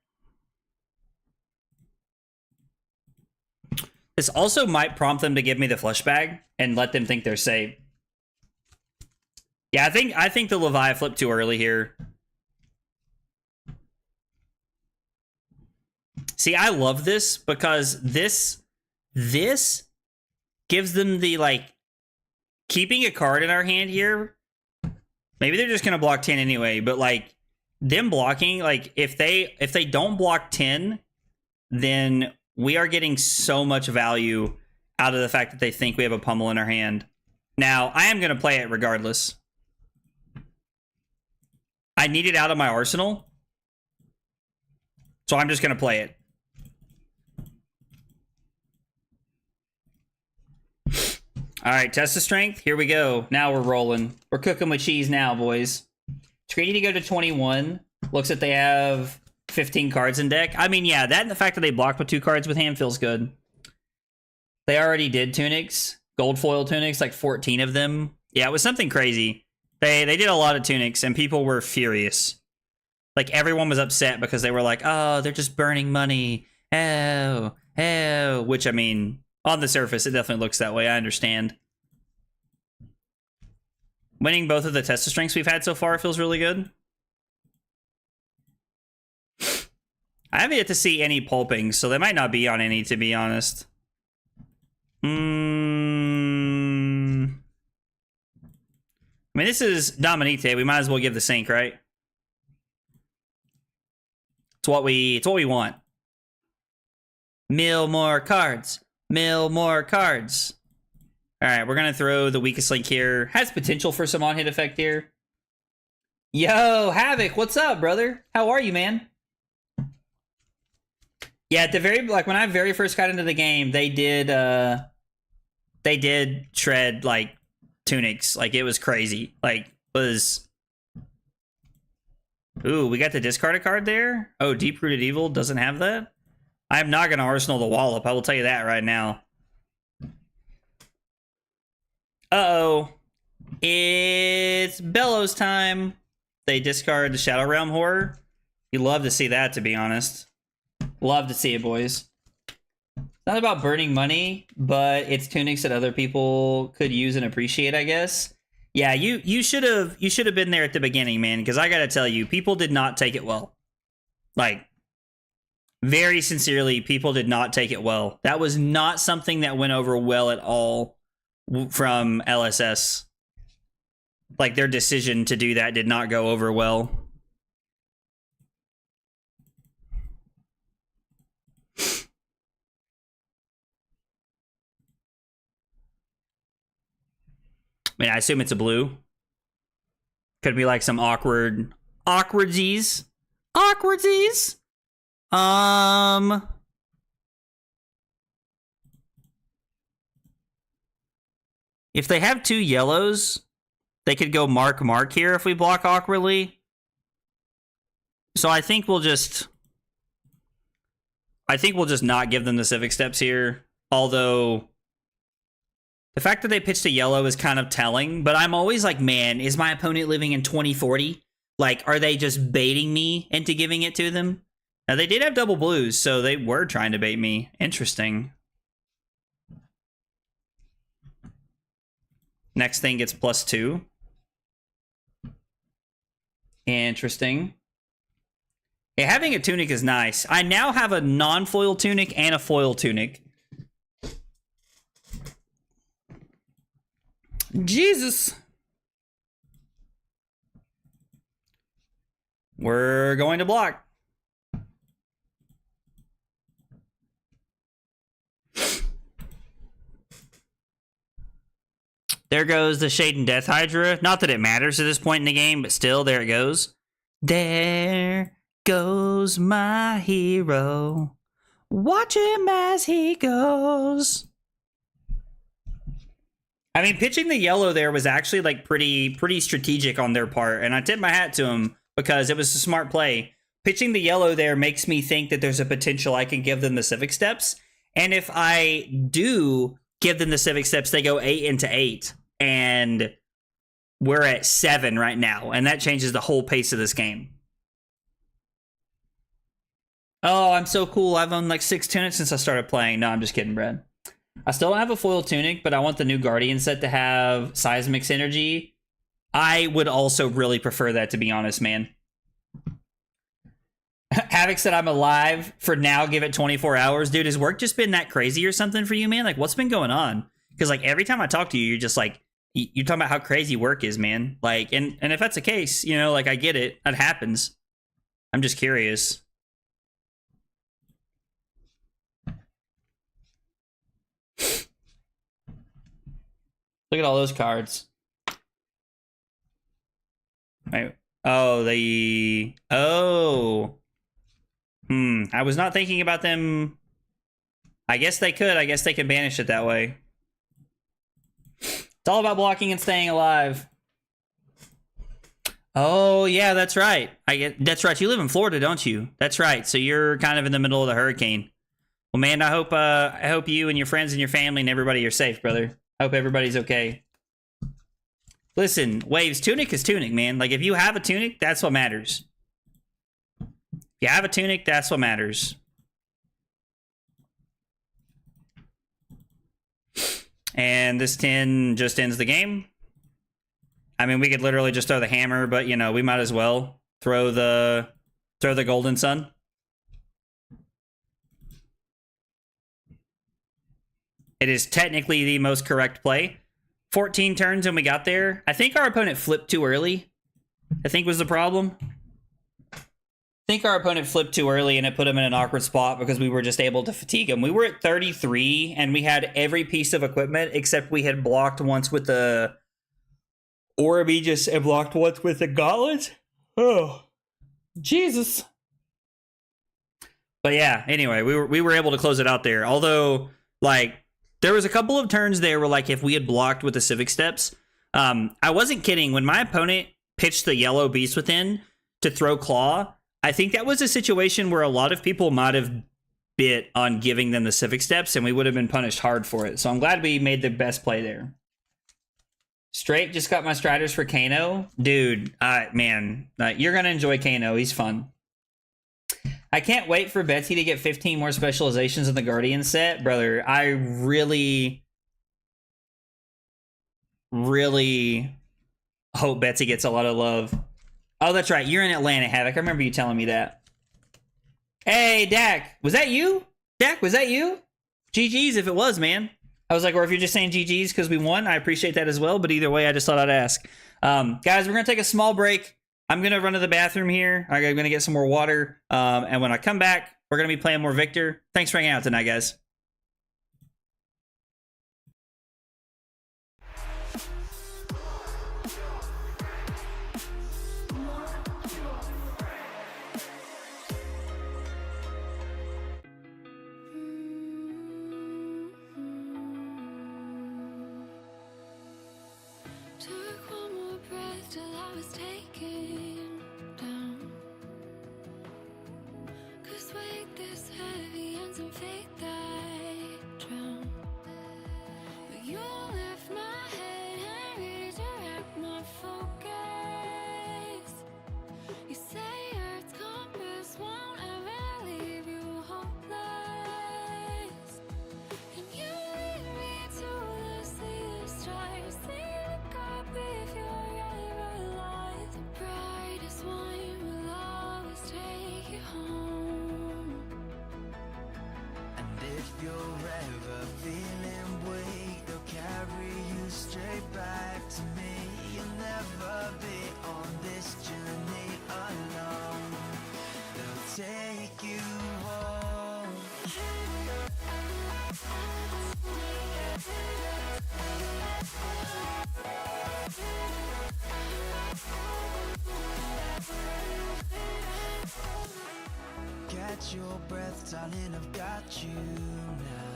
This also might prompt them to give me the flush bag and let them think they're safe. Yeah, I think the Levi flipped too early here. See, I love this because this gives them the, like, keeping a card in our hand here. Maybe they're just gonna block 10 anyway, but like them blocking, like if they don't block 10, then we are getting so much value out of the fact that they think we have a pummel in our hand. Now, I am gonna play it regardless. I need it out of my arsenal, so I'm just going to play it. All right, test of strength. Here we go. Now we're rolling. We're cooking with cheese now, boys. It's greedy to go to 21. Looks like they have 15 cards in deck. I mean, yeah, that and the fact that they blocked with 2 cards with hand feels good. They already did tunics. Gold foil tunics, like 14 of them. Yeah, it was something crazy. They did a lot of tunics, and people were furious. Like, everyone was upset because they were like, oh, they're just burning money. Oh. Which, I mean, on the surface, it definitely looks that way. I understand. Winning both of the test of strengths we've had so far feels really good. I haven't yet to see any pulping, so they might not be on any, to be honest. I mean, this is Dominite. We might as well give the Sink, right? It's what we want. Mill more cards. Mill more cards. All right, we're going to throw the weakest link here. Has potential for some on-hit effect here. Yo, Havoc, what's up, brother? How are you, man? Yeah, at the when I very first got into the game, they did shred like tunics. Like it was crazy. Like was ooh, we got the discard a card there. Oh, Deep Rooted Evil doesn't have that. I'm not gonna Arsenal the Wallop. I will tell you that right now. Uh-oh. It's Bellows time. They discard the Shadow Realm Horror. You love to see that, to be honest. Love to see it, boys. It's not about burning money, but it's tunics that other people could use and appreciate, I guess. Yeah, you should have been there at the beginning, man, because I gotta tell you, people did not take it well. Like, very sincerely, people did not take it well. That was not something that went over well at all from LSS. Like, their decision to do that did not go over well. I mean, I assume it's a blue. Could be like some awkwardsies. If they have two yellows, they could go mark here if we block awkwardly. So I think we'll just not give them the civic steps here. Although the fact that they pitched a yellow is kind of telling, but I'm always like, man, is my opponent living in 2040? Like, are they just baiting me into giving it to them? Now, they did have double blues, so they were trying to bait me. Interesting. Next thing gets +2. Interesting. Yeah, having a tunic is nice. I now have a non-foil tunic and a foil tunic. Jesus. We're going to block. There goes the Shade and Death Hydra. Not that it matters at this point in the game, but still, there it goes. There goes my hero. Watch him as he goes. I mean, pitching the yellow there was actually like pretty strategic on their part, and I tip my hat to them because it was a smart play. Pitching the yellow there makes me think that there's a potential I can give them the civic steps, and if I do give them the civic steps, they go 8 into 8, and we're at 7 right now, and that changes the whole pace of this game. Oh, I'm so cool. I've owned like 6 tunics since I started playing. No, I'm just kidding, Brad. I still don't have a foil tunic, but I want the new Guardian set to have Seismic Synergy. I would also really prefer that, to be honest, man. Havoc said I'm alive for now, give it 24 hours. Dude, has work just been that crazy or something for you, man? Like, what's been going on? Because, like, every time I talk to you, you're just like, you're talking about how crazy work is, man. Like, and if that's the case, you know, like, I get it. That happens. I'm just curious. Look at all those cards. Wait. Oh, I was not thinking about them. I guess they could. I guess they could banish it that way. It's all about blocking and staying alive. Oh, yeah, that's right. That's right. You live in Florida, don't you? That's right. So you're kind of in the middle of the hurricane. Well, man, I hope you and your friends and your family and everybody are safe, brother. I hope everybody's okay. Listen, Waves, tunic is tunic, man. Like, if you have a tunic, that's what matters. If you have a tunic, that's what matters. And this 10 just ends the game. I mean, we could literally just throw the hammer, but, you know, we might as well throw the Golden Sun. It is technically the most correct play. 14 turns and we got there. I think our opponent flipped too early. I think was the problem. I think our opponent flipped too early and it put him in an awkward spot because we were just able to fatigue him. We were at 33 and we had every piece of equipment except we had blocked once with the Orb Aegis and blocked once with the Gauntlet. Oh, Jesus. But yeah, anyway, we were able to close it out there. Although, like, there was a couple of turns there where, like, if we had blocked with the Civic Steps, I wasn't kidding. When my opponent pitched the yellow Beast Within to throw Claw, I think that was a situation where a lot of people might have bit on giving them the Civic Steps, and we would have been punished hard for it. So I'm glad we made the best play there. Straight just got my Striders for Kano. Dude, man, you're going to enjoy Kano. He's fun. I can't wait for Betsy to get 15 more specializations in the Guardian set. Brother, I really hope Betsy gets a lot of love. Oh, that's right. You're in Atlanta, Havoc. I remember you telling me that. Hey, Dak. Was that you? Dak, was that you? GG's if it was, man. I was like, or if you're just saying GG's because we won, I appreciate that as well. But either way, I just thought I'd ask. Guys, we're going to take a small break. I'm going to run to the bathroom here. I'm going to get some more water. And when I come back, we're going to be playing more Victor. Thanks for hanging out tonight, guys. Took one more breath till I was taken down. 'Cause weight this heavy and some faith I drown. But you left my head and redirect my focus. You say Earth's compass won't ever leave you hopeless. And you lead me to the sea of stars. Look up if you're ever alive. The brightest one will always take you home. And if you're ever feeling weak, they'll carry you straight back to me. You'll never be on this journey alone. They'll take you home. Catch your breath, darling, I've got you now.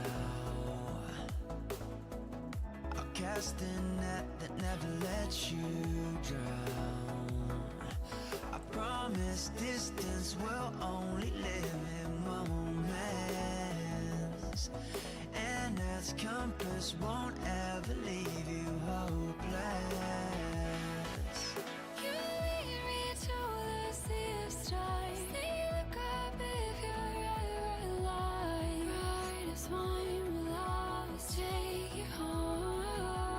I'll cast a net that never lets you drown. I promise distance will only live in moments, and Earth's compass won't ever leave you hopeless. You lead me to the sea of stars. Look up if you're ever alive. Brightest one will always take you home.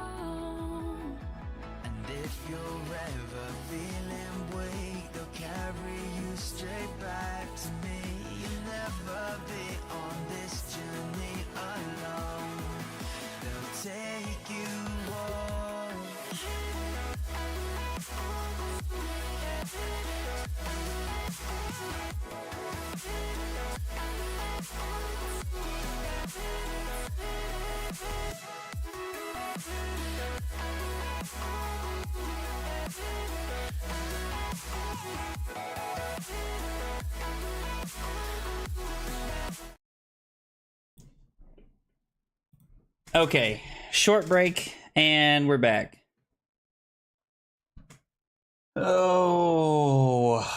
And if you're ever feeling weak, they'll carry you straight back to me. You'll never be on this journey alone. They'll take you home. Okay, short break, and we're back. Oh,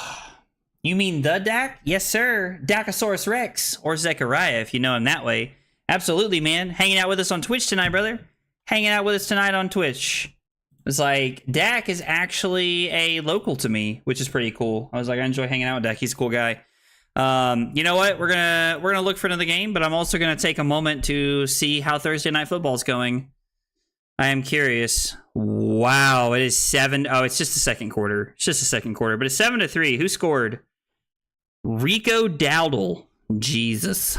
you mean the Dak? Yes, sir. Dakosaurus Rex, or Zechariah, if you know him that way. Absolutely, man. Hanging out with us on Twitch tonight, brother. Hanging out with us tonight on Twitch. It's like, Dak is actually a local to me, which is pretty cool. I was like, I enjoy hanging out with Dak. He's a cool guy. You know what? We're gonna look for another game, but I'm also gonna take a moment to see how Thursday Night Football's going. I am curious. Wow, it is 7. Oh, it's just the second quarter. It's just the second quarter, but it's 7-3. Who scored? Rico Dowdle. Jesus.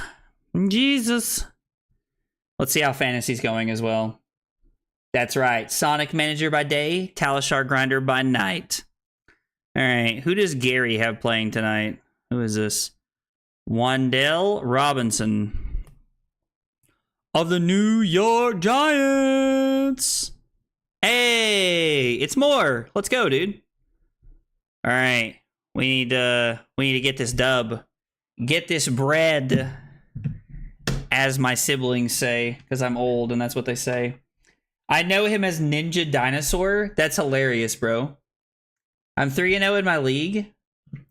Let's see how fantasy's going as well. That's right. Sonic Manager by day, Talishar Grinder by night. All right. Who does Gary have playing tonight? Who is this? Wandell Robinson of the New York Giants. Hey, it's more. Let's go, dude. All right. We need to get this dub. Get this bread, as my siblings say, because I'm old and that's what they say. I know him as Ninja Dinosaur. That's hilarious, bro. I'm 3-0 in my league.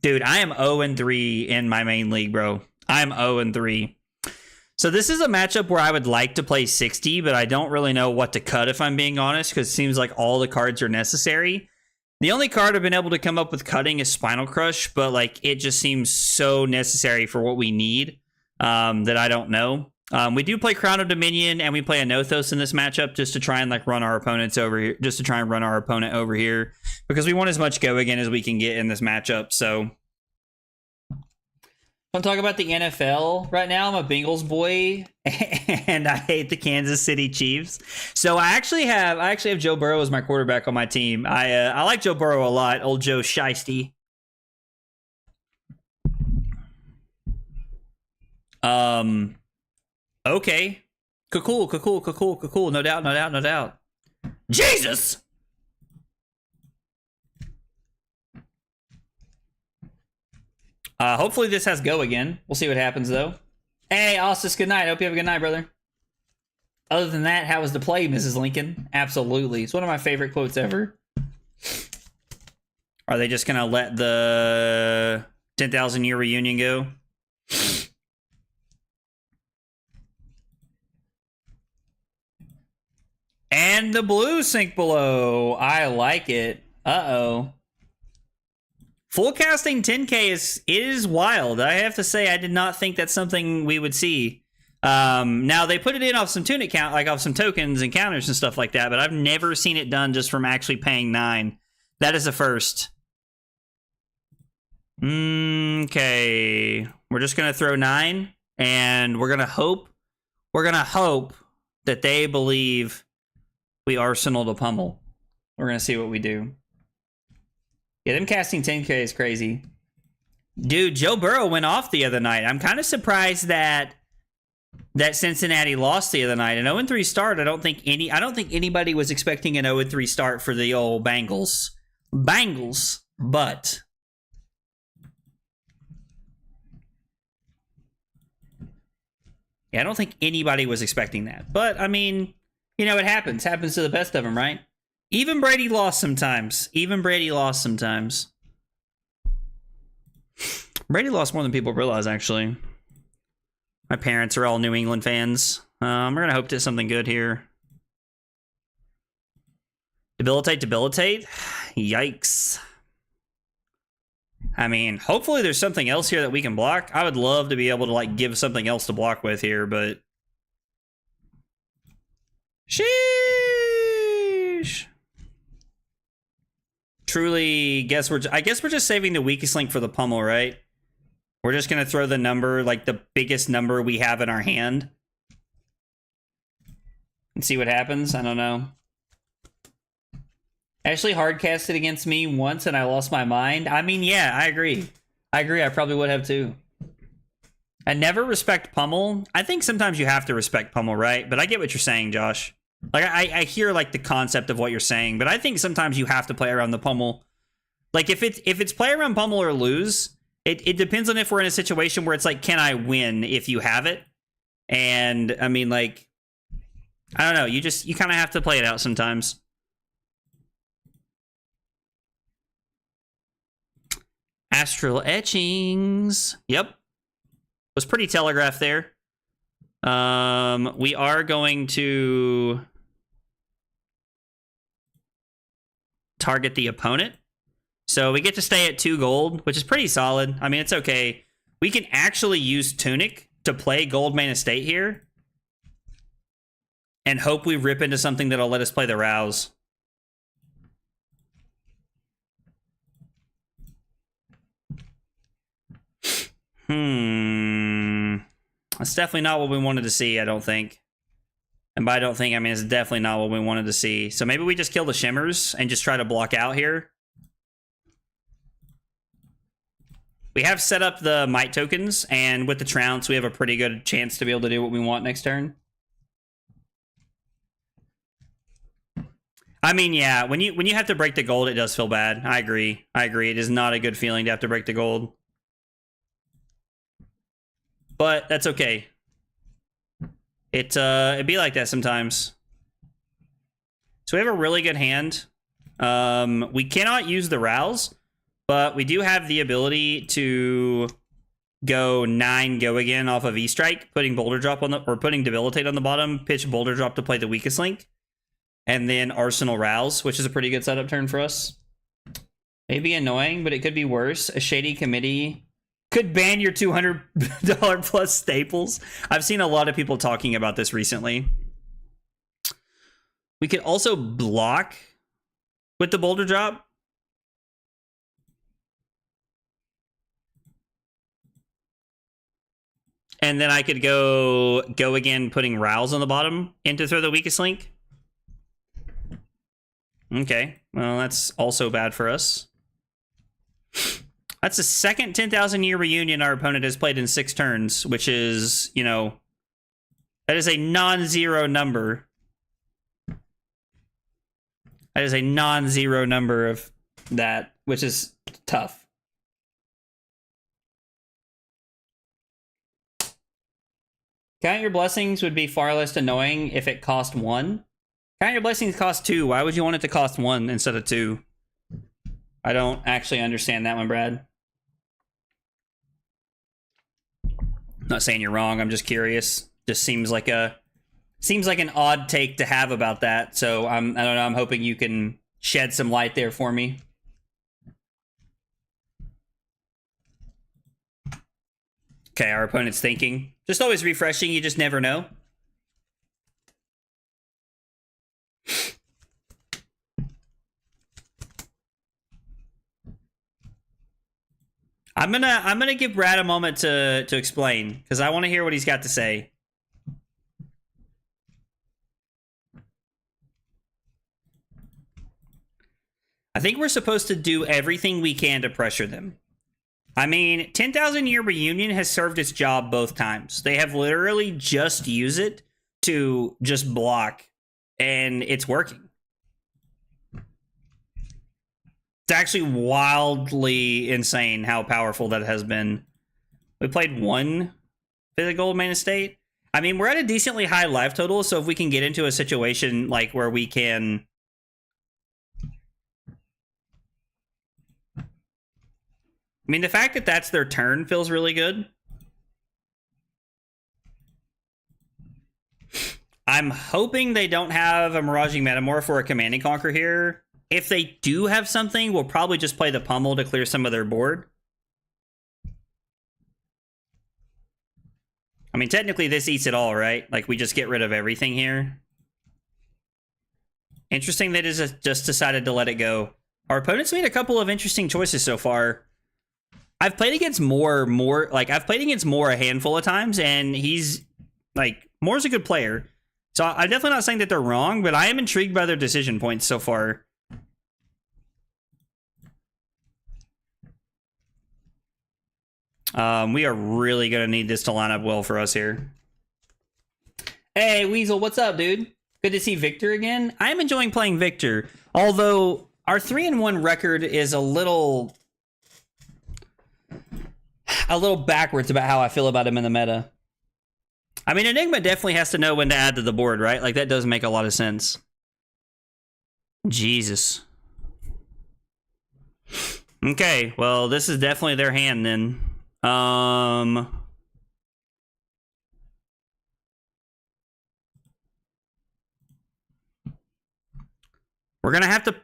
Dude, I am 0-3 in my main league, bro. I'm 0-3. So this is a matchup where I would like to play 60, but I don't really know what to cut, if I'm being honest, because it seems like all the cards are necessary. The only card I've been able to come up with cutting is Spinal Crush, but like it just seems so necessary for what we need that I don't know. We do play Crown of Dominion and we play a Nothos in this matchup just to try and like run our opponents over here, just to try and run our opponent over here because we want as much go again as we can get in this matchup. So I'm talking about the NFL right now. I'm a Bengals boy and I hate the Kansas City Chiefs. So I actually have Joe Burrow as my quarterback on my team. I like Joe Burrow a lot. Old Joe Shiesty. Okay. Cool. No doubt. Jesus! Hopefully this has go again. We'll see what happens, though. Hey, Austin, good night. Hope you have a good night, brother. Other than that, how was the play, Mrs. Lincoln? Absolutely. It's one of my favorite quotes ever. Are they just going to let the 10,000 year reunion go? And the blue sink below. I like it. Uh-oh. Full casting 10K is wild. I have to say, I did not think that's something we would see. Now, they put it in off some tunic count, like off some tokens and counters and stuff like that, but I've never seen it done just from actually paying 9. That is a first. Okay. We're just going to throw 9, and we're going to hope that they believe we Arsenal to pummel. We're going to see what we do. Yeah, them casting 10K is crazy. Dude, Joe Burrow went off the other night. I'm kind of surprised that Cincinnati lost the other night. An 0-3 start, I don't think anybody was expecting an 0-3 start for the old Bengals. But yeah, I don't think anybody was expecting that. But I mean, you know, it happens. Happens to the best of them, right? Even Brady lost sometimes. Brady lost more than people realize, actually. My parents are all New England fans. We're going to hope to something good here. Debilitate. Yikes. I mean, hopefully there's something else here that we can block. I would love to be able to, like, give something else to block with here, but... Sheesh. Truly, I guess we're just saving the weakest link for the pummel, right? We're just going to throw the number, like the biggest number we have in our hand. And see what happens. I don't know. Ashley hardcasted against me once and I lost my mind. I mean, yeah, I agree. I probably would have too. I never respect pummel. I think sometimes you have to respect pummel, right? But I get what you're saying, Josh. Like, I hear, like, the concept of what you're saying, but I think sometimes you have to play around the pummel. Like, if it's play around pummel or lose, it depends on if we're in a situation where it's like, can I win if you have it? And, I mean, like, I don't know. You kind of have to play it out sometimes. Astral Etchings. Yep. Was pretty telegraphed there. We are going to target the opponent. So we get to stay at 2 gold, which is pretty solid. I mean, it's okay. We can actually use Tunic to play Gold Main Estate here and hope we rip into something that'll let us play the Rouse. That's definitely not what we wanted to see, I don't think. And by I don't think, I mean it's definitely not what we wanted to see. So maybe we just kill the Shimmers and just try to block out here. We have set up the Might tokens, and with the Trounce, we have a pretty good chance to be able to do what we want next turn. I mean, yeah, when you have to break the gold, it does feel bad. I agree. It is not a good feeling to have to break the gold. But that's okay. It'd be like that sometimes. So we have a really good hand. We cannot use the rouse, but we do have the ability to go 9 go again off of E-Strike, putting Boulder Drop on the, or putting Debilitate on the bottom, pitch Boulder Drop to play the weakest link, and then Arsenal Rouse, which is a pretty good setup turn for us. Maybe annoying, but it could be worse. A shady committee could ban your $200 plus staples. I've seen a lot of people talking about this recently. We could also block with the Boulder Drop. And then I could go again, putting Rouse on the bottom and to throw the weakest link. Okay, well, that's also bad for us. That's the second 10,000 year reunion our opponent has played in 6 turns, which is, you know, that is a non-zero number. That is a non-zero number of that, which is tough. Count your blessings would be far less annoying if it cost 1. Count your blessings cost 2. Why would you want it to cost 1 instead of 2? I don't actually understand that one, Brad. I'm not saying you're wrong. I'm just curious. Just seems like an odd take to have about that. So I don't know. I'm hoping you can shed some light there for me. Okay, our opponent's thinking. Just always refreshing, you just never know. I'm gonna give Brad a moment to explain, because I want to hear what he's got to say. I think we're supposed to do everything we can to pressure them. I mean, 10,000 year reunion has served its job both times. They have literally just used it to just block, and it's working. It's actually wildly insane how powerful that has been. We played 1 for the Gold Main Estate. I mean, we're at a decently high life total, so if we can get into a situation like where we can... I mean, the fact that that's their turn feels really good. I'm hoping they don't have a Miraging Metamorph or a Command and Conquer here. If they do have something, we'll probably just play the Pummel to clear some of their board. I mean, technically this eats it all, right? Like, we just get rid of everything here. Interesting that is just decided to let it go. Our opponent's made a couple of interesting choices so far. I've played against Moore a handful of times, and he's, like, Moore's a good player. So I'm definitely not saying that they're wrong, but I am intrigued by their decision points so far. We are really going to need this to line up well for us here. Hey, Weasel, what's up, dude? Good to see Victor again. I'm enjoying playing Victor, although our 3-1 record is a little backwards about how I feel about him in the meta. I mean, Enigma definitely has to know when to add to the board, right? Like, that does make a lot of sense. Jesus. Okay, well, this is definitely their hand then. We're gonna have to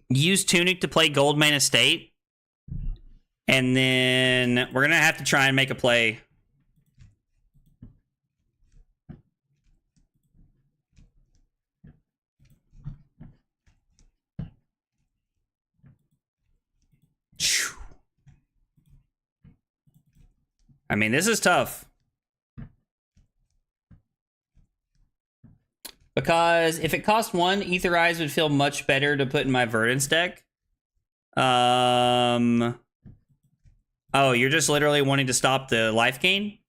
use Tunic to play Gold Main Estate. And then we're gonna have to try and make a play. I mean, this is tough. Because if it cost 1, Ether Eyes would feel much better to put in my Verdance deck. Oh, you're just literally wanting to stop the life gain?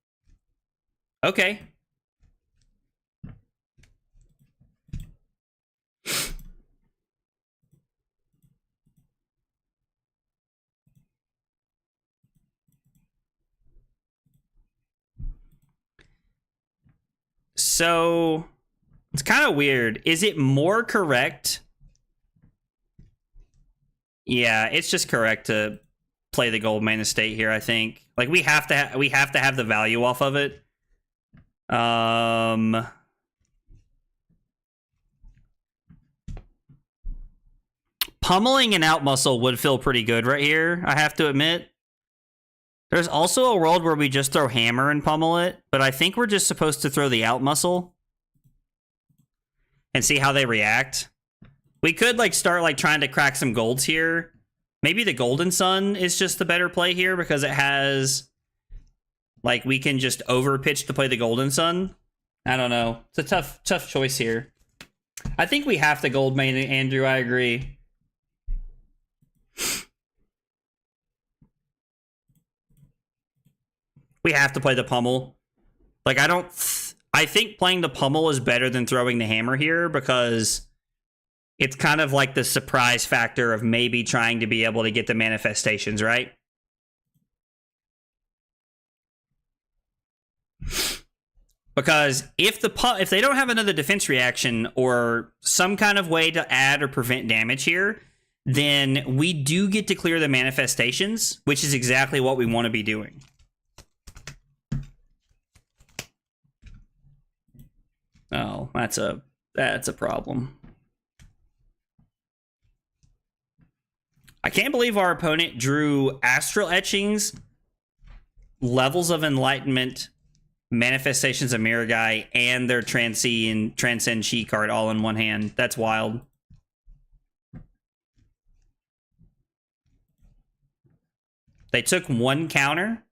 Okay. So it's kind of weird. Is it more correct? Yeah, it's just correct to play the gold main estate here, I think. Like we have to have the value off of it. Pummeling an out muscle would feel pretty good right here, I have to admit. There's also a world where we just throw hammer and pummel it, but I think we're just supposed to throw the out muscle and see how they react. We could like start like trying to crack some golds here. Maybe the Golden Sun is just the better play here because it has like we can just over pitch to play the Golden Sun. I don't know. It's a tough choice here. I think we have to gold main Andrew, I agree. We have to play the pummel. Like I think playing the pummel is better than throwing the hammer here because it's kind of like the surprise factor of maybe trying to be able to get the manifestations, right? Because if they don't have another defense reaction or some kind of way to add or prevent damage here, then we do get to clear the manifestations, which is exactly what we want to be doing. Oh, that's a problem. I can't believe our opponent drew Astral Etchings, Levels of Enlightenment, Manifestations of Mirror Guy, and their Transcend Chi card all in one hand. That's wild. They took one counter,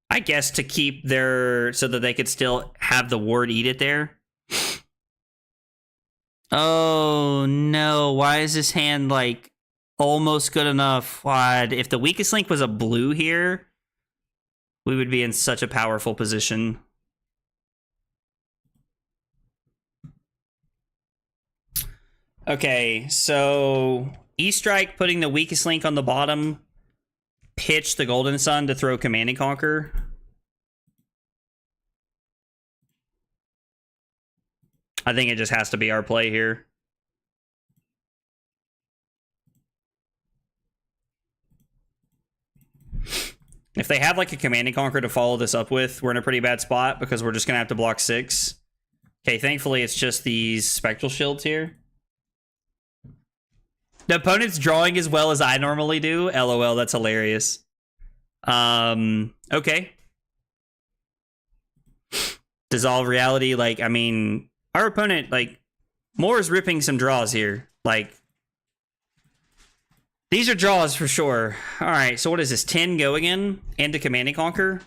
I guess, to keep their... so that they could still have the ward eat it there. Oh, no. Why is this hand, like, almost good enough? Why? If the weakest link was a blue here, we would be in such a powerful position. Okay, so E-Strike putting the weakest link on the bottom, pitch the Golden Sun to throw Command and Conquer. I think it just has to be our play here. If they have like a Command and Conquer to follow this up with, we're in a pretty bad spot because we're just going to have to block 6. Okay, thankfully it's just these Spectral Shields here. The opponent's drawing as well as I normally do. LOL, that's hilarious. Okay. Dissolve Reality, like, I mean, our opponent, like, Moore is ripping some draws here. Like, these are draws for sure. All right, so what is this? 10 go again into Command and Conquer.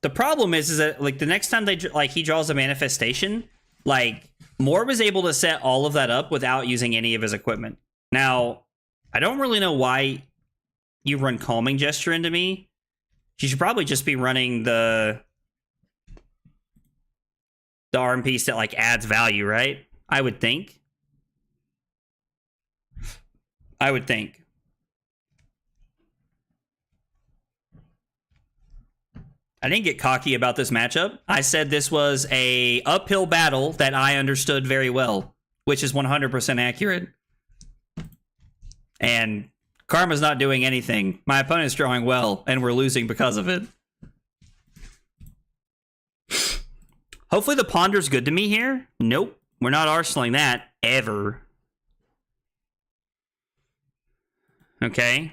The problem is that, like, the next time he draws a manifestation, like, Moore was able to set all of that up without using any of his equipment. Now, I don't really know why you run Calming Gesture into me. You should probably just be running the arm piece that, like, adds value, right? I would think. I didn't get cocky about this matchup. I said this was a uphill battle that I understood very well, which is 100% accurate. And Karma's not doing anything. My opponent's drawing well, and we're losing because of it. Hopefully the Ponder's good to me here. Nope. We're not arsenaling that, ever. Okay.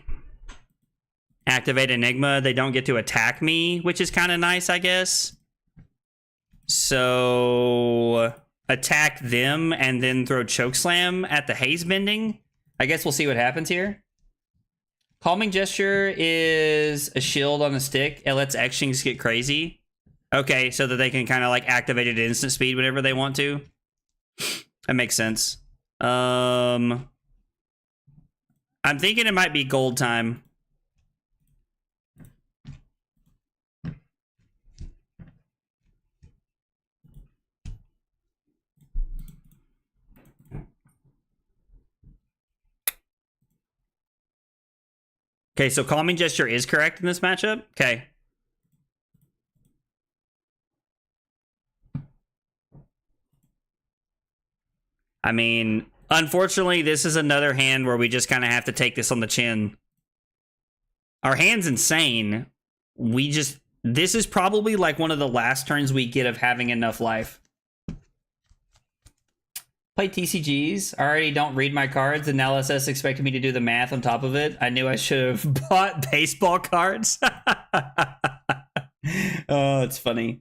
Activate Enigma. They don't get to attack me, which is kind of nice, I guess. So attack them and then throw Chokeslam at the Haze Bending. I guess we'll see what happens here. Calming Gesture is a shield on a stick. It lets Etchings get crazy. Okay, so that they can kind of like activate it at instant speed whenever they want to. That makes sense. I'm thinking it might be gold time. Okay, so Calming Gesture is correct in this matchup. Okay. I mean, unfortunately, this is another hand where we just kind of have to take this on the chin. Our hand's insane. This is probably like one of the last turns we get of having enough life. Play TCGs. I already don't read my cards, and now LSS expected me to do the math on top of it. I knew I should have bought baseball cards. Oh, it's funny.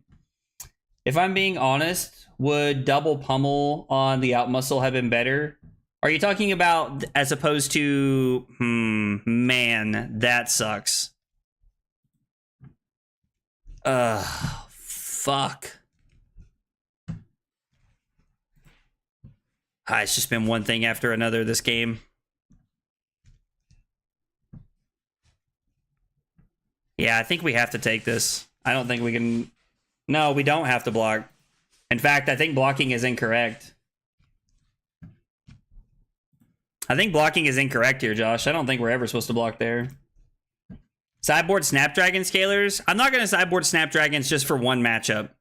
If I'm being honest, would double pummel on the out muscle have been better? Are you talking about as opposed to... man, that sucks. Fuck. It's just been one thing after another this game. Yeah, I think we have to take this. I don't think we can... No, we don't have to block. In fact, I think blocking is incorrect. I think blocking is incorrect here, Josh. I don't think we're ever supposed to block there. Sideboard Snapdragon Scalers? I'm not going to sideboard Snapdragons just for one matchup.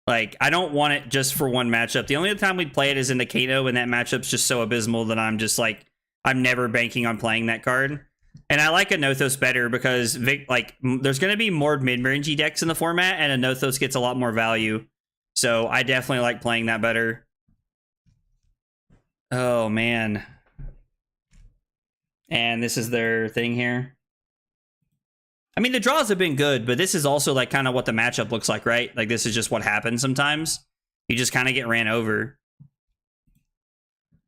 Like, I don't want it just for one matchup. The only other time we'd play it is in the Kano, and that matchup's just so abysmal that I'm just like, I'm never banking on playing that card. And I like a Nothos better because there's going to be more mid-rangey decks in the format, and a Nothos gets a lot more value. So I definitely like playing that better. Oh, man. And this is their thing here. I mean, the draws have been good, but this is also like kind of what the matchup looks like, right? Like, this is just what happens sometimes. You just kind of get ran over.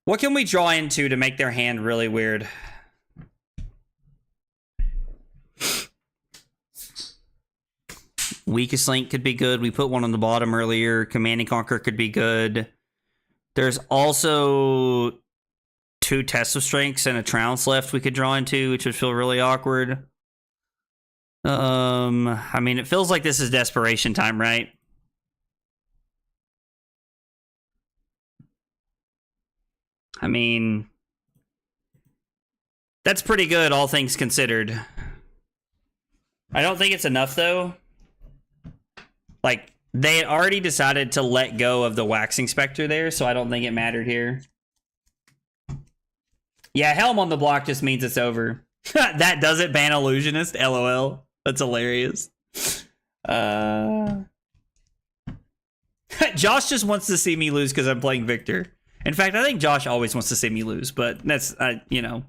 What can we draw into to make their hand really weird? Weakest Link could be good. We put one on the bottom earlier. Command and Conquer could be good. There's also 2 Tests of Strengths and a Trounce left we could draw into, which would feel really awkward. I mean, it feels like this is desperation time, right? I mean, that's pretty good, all things considered. I don't think it's enough, though. Like, they had already decided to let go of the Waxing Spectre there, so I don't think it mattered here. Yeah, Helm on the block just means it's over. That doesn't ban Illusionist, LOL. That's hilarious. Josh just wants to see me lose because I'm playing Victor. In fact, I think Josh always wants to see me lose, but that's, you know.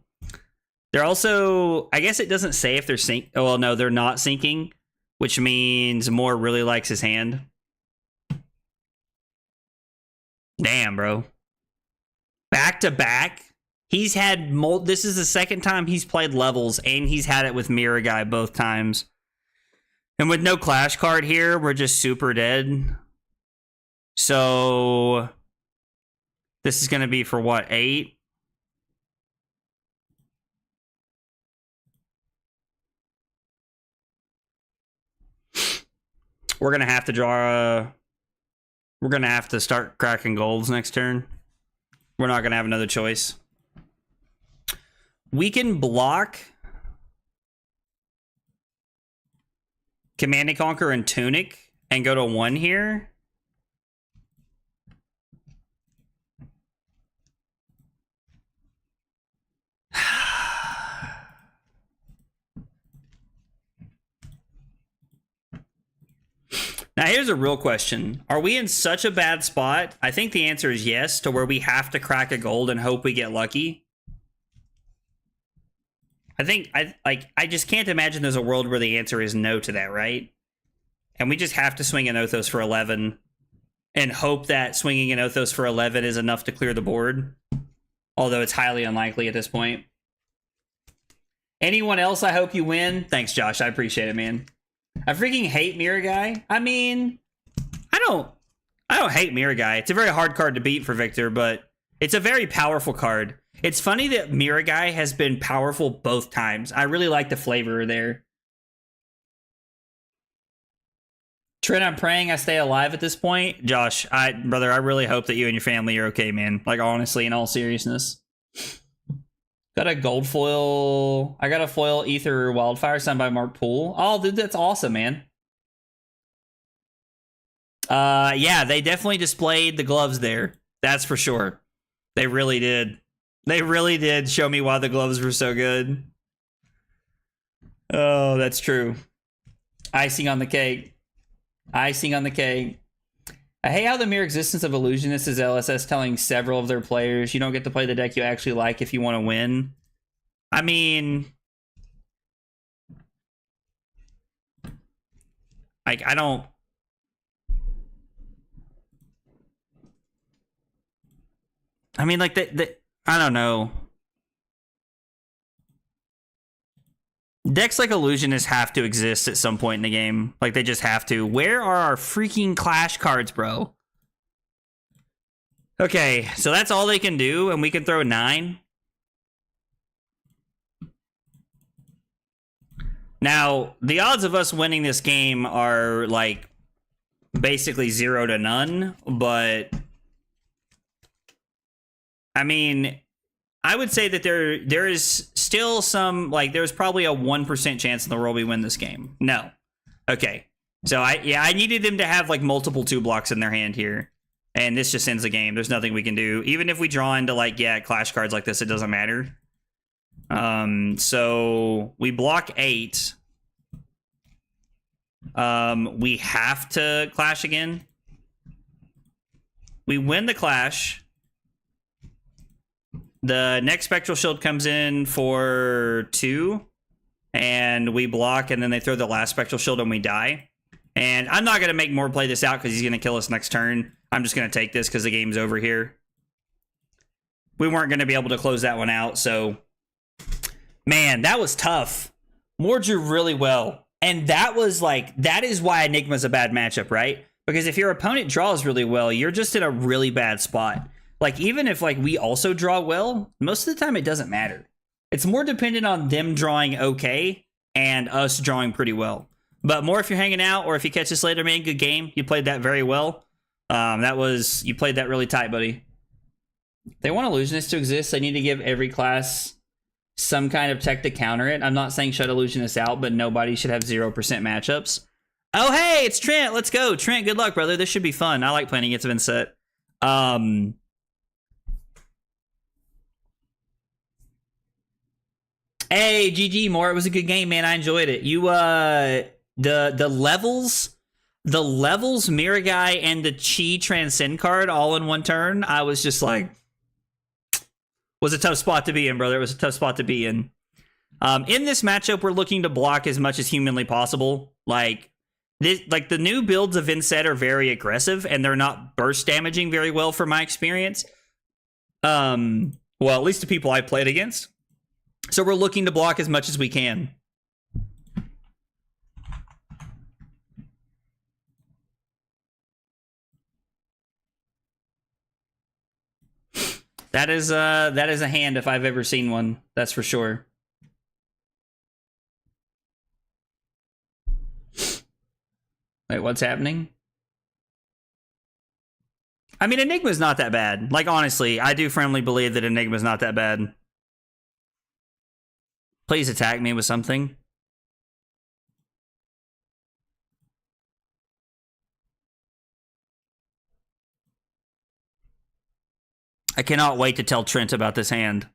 They're also, I guess it doesn't say if they're sync. Oh, well, no, they're not syncing, which means Moore really likes his hand. Damn, bro. Back to back. He's had this is the second time he's played levels, and he's had it with Mirror Guy both times. And with no Clash card here, we're just super dead. So this is going to be for what, 8? We're going to have to draw we're going to have to start cracking golds next turn. We're not going to have another choice. We can block Command and Conquer and Tunic and go to 1 here. Now, here's a real question. Are we in such a bad spot? I think the answer is yes, to where we have to crack a gold and hope we get lucky. I just can't imagine there's a world where the answer is no to that, right? And we just have to swing an Othos for 11 and hope that swinging an Othos for 11 is enough to clear the board. Although it's highly unlikely at this point. Anyone else, I hope you win. Thanks, Josh. I appreciate it, man. I freaking hate Mirror Guy. I mean, I don't hate Mirror Guy. It's a very hard card to beat for Victor, but it's a very powerful card. It's funny that Mirror Guy has been powerful both times. I really like the flavor there. Trent, I'm praying I stay alive at this point. Josh, brother, I really hope that you and your family are okay, man. Like, honestly, in all seriousness. Got a gold foil. I got a foil Ether Wildfire signed by Mark Poole. Oh, dude, that's awesome, man. Yeah, they definitely displayed the gloves there. That's for sure. They really did. They really did show me why the gloves were so good. Oh, that's true. Icing on the cake. Icing on the cake. I hate how the mere existence of Illusionist is LSS telling several of their players you don't get to play the deck you actually like if you want to win. I mean, like, I don't... I mean, like, I don't know. Decks like Illusionists have to exist at some point in the game. Like, they just have to. Where are our freaking Clash cards, bro? Okay, so that's all they can do, and we can throw 9. Now, the odds of us winning this game are, like, basically 0 to none, but... I mean, I would say that there is still some, like, there's probably a 1% chance in the world we win this game. No. Okay. So, I needed them to have, like, multiple 2 blocks in their hand here. And this just ends the game. There's nothing we can do. Even if we draw into, like, yeah, Clash cards like this, it doesn't matter. So, we block 8. We have to Clash again. We win the Clash. The next Spectral Shield comes in for 2, and we block, and then they throw the last Spectral Shield, and we die. And I'm not going to make More play this out because he's going to kill us next turn. I'm just going to take this because the game's over here. We weren't going to be able to close that one out, so... Man, that was tough. Moore drew really well. And that was like... That is why Enigma's a bad matchup, right? Because if your opponent draws really well, you're just in a really bad spot. Like, even if, like, we also draw well, most of the time it doesn't matter. It's more dependent on them drawing okay and us drawing pretty well. But more if you're hanging out or if you catch us later, man, good game. You played that very well. You played that really tight, buddy. They want Illusionists to exist. They need to give every class some kind of tech to counter it. I'm not saying shut Illusionists out, but nobody should have 0% matchups. Oh, hey, it's Trent. Let's go. Trent, good luck, brother. This should be fun. I like playing against Vincent. Hey, GG, Moore. It was a good game, man. I enjoyed it. You, the levels, Mirror Guy, and the Chi Transcend card all in one turn, I was just like, was a tough spot to be in, brother. It was a tough spot to be in. In this matchup, we're looking to block as much as humanly possible. Like the new builds of Inset are very aggressive, and they're not burst damaging very well from my experience. Well, at least the people I played against. So we're looking to block as much as we can. That is a hand if I've ever seen one. That's for sure. Wait, what's happening? I mean, Enigma's not that bad. Like, honestly, I do firmly believe that Enigma's not that bad. Please attack me with something. I cannot wait to tell Trent about this hand.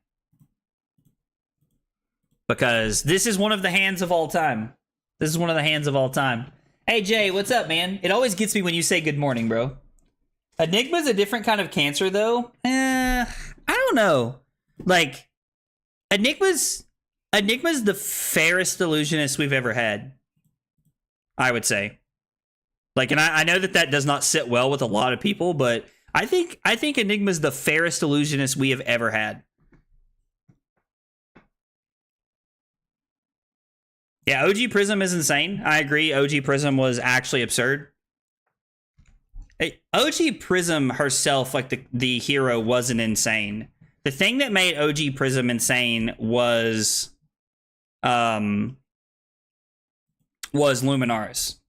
Because this is one of the hands of all time. This is one of the hands of all time. Hey, Jay, what's up, man? It always gets me when you say good morning, bro. Enigma's a different kind of cancer, though. I don't know. Like, Enigma's the fairest illusionist we've ever had, I would say. Like, and I know that does not sit well with a lot of people, but I think Enigma's the fairest illusionist we have ever had. Yeah, OG Prism is insane. I agree. OG Prism was actually absurd. OG Prism herself, like the hero, wasn't insane. The thing that made OG Prism insane was Luminaris.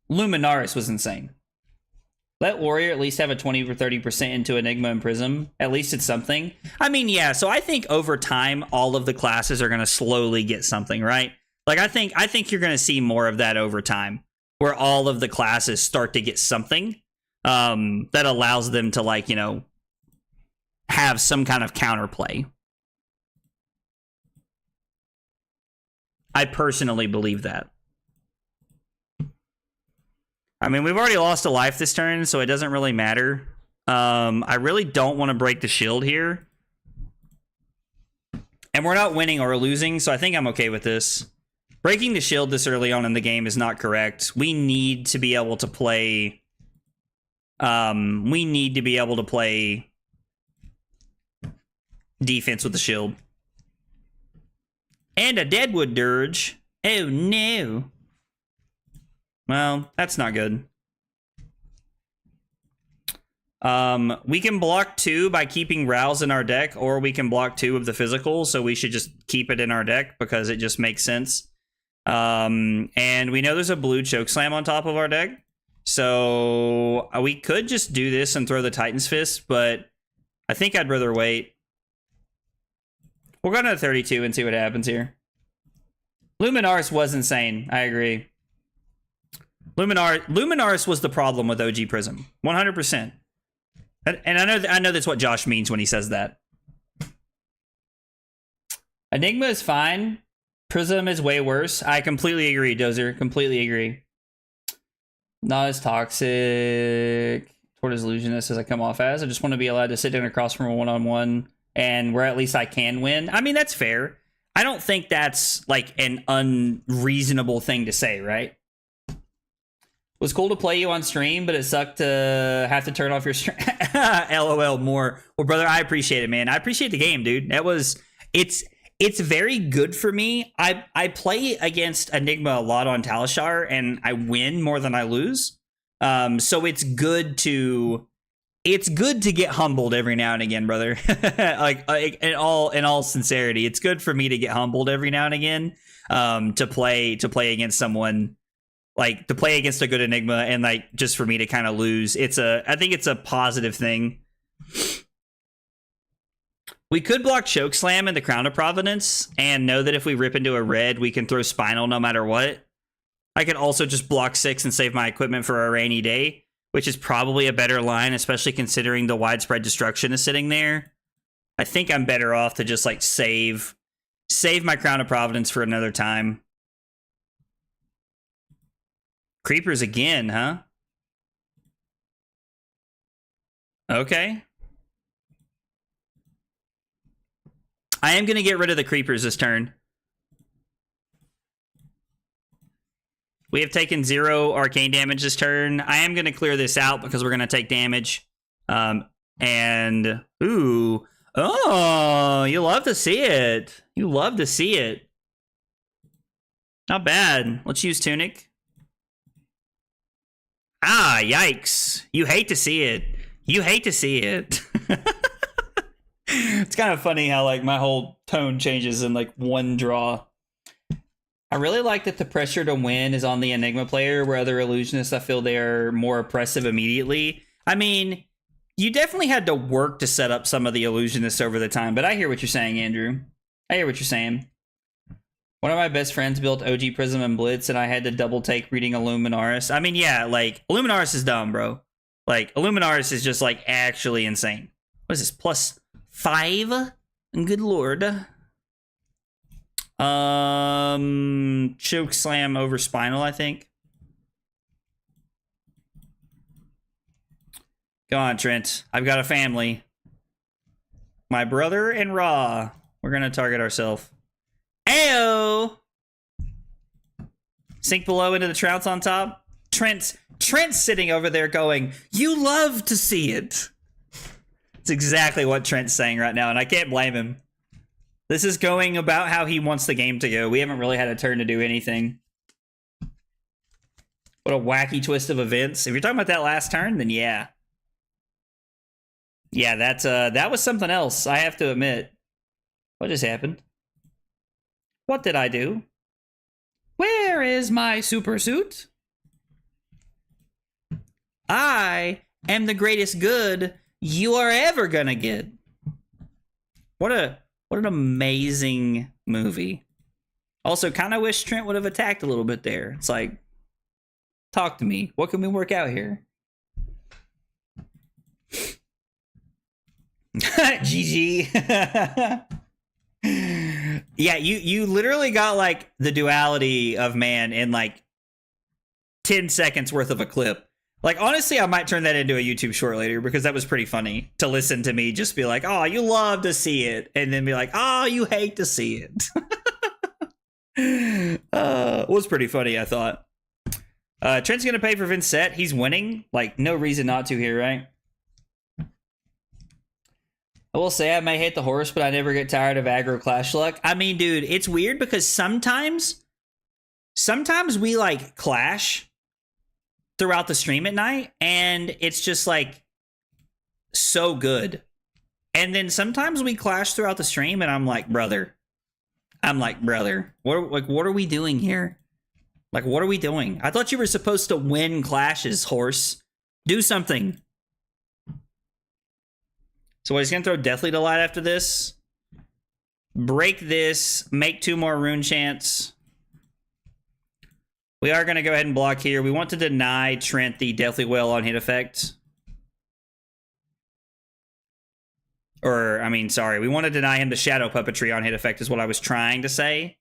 Luminaris was insane. Let Warrior at least have a 20 or 30% into Enigma and Prism. At least it's something. I mean, yeah, so I think over time, all of the classes are going to slowly get something, right? Like, I think you're going to see more of that over time, where all of the classes start to get something that allows them to, like, you know, have some kind of counterplay. I personally believe that. I mean, we've already lost a life this turn, so it doesn't really matter. I really don't want to break the shield here. And we're not winning or losing, so I think I'm okay with this. Breaking the shield this early on in the game is not correct. We need to be able to play... defense with the shield. And a Deadwood Dirge. Oh, no. Well, that's not good. We can block 2 by keeping Rouse in our deck, or we can block 2 of the physical, so we should just keep it in our deck because it just makes sense. And we know there's a blue Chokeslam on top of our deck, so we could just do this and throw the Titan's Fist, but I think I'd rather wait. We'll go to 32 and see what happens here. Luminaris was insane. I agree. Luminaris was the problem with OG Prism. 100%. And I know that's what Josh means when he says that. Enigma is fine. Prism is way worse. I completely agree, Dozer. Completely agree. Not as toxic toward his illusionist as I come off as. I just want to be allowed to sit down across from a one-on-one and where at least I can win. I mean, that's fair. I don't think that's like an unreasonable thing to say, right? It was cool to play you on stream, but it sucked to have to turn off your stream. LOL more. Well, brother, I appreciate it, man. I appreciate the game, dude. It's very good for me. I play against Enigma a lot on Talishar, and I win more than I lose. So it's good to get humbled every now and again, brother. like in all sincerity, it's good for me to get humbled every now and again. To play against someone, like to play against a good Enigma, and like just for me to kind of lose. I think it's a positive thing. We could block Chokeslam in the Crown of Providence and know that if we rip into a red, we can throw Spinal no matter what. I could also just block 6 and save my equipment for a rainy day, which is probably a better line, especially considering the widespread destruction is sitting there. I think I'm better off to just like save my Crown of Providence for another time. Creepers again, huh? Okay. I am going to get rid of the creepers this turn. We have taken 0 arcane damage this turn. I am going to clear this out because we're going to take damage. And, ooh. Oh, you love to see it. You love to see it. Not bad. Let's use Tunic. Ah, yikes. You hate to see it. You hate to see it. It's kind of funny how like my whole tone changes in like one draw. I really like that the pressure to win is on the Enigma player, where other illusionists, I feel they are more oppressive immediately. I mean, you definitely had to work to set up some of the illusionists over the time, but I hear what you're saying, Andrew. I hear what you're saying. One of my best friends built OG Prism and Blitz, and I had to double take reading Illuminaris. I mean, yeah, like, Illuminaris is dumb, bro. Like, Illuminaris is just, like, actually insane. What is this, +5? Good lord. Choke Slam over Spinal, I think. Go on, Trent. I've got a family. My brother and Ra. We're gonna target ourselves. Ayo! Sink below into the trounce on top. Trent's sitting over there going, you love to see it. It's exactly what Trent's saying right now, and I can't blame him. This is going about how he wants the game to go. We haven't really had a turn to do anything. What a wacky twist of events. If you're talking about that last turn, then yeah. Yeah, that was something else, I have to admit. What just happened? What did I do? Where is my super suit? I am the greatest good you are ever gonna get. What an amazing movie. Also, kind of wish Trent would have attacked a little bit there. It's like, talk to me. What can we work out here? GG. Yeah, you literally got like the duality of man in like 10 seconds worth of a clip. Like, honestly, I might turn that into a YouTube short later because that was pretty funny to listen to me just be like, oh, you love to see it. And then be like, oh, you hate to see it. It was pretty funny, I thought. Trent's going to pay for Vincent. He's winning. Like, no reason not to here, right? I will say I may hate the horse, but I never get tired of aggro clash luck. I mean, dude, it's weird because sometimes we, like, clash throughout the stream at night, and it's just like so good. And then sometimes we clash throughout the stream, and I'm like, brother, what are we doing here? Like, what are we doing? I thought you were supposed to win clashes, horse. Do something. So he's gonna throw Deathly Delight after this. Break this. Make 2 more rune chants. We are going to go ahead and block here. We want to deny Trent the Deathly Wail on hit effect. Or, I mean, sorry. We want to deny him the Shadow Puppetry on hit effect is what I was trying to say.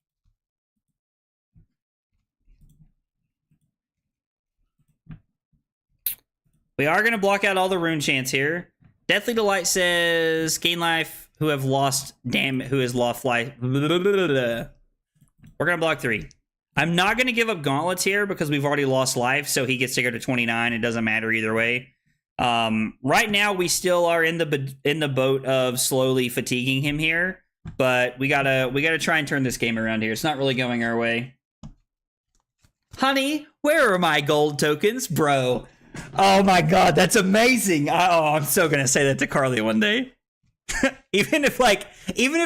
We are going to block out all the rune chants here. Deathly Delight says, gain life who have lost who has lost life. We're going to block 3. I'm not going to give up gauntlets here because we've already lost life, so he gets to go to 29. It doesn't matter either way. Right now, we still are in the boat of slowly fatiguing him here, but we gotta try and turn this game around here. It's not really going our way. Honey, where are my gold tokens, bro? Oh my god, that's amazing! I'm so gonna say that to Carly one day. even if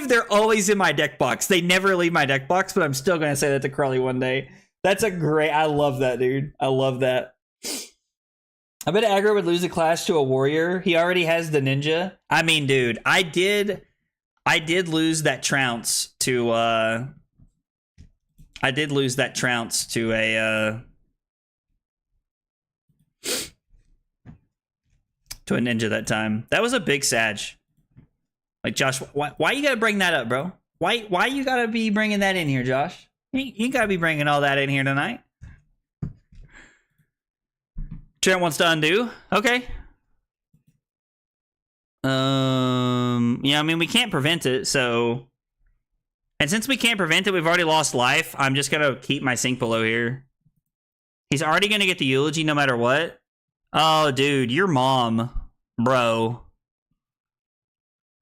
they're always in my deck box, they never leave my deck box, but I'm still gonna say that to Carly one day. That's a great. I love that, dude. I love that. I bet aggro would lose a clash to a warrior. He already has the ninja. I mean, dude, I did lose that trounce to a ninja that time. That was a big sag. Like, Josh, why you gotta bring that up, bro? Why you gotta be bringing that in here, Josh? You gotta be bringing all that in here tonight. Trent wants to undo. Okay. Yeah, I mean, we can't prevent it, so... And since we can't prevent it, we've already lost life. I'm just gonna keep my sync below here. He's already gonna get the eulogy no matter what. Oh, dude, your mom, bro.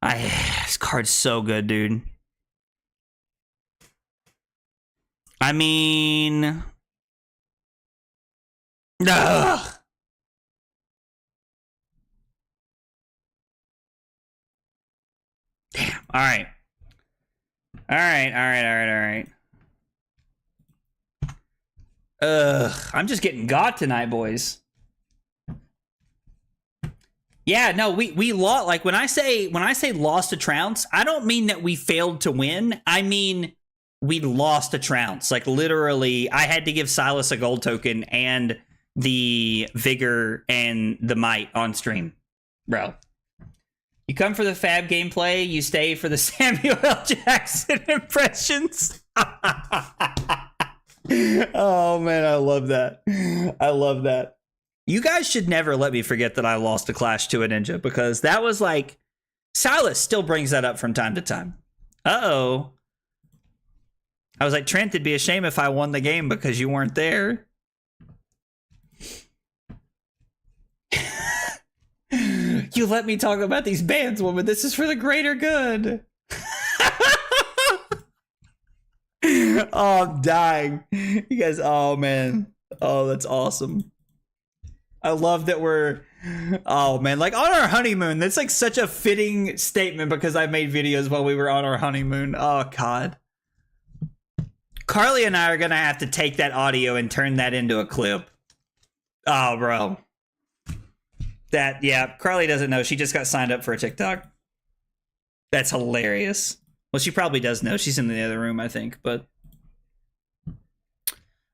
This card's so good, dude. I mean... Ugh. Damn. All right. I'm just getting got tonight, boys. Yeah, no, we lost. Like, when I say lost to trounce, I don't mean that we failed to win. I mean we lost to trounce. Like, literally, I had to give Silas a gold token and the vigor and the might on stream, bro. You come for the fab gameplay, you stay for the Samuel L. Jackson impressions. Oh man, I love that. I love that. You guys should never let me forget that I lost a clash to a ninja, because that was like, Silas still brings that up from time to time. Uh-oh. I was like, Trent, it'd be a shame if I won the game because you weren't there. You let me talk about these bands, woman. This is for the greater good. Oh, I'm dying. You guys, oh man. Oh, that's awesome. I love that we're, oh man, like on our honeymoon. That's like such a fitting statement because I made videos while we were on our honeymoon. Oh God. Carly and I are gonna have to take that audio and turn that into a clip. Oh, bro. That, yeah, Carly doesn't know. She just got signed up for a TikTok. That's hilarious. Well, she probably does know. She's in the other room, I think, but...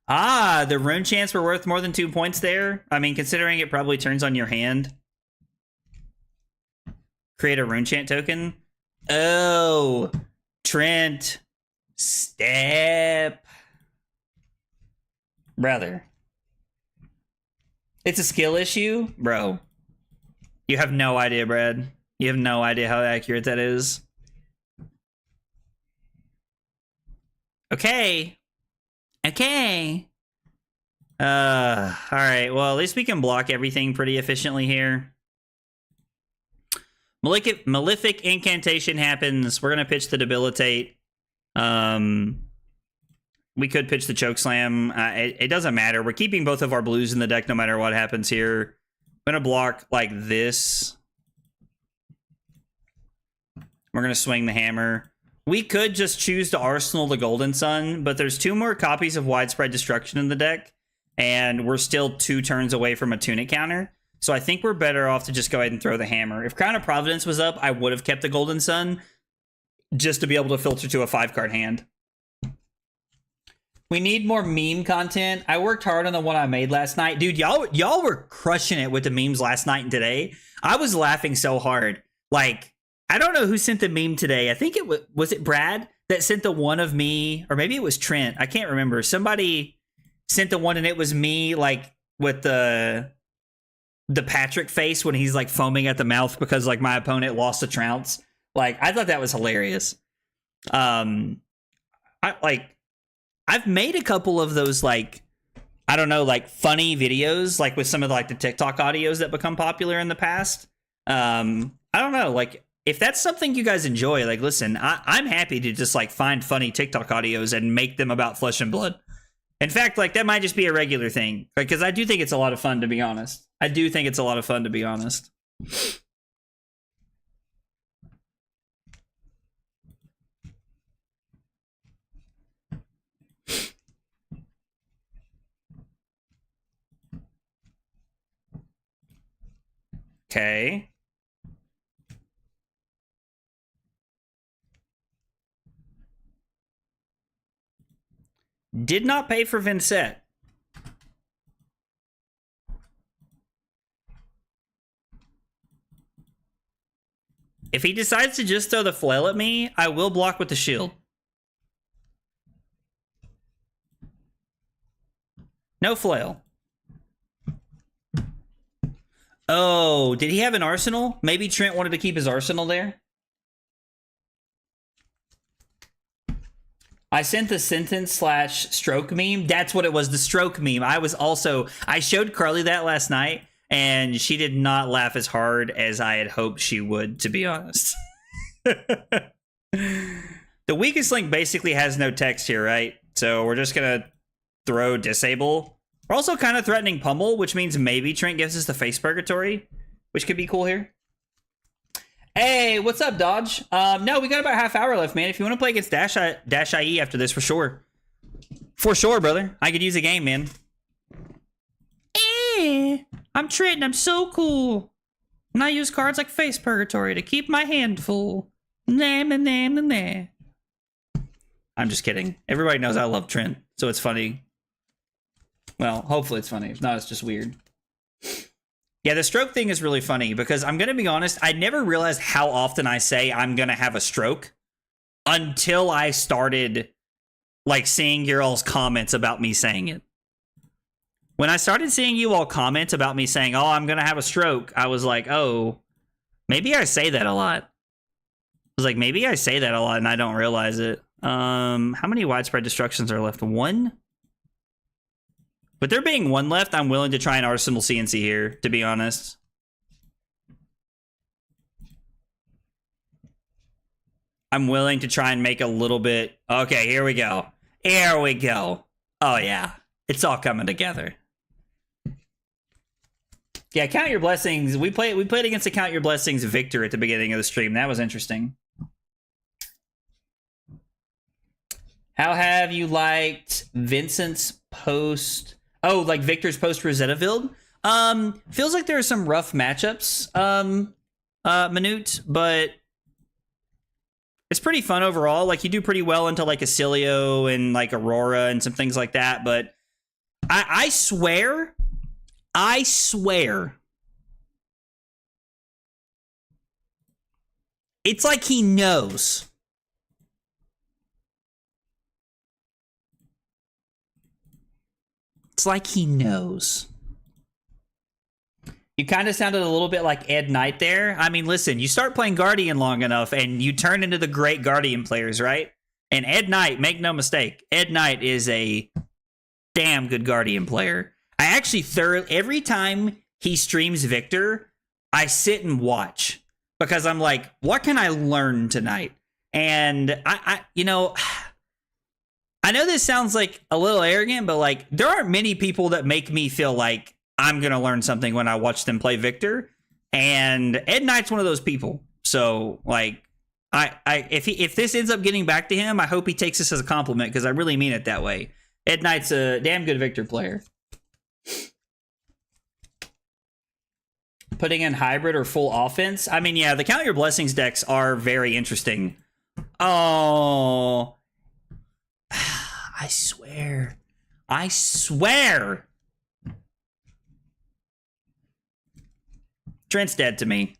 Ah, the rune chants were worth more than 2 points there. I mean, considering it probably turns on your hand. Create a rune chant token. Oh, Trent. Step. Brother. It's a skill issue? Bro. You have no idea, Brad. You have no idea how accurate that is. Okay. Okay. Alright, well, at least we can block everything pretty efficiently here. Malefic incantation happens. We're gonna pitch the debilitate. We could pitch the chokeslam. It doesn't matter. We're keeping both of our blues in the deck no matter what happens here. I'm gonna block like this. We're gonna swing the hammer. We could just choose to arsenal the Golden Sun, but there's 2 more copies of Widespread Destruction in the deck, and we're still 2 turns away from a Tunic counter. So I think we're better off to just go ahead and throw the hammer. If Crown of Providence was up, I would have kept the Golden Sun just to be able to filter to a 5-card hand. We need more meme content. I worked hard on the one I made last night. Dude, y'all were crushing it with the memes last night and today. I was laughing so hard. Like, I don't know who sent the meme today. I think it was it Brad that sent the one of me, or maybe it was Trent. I can't remember. Somebody sent the one and it was me like with the Patrick face when he's like foaming at the mouth because like my opponent lost a trounce. Like, I thought that was hilarious. I've made a couple of those like, I don't know, like funny videos like with some of like the TikTok audios that become popular in the past. I don't know, like if that's something you guys enjoy, like listen, I'm happy to just like find funny TikTok audios and make them about Flesh and Blood. In fact, like that might just be a regular thing because I do think it's a lot of fun, to be honest. I do think it's a lot of fun, to be honest. Okay. Did not pay for Vincent. If he decides to just throw the flail at me, I will block with the shield. No flail. Oh, did he have an arsenal? Maybe Trent wanted to keep his arsenal there. I sent the sentence/stroke meme. That's what it was, the stroke meme. I showed Carly that last night, and she did not laugh as hard as I had hoped she would, to be honest. The weakest link basically has no text here, right? So we're just going to throw disable. We're also kind of threatening pummel, which means maybe Trent gives us the face purgatory, which could be cool here. Hey, what's up, Dodge? No, we got about half hour left, man. If you want to play against Dash IE after this, for sure. For sure, brother. I could use a game, man. I'm Trent and I'm so cool. And I use cards like Face Purgatory to keep my hand full. Nah, nah, nah, nah, nah. I'm just kidding. Everybody knows I love Trent, so it's funny. Well, hopefully it's funny. If not, it's just weird. Yeah, the stroke thing is really funny because I'm going to be honest, I never realized how often I say I'm going to have a stroke until I started like seeing your all's comments about me saying it. When I started seeing you all comment about me saying, oh, I'm going to have a stroke, I was like, oh, maybe I say that a lot. I was like, maybe I say that a lot and I don't realize it. How many widespread destructions are left? 1? With there being 1 left, I'm willing to try an Arsenal CNC here, to be honest. I'm willing to try and make a little bit... Okay, here we go. Here we go. Oh, yeah. It's all coming together. Yeah, Count Your Blessings. We played against the Count Your Blessings Victor at the beginning of the stream. That was interesting. How have you liked Vincent's post... Oh, like Victor's post Rosetta build? Feels like there are some rough matchups, Minute, but it's pretty fun overall. Like, you do pretty well into like Acilio and like Aurora and some things like that, but I swear, It's like he knows. It's like he knows. You kind of sounded a little bit like Ed Knight there. I mean, listen, you start playing Guardian long enough and you turn into the great Guardian players, right? And Ed Knight, make no mistake, Ed Knight is a damn good Guardian player. I actually every time he streams Victor, I sit and watch because I'm like, what can I learn tonight? And I you know, I know this sounds like a little arrogant, but like there aren't many people that make me feel like I'm going to learn something when I watch them play Victor. And Ed Knight's one of those people. So like if this ends up getting back to him, I hope he takes this as a compliment because I really mean it that way. Ed Knight's a damn good Victor player. Putting in hybrid or full offense. I mean, yeah, the Count Your Blessings decks are very interesting. Oh, I swear. Trent's dead to me.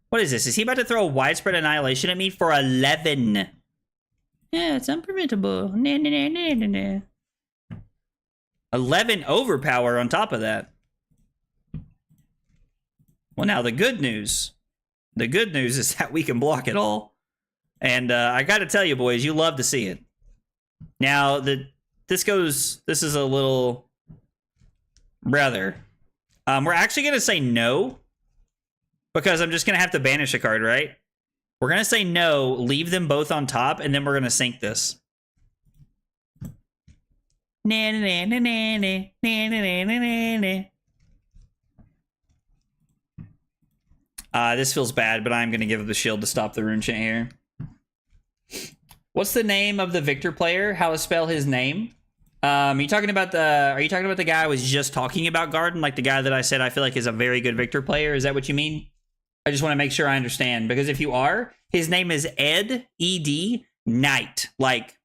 What is this? Is he about to throw a widespread annihilation at me for 11? Yeah, it's unpreventable. Nah, nah, nah, nah, nah, nah. 11 overpower on top of that. Well, now the good news is that we can block it all. And I got to tell you, boys, you love to see it. Now, this is a little... Brother. We're actually going to say no. Because I'm just going to have to banish a card, right? We're going to say no, leave them both on top, and then we're going to sink this. This feels bad, but I'm going to give the shield to stop the rune chant here. What's the name of the Victor player? How to spell his name? Are you talking about the guy I was just talking about, Garden? Like the guy that I said I feel like is a very good Victor player? Is that what you mean? I just want to make sure I understand. Because if you are, his name is Ed, E-D, Knight. Like,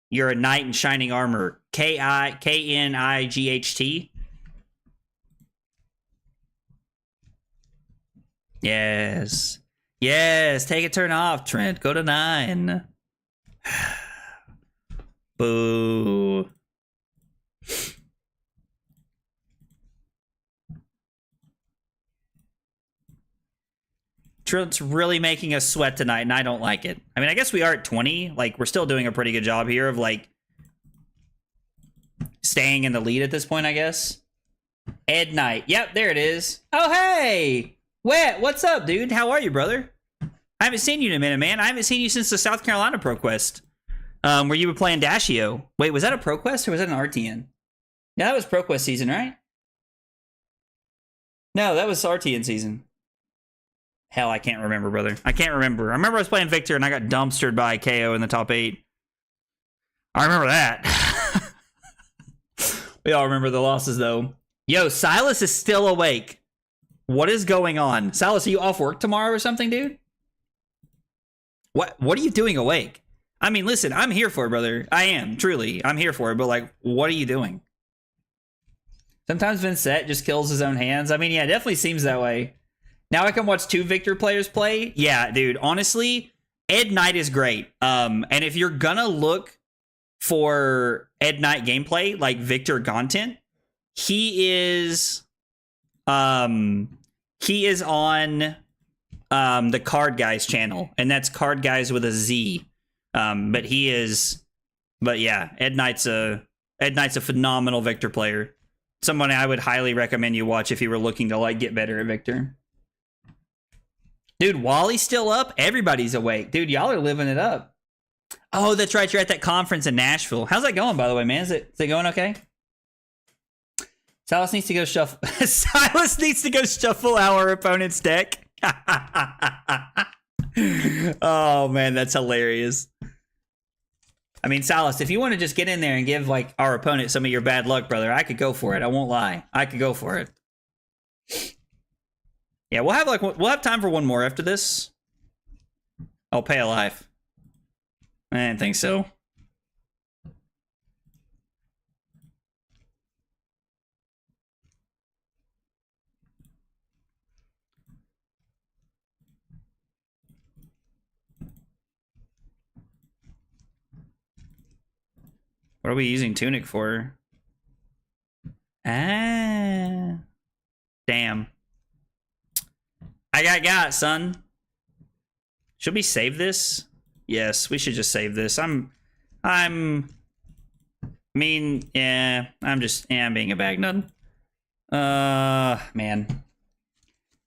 you're a knight in shining armor. K-N-I-G-H-T. Yes. Yes, take a turn off, Trent. Go to 9. Boo. Trent's really making us sweat tonight, and I don't like it. I mean, I guess we are at 20. Like, we're still doing a pretty good job here of, like, staying in the lead at this point, I guess. Ed Knight. Yep, there it is. Oh, hey! Wet, what's up, dude? How are you, brother? I haven't seen you in a minute, man. I haven't seen you since the South Carolina ProQuest, where you were playing Dashio. Wait, was that a ProQuest or was that an RTN? Yeah, that was ProQuest season, right? No, that was RTN season. Hell, I can't remember, brother. I can't remember. I remember I was playing Victor and I got dumpstered by KO in the top 8. I remember that. We all remember the losses, though. Yo, Silas is still awake. What is going on? Silas, are you off work tomorrow or something, dude? What are you doing awake? I mean, listen, I'm here for it, brother. I am, truly. I'm here for it, but, like, what are you doing? Sometimes Vincent just kills his own hands. I mean, yeah, it definitely seems that way. Now I can watch 2 Victor players play. Yeah, dude, honestly, Ed Knight is great. And if you're gonna look for Ed Knight gameplay, like Victor content, he is on the Card Guys channel, and that's Card Guys with a Z. But yeah, Ed Knight's a phenomenal Victor player. Someone I would highly recommend you watch if you were looking to like get better at Victor. Dude, Wally's still up. Everybody's awake. Dude, y'all are living it up. Oh, that's right. You're at that conference in Nashville. How's that going, by the way, man? Is it going okay? Silas needs to go shuffle. Silas needs to go shuffle our opponent's deck. Oh, man, that's hilarious. I mean, Silas, if you want to just get in there and give like our opponent some of your bad luck, brother, I could go for it. I won't lie. I could go for it. Yeah, we'll have time for one more after this. I'll pay a life. I didn't think so. What are we using Tunic for? Ah. Damn. I got, son. Should we save this? Yes, we should just save this. I'm being a bag nut. Man.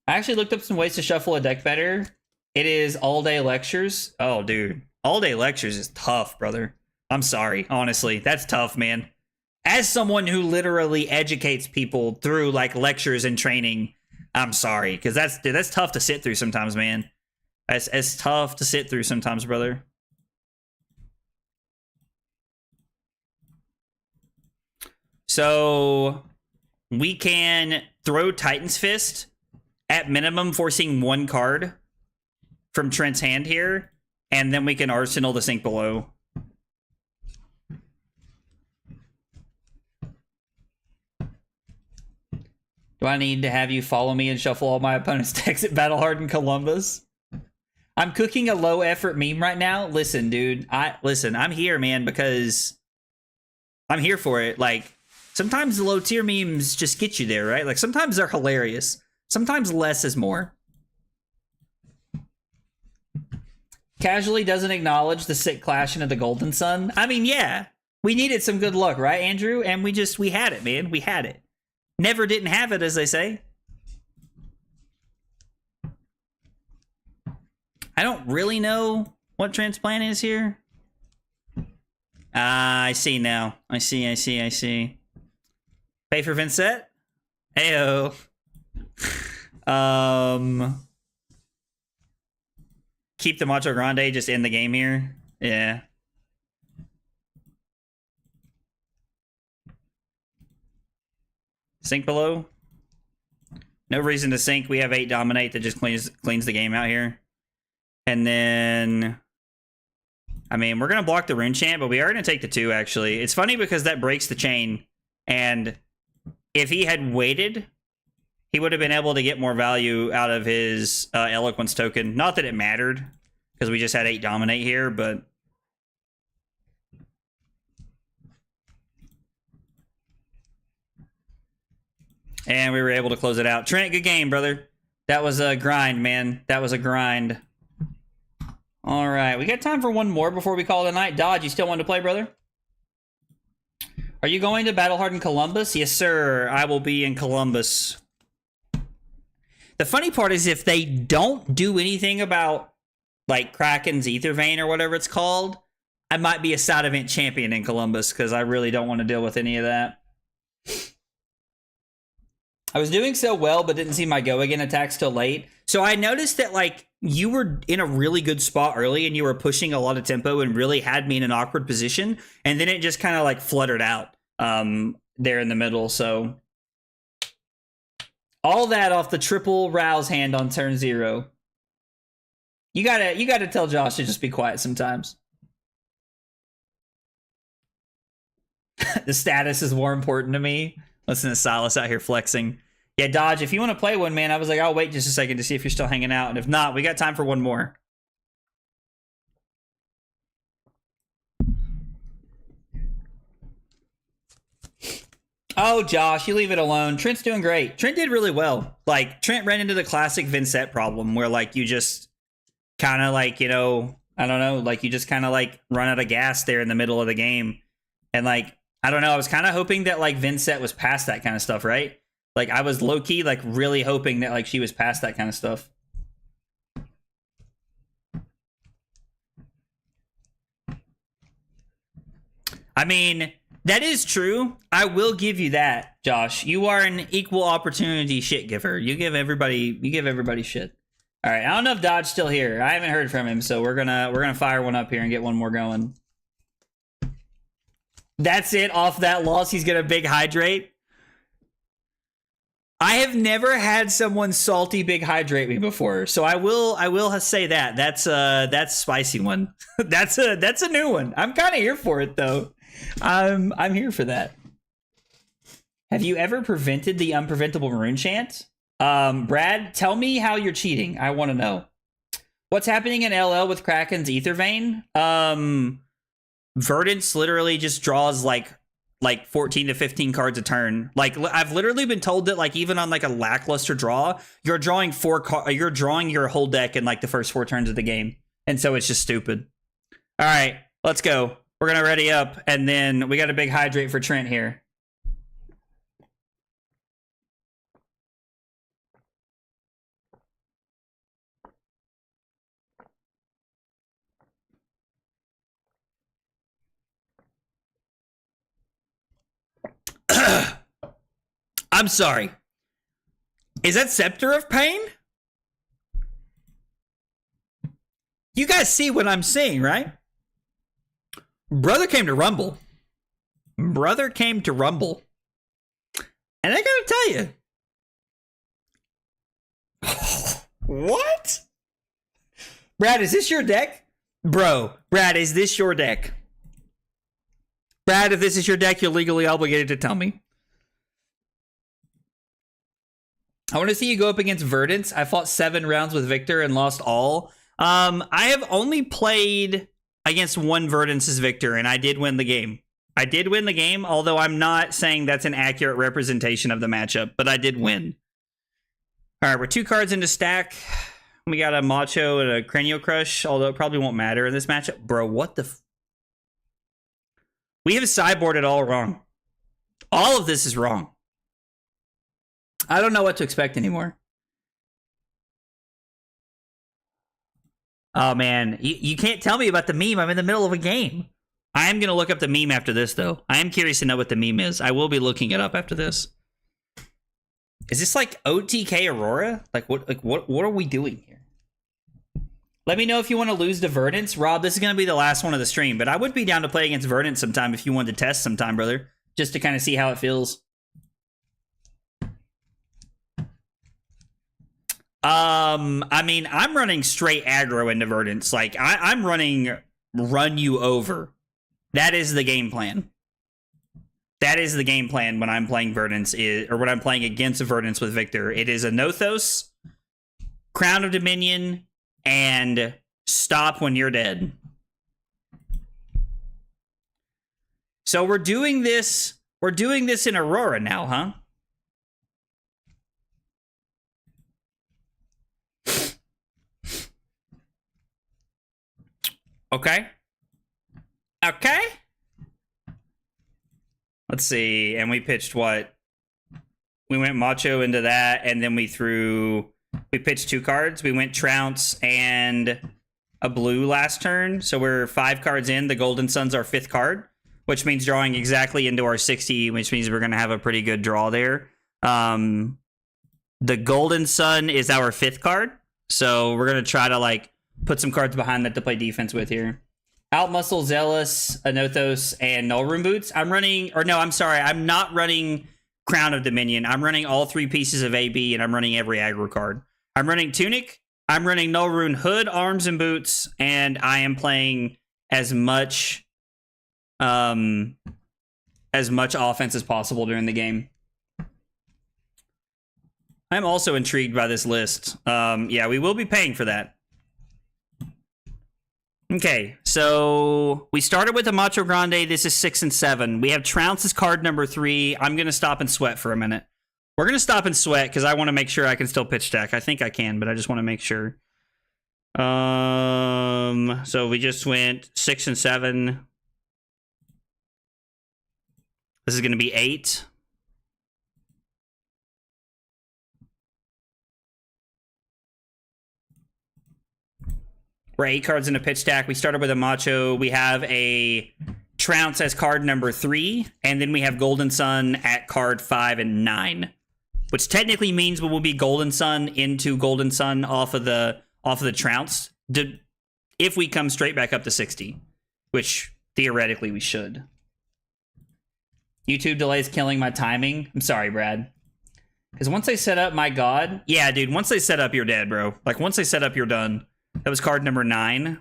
I actually looked up some ways to shuffle a deck better. It is all day lectures. Oh, dude. All day lectures is tough, brother. I'm sorry. Honestly, that's tough, man. As someone who literally educates people through like lectures and training, I'm sorry. Because that's tough to sit through sometimes, man. It's tough to sit through sometimes, brother. So we can throw Titan's Fist at minimum, forcing one card from Trent's hand here, and then we can Arsenal the Sink Below. Do I need to have you follow me and shuffle all my opponent's decks at Battle Hardened Columbus? I'm cooking a low effort meme right now. Listen, dude. I'm here, man, because I'm here for it. Like, sometimes the low tier memes just get you there, right? Like, sometimes they're hilarious. Sometimes less is more. Casually doesn't acknowledge the sick clashing of the Golden Sun. I mean, yeah. We needed some good luck, right, Andrew? And we had it, man. We had it. Never didn't have it, as they say. I don't really know what transplant is here. I see now. I see. Pay for Vincent? Heyo. Keep the Macho Grande just in the game here. Yeah. Sink below. No reason to sink. We have 8 dominate that just cleans the game out here. And then, I mean, we're going to block the rune chant, but we are going to take the 2, actually. It's funny because that breaks the chain. And if he had waited, he would have been able to get more value out of his Eloquence token. Not that it mattered, because we just had 8 dominate here, but... And we were able to close it out. Trent, good game, brother. That was a grind, man. That was a grind. All right, we got time for one more before we call it a night. Dodge, you still want to play, brother? Are you going to Battle Hardened Columbus? Yes, sir. I will be in Columbus. The funny part is if they don't do anything about, like, Kraken's Ether Vein or whatever it's called, I might be a side event champion in Columbus because I really don't want to deal with any of that. I was doing so well, but didn't see my go again attacks till late. So I noticed that, like, you were in a really good spot early and you were pushing a lot of tempo and really had me in an awkward position. And then it just kind of, like, fluttered out there in the middle. So all that off the triple rouse hand on turn 0. You gotta tell Josh to just be quiet sometimes. The status is more important to me. Listen to Silas out here flexing. Yeah, Dodge, if you want to play one, man, I was like, I'll wait just a second to see if you're still hanging out. And if not, we got time for one more. Oh, Josh, you leave it alone. Trent's doing great. Trent did really well. Like, Trent ran into the classic Vincent problem where, like, you just kind of, like, you know, I don't know, like, you just kind of, like, run out of gas there in the middle of the game. And, like, I don't know. I was kind of hoping that, like, Vincent was past that kind of stuff, right? Like, I was low-key, like, really hoping that, like, she was past that kind of stuff. I mean, that is true. I will give you that, Josh. You are an equal opportunity shit giver. You give everybody shit. All right. I don't know if Dodge's still here. I haven't heard from him, so we're gonna fire one up here and get one more going. That's it. Off that loss, he's gonna big hydrate. I have never had someone salty big hydrate me before, so I will say that. That's a spicy one. that's a new one. I'm kind of here for it though. I'm here for that. Have you ever prevented the unpreventable rune chant? Brad, tell me how you're cheating. I want to know. What's happening in LL with Kraken's Ether Vein? Verdance literally just draws like 14 to 15 cards a turn. Like I've literally been told that like even on like a lackluster draw, you're drawing you're drawing your whole deck in like the first 4 turns of the game. And so it's just stupid. All right, let's go. We're going to ready up and then we got a big hydrate for Trent here. I'm sorry. Is that Scepter of Pain? You guys see what I'm seeing, right? Brother came to Rumble. Brother came to Rumble. And I gotta tell you. What? Brad, is this your deck? Bro, Brad, is this your deck? Brad, if this is your deck, you're legally obligated to tell me. I want to see you go up against Verdance. I fought 7 rounds with Victor and lost all. I have only played against one Verdance as Victor, and I did win the game. I did win the game, although I'm not saying that's an accurate representation of the matchup, but I did win. All right, we're 2 cards into stack. We got a Macho and a Cranial Crush, although it probably won't matter in this matchup. Bro, what the... We have sideboarded all wrong. All of this is wrong. I don't know what to expect anymore. Oh, man. You can't tell me about the meme. I'm in the middle of a game. I am going to look up the meme after this, though. I am curious to know what the meme is. I will be looking it up after this. Is this like OTK Aurora? What are we doing here? Let me know if you want to lose to Verdance. Rob, this is going to be the last one of the stream, but I would be down to play against Verdance sometime if you wanted to test sometime, brother. Just to kind of see how it feels. I mean, I'm running straight aggro into Verdance. Like, I'm running run you over. That is the game plan. That is the game plan when I'm playing Verdance, or when I'm playing against Verdance with Victor. It is a Nothos, Crown of Dominion, and stop when you're dead. So we're doing this in Aurora now, huh? Okay. Okay. Let's see. And we pitched what? We went Macho into that, and then we pitched 2 cards. We went Trounce and a blue last turn. So we're 5 cards in. The Golden Sun's our 5th card, which means drawing exactly into our 60, which means we're going to have a pretty good draw there. The Golden Sun is our 5th card. So we're going to try to like put some cards behind that to play defense with here. Outmuscle, Zealous, Anothos, and Null Room Boots. I'm not running Crown of Dominion. I'm running all 3 pieces of AB, and I'm running every aggro card. I'm running Tunic, I'm running Null Rune Hood, Arms, and Boots, and I am playing as much offense as possible during the game. I'm also intrigued by this list. Yeah, we will be paying for that. Okay, so we started with a Macho Grande. This is 6 and 7. We have Trounce as card number 3. I'm going to stop and sweat for a minute. We're going to stop and sweat because I want to make sure I can still pitch deck. I think I can, but I just want to make sure. So we just went 6 and 7. This is going to be 8. We're 8 cards in a pitch stack. We started with a Macho. We have a Trounce as card number 3, and then we have Golden Sun at card 5 and 9, which technically means we will be Golden Sun into Golden Sun off of the Trounce if we come straight back up to 60, which theoretically we should. YouTube delay is killing my timing. I'm sorry, Brad. Because once they set up, my God. Yeah, dude, once they set up, you're dead, bro. Like, once they set up, you're done. That was card number 9.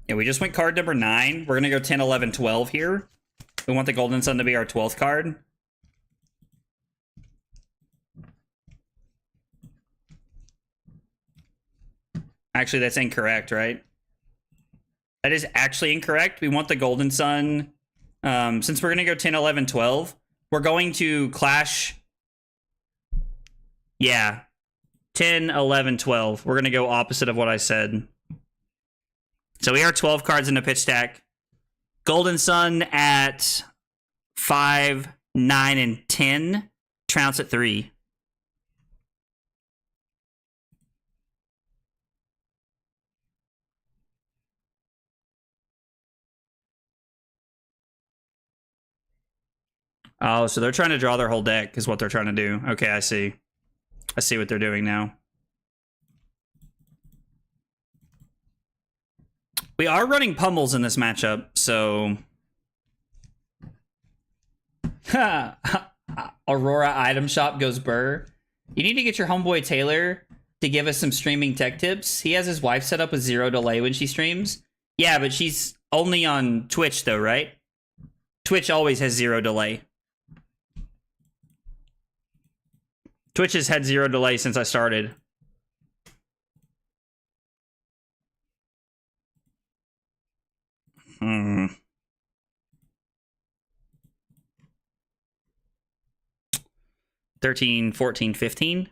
Yeah, we just went card number 9. We're going to go 10, 11, 12 here. We want the Golden Sun to be our 12th card. Actually, that's incorrect, right? That is actually incorrect. We want the Golden Sun. Since we're going to go 10, 11, 12, we're going to clash. Yeah. 10, 11, 12. We're going to go opposite of what I said. So we are 12 cards in the pitch stack. Golden Sun at 5, 9, and 10. Trounce at 3. Oh, so they're trying to draw their whole deck is what they're trying to do. Okay, I see. I see what they're doing now. We are running pummels in this matchup, so... Aurora Item Shop goes burr. You need to get your homeboy Taylor to give us some streaming tech tips. He has his wife set up with 0 delay when she streams. Yeah, but she's only on Twitch though, right? Twitch always has 0 delay. Twitch has had 0 delay since I started. Hmm. 13, 14, 15.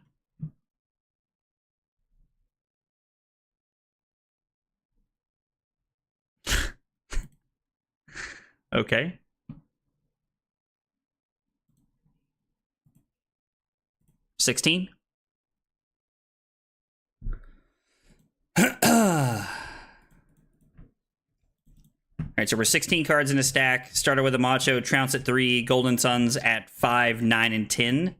Okay. $16. Alright, so we're 16 cards in a stack. Started with a Macho, Trounce at 3, Golden Suns at 5, 9, and 10.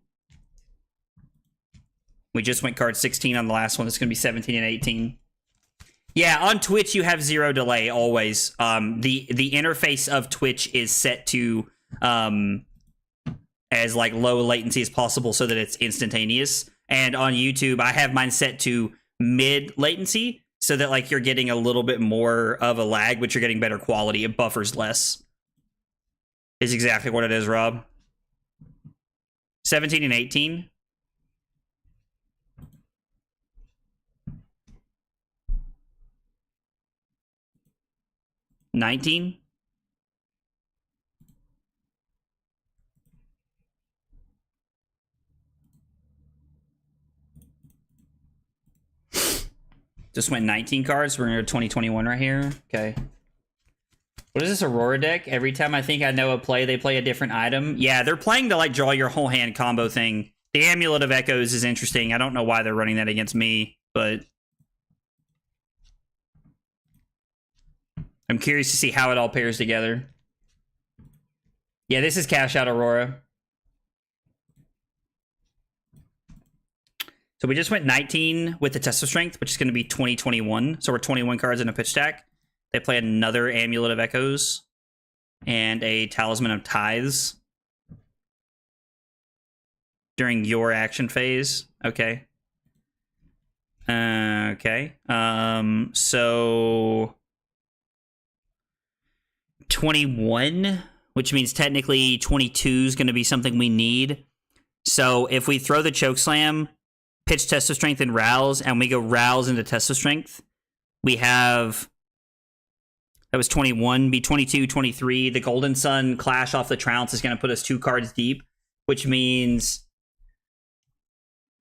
We just went card 16 on the last one. It's going to be 17 and 18. Yeah, on Twitch, you have 0 delay always. The interface of Twitch is set to as like low latency as possible so that it's instantaneous. And on YouTube, I have mine set to mid latency so that like you're getting a little bit more of a lag, but you're getting better quality. It buffers less. Is exactly what it is, Rob. 17 and 18. $19. Just went 19 cards. We're going to go 2021 right here. Okay. What is this Aurora deck? Every time I think I know a play, they play a different item. Yeah, they're playing to like draw your whole hand combo thing. The Amulet of Echoes is interesting. I don't know why they're running that against me, but I'm curious to see how it all pairs together. Yeah, this is Cash Out Aurora. So we just went 19 with the Test of Strength, which is going to be 2021. So we're 21 cards in a pitch stack. They play another Amulet of Echoes and a Talisman of Tithes during your action phase. Okay. Okay. So 21, which means technically 22 is going to be something we need. So if we throw the Chokeslam, pitch Test of Strength and Rouse, and we go Rouse into Test of Strength, we have... That was 21, be 22, 23. The Golden Sun Clash off the Trounce is going to put us 2 cards deep, which means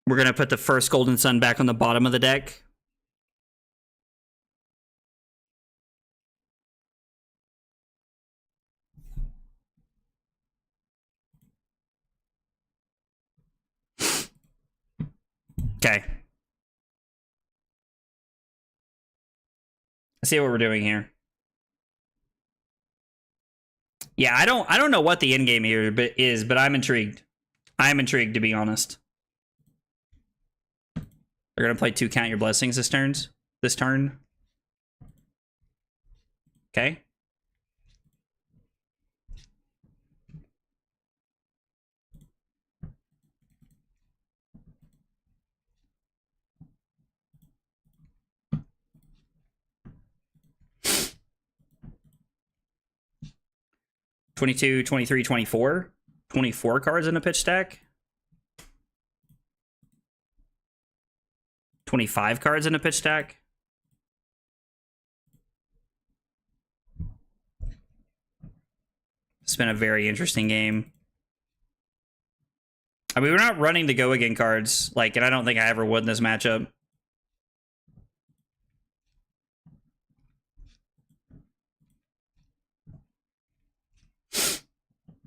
we're going to put the first Golden Sun back on the bottom of the deck. Okay. Let's see what we're doing here. Yeah, I don't know what the end game here is, but I'm intrigued. I'm intrigued, to be honest. We're gonna play 2 Count Your Blessings this turn. Okay. $22, $23, $24. 24 cards in a pitch stack. 25 cards in a pitch stack. It's been a very interesting game. I mean, we're not running the go again cards, like, and I don't think I ever would in this matchup.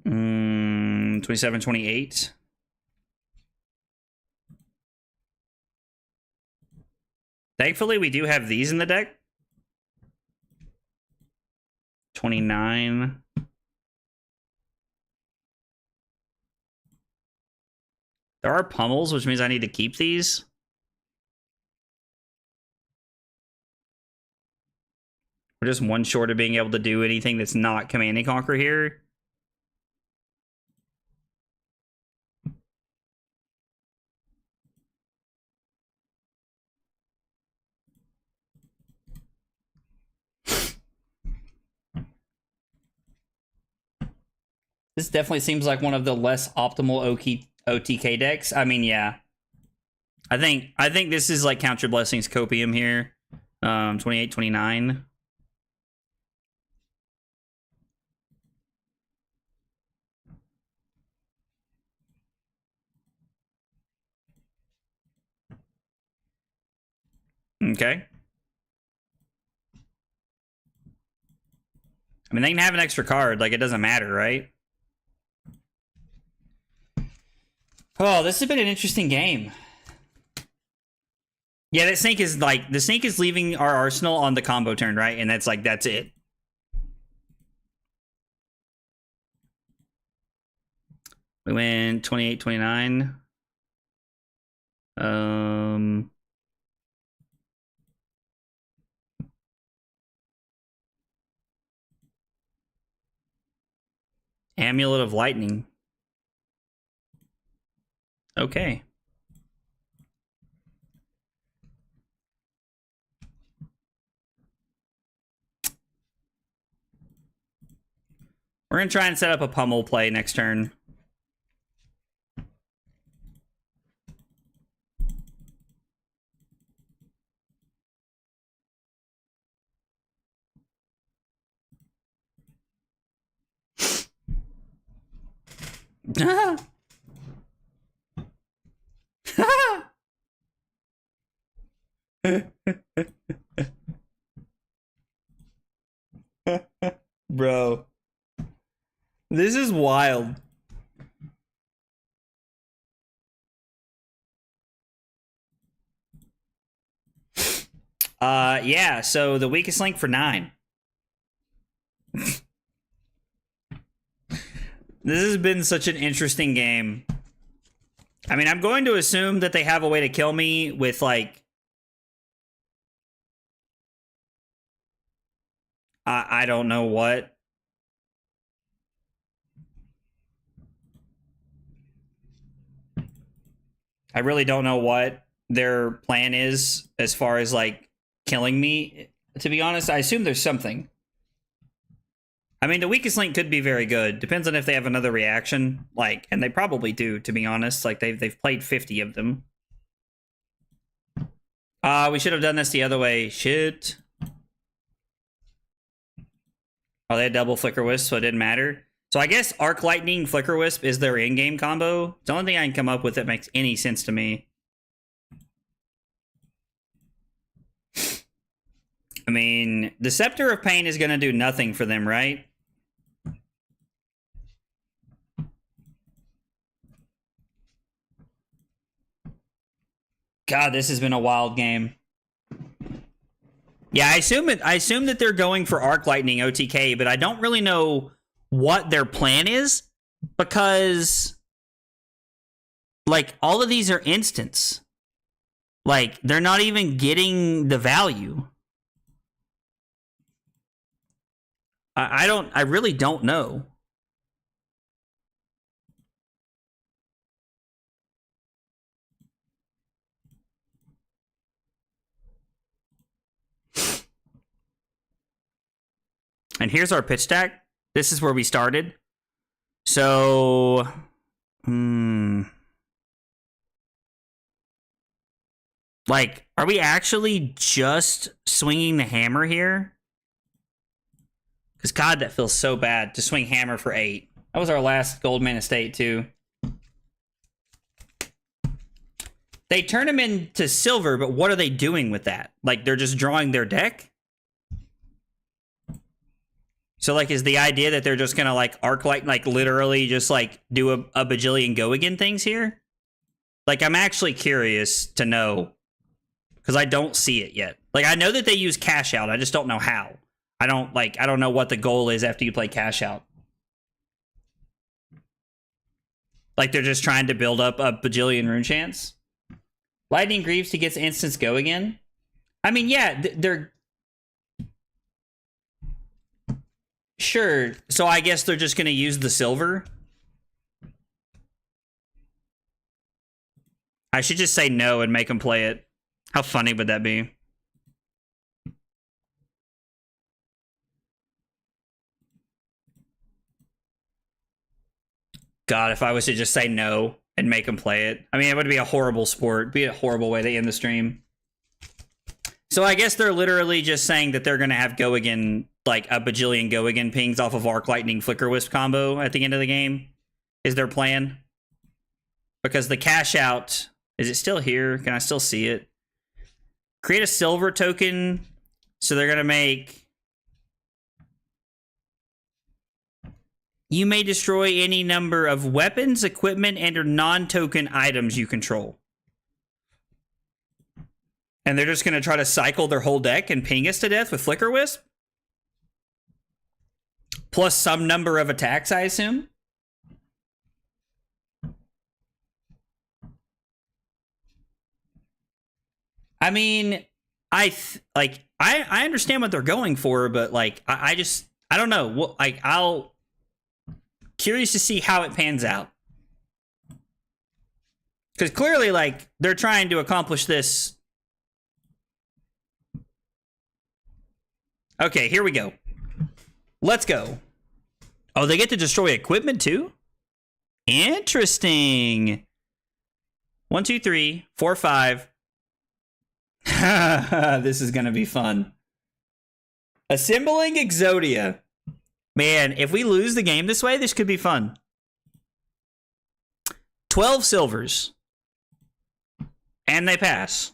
27, 28. Thankfully, we do have these in the deck. 29. There are pummels, which means I need to keep these. We're just one short of being able to do anything that's not Command and Conquer here. This definitely seems like one of the less optimal OTK decks. I mean, yeah. I think this is like Count Your Blessings Copium here. 28, 29. Okay. I mean, they can have an extra card. Like, it doesn't matter, right? Oh, this has been an interesting game. Yeah, that Snake is like, the Snake is leaving our arsenal on the combo turn, right? And that's like, that's it. We went 28, 29. Amulet of Lightning. Okay. We're going to try and set up a pummel play next turn. Bro. This is wild. Yeah, so the weakest link for 9. This has been such an interesting game. I mean, I'm going to assume that they have a way to kill me with, like... I don't know what. I really don't know what their plan is as far as, like, killing me. To be honest, I assume there's something. I mean, the weakest link could be very good. Depends on if they have another reaction. Like, and they probably do, to be honest. Like, they've played 50 of them. We should have done this the other way. Shit. Oh, they had double Flicker Wisp, so it didn't matter. So I guess Arc Lightning, Flicker Wisp is their in-game combo. It's the only thing I can come up with that makes any sense to me. I mean, the Scepter of Pain is going to do nothing for them, right? God, this has been a wild game. Yeah, I assume that they're going for Arc Lightning OTK, but I don't really know what their plan is because, like, all of these are instants. Like, they're not even getting the value. I really don't know. And here's our pitch deck. This is where we started. So, like, are we actually just swinging the hammer here? Because, God, that feels so bad to swing hammer for 8. That was our last gold man estate, too. They turn him into silver, but what are they doing with that? Like, they're just drawing their deck? So, like, is the idea that they're just gonna, like, arc light, like, literally just, like, do a bajillion go again things here? Like, I'm actually curious to know. Because I don't see it yet. Like, I know that they use cash out. I just don't know how. I don't know what the goal is after you play cash out. Like, they're just trying to build up a bajillion rune chance. Lightning Greaves, he gets instance go again. I mean, yeah, they're... Sure. So I guess they're just going to use the silver. I should just say no and make them play it. How funny would that be? God, if I was to just say no and make them play it. I mean, it would be a horrible sport. It'd be a horrible way to end the stream. So I guess they're literally just saying that they're going to have go again, like a bajillion go again pings off of Arc Lightning Flicker Wisp combo at the end of the game. Is their plan? Because the cash out, is it still here? Can I still see it? Create a silver token. So they're going to make... You may destroy any number of weapons, equipment, and or non-token items you control. And they're just going to try to cycle their whole deck and ping us to death with Flicker Wisp? Plus some number of attacks, I assume? I mean, I understand what they're going for, but like, I don't know. What, like, curious to see how it pans out. Because clearly, like, they're trying to accomplish this. Okay, here we go. Let's go. Oh, they get to destroy equipment too? Interesting. 1, 2, 3, 4, 5. This is going to be fun. Assembling Exodia. Man, if we lose the game this way, this could be fun. 12 silvers. And they pass.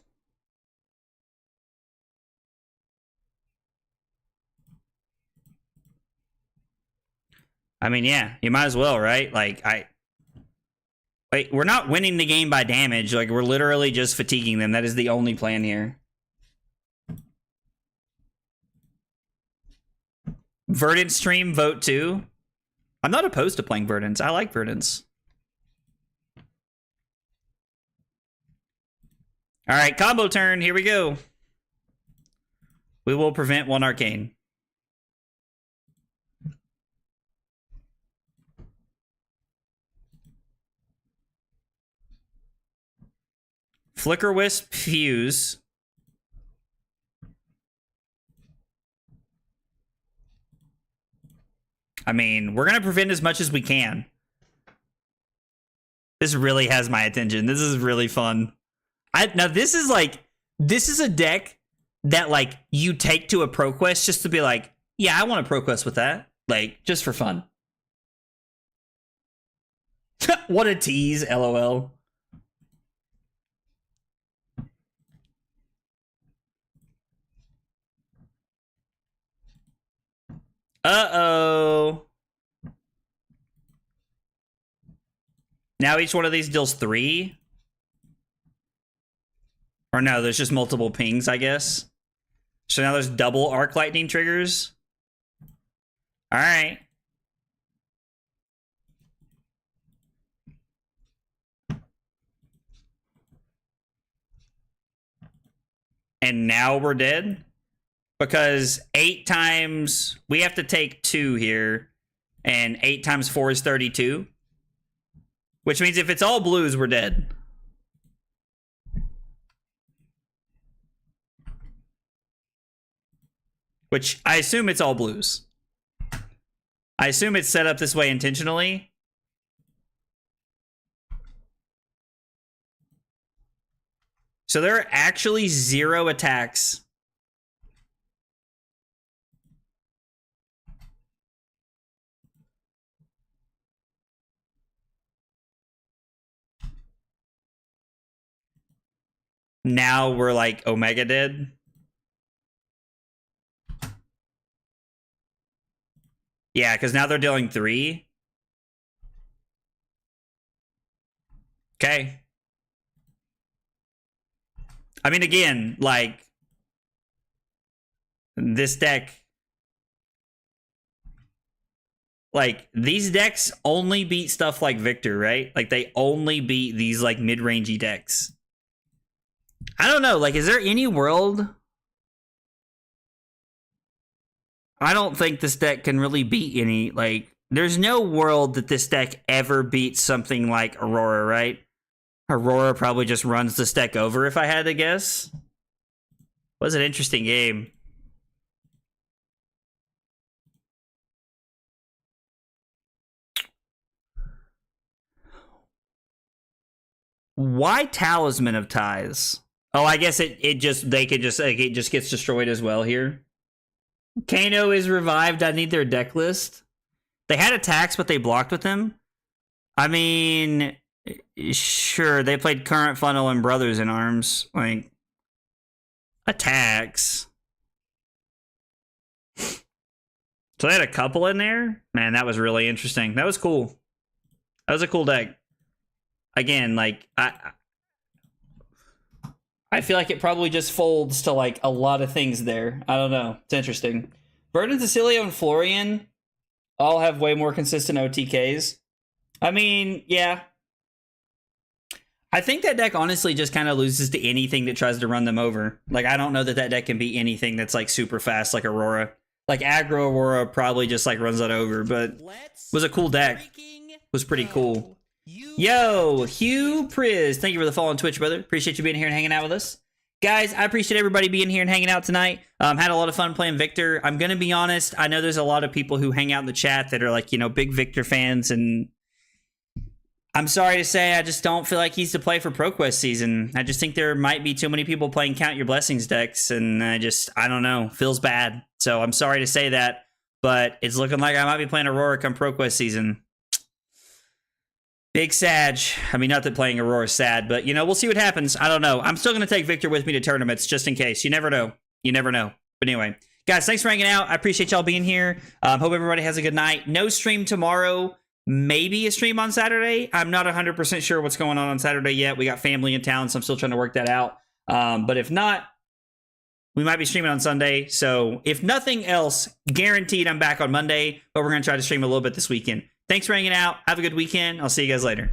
I mean, yeah, you might as well, right? Like, wait, we're not winning the game by damage. Like, we're literally just fatiguing them. That is the only plan here. Verdant stream, vote 2. I'm not opposed to playing Verdants. I like Verdants. All right, combo turn. Here we go. We will prevent 1 arcane. Flicker Wisp, Fuse. I mean, we're going to prevent as much as we can. This really has my attention. This is really fun. Now, this is a deck that, like, you take to a pro quest just to be like, yeah, I want a pro quest with that. Like, just for fun. What a tease, LOL. Uh-oh. Now each one of these deals 3? Or no, there's just multiple pings, I guess. So now there's double arc lightning triggers. All right. And now we're dead? Because 8 times... We have to take 2 here. And 8 times 4 is 32. Which means if it's all blues, we're dead. Which I assume it's all blues. I assume it's set up this way intentionally. So there are actually 0 attacks now we're like Omega did. Yeah, because now they're dealing 3. Okay. I mean, again, like, this deck, like, these decks only beat stuff like Victor, right? Like, they only beat these, like, mid-rangey decks. I don't know, like, is there any world? I don't think this deck can really beat any, like, there's no world that this deck ever beats something like Aurora, right? Aurora probably just runs this deck over, if I had to guess. Was an interesting game. Why Talisman of Ties? Oh, I guess it just gets destroyed as well here. Kano is revived. I need their deck list. They had attacks, but they blocked with them. I mean, sure, they played Current Funnel and Brothers in Arms. Like, attacks. So they had a couple in there? Man, that was really interesting. That was cool. That was a cool deck. Again, like, I feel like it probably just folds to, like, a lot of things there. I don't know. It's interesting. Verdant, Cecilio, and Florian all have way more consistent OTKs. I mean, yeah. I think that deck honestly just kind of loses to anything that tries to run them over. Like, I don't know that that deck can beat anything that's, like, super fast, like Aurora. Like, aggro Aurora probably just, like, runs that over, but it was a cool deck. It was pretty cool. Yo, Hugh Priz, thank you for the follow on Twitch, brother. Appreciate you being here and hanging out with us. Guys, I appreciate everybody being here and hanging out tonight. Had a lot of fun playing Victor. I'm going to be honest, I know there's a lot of people who hang out in the chat that are like, you know, big Victor fans, and I'm sorry to say I just don't feel like he's to play for ProQuest season. I just think there might be too many people playing Count Your Blessings decks, and I don't know, feels bad. So I'm sorry to say that, but it's looking like I might be playing Aurora come ProQuest season. Big Sag. I mean, not that playing Aurora is sad, but, you know, we'll see what happens. I don't know. I'm still going to take Victor with me to tournaments just in case. You never know. You never know. But anyway, guys, thanks for hanging out. I appreciate y'all being here. Hope everybody has a good night. No stream tomorrow. Maybe a stream on Saturday. I'm not 100% sure what's going on Saturday yet. We got family in town, so I'm still trying to work that out. But if not, we might be streaming on Sunday. So if nothing else, guaranteed I'm back on Monday. But we're going to try to stream a little bit this weekend. Thanks for hanging out. Have a good weekend. I'll see you guys later.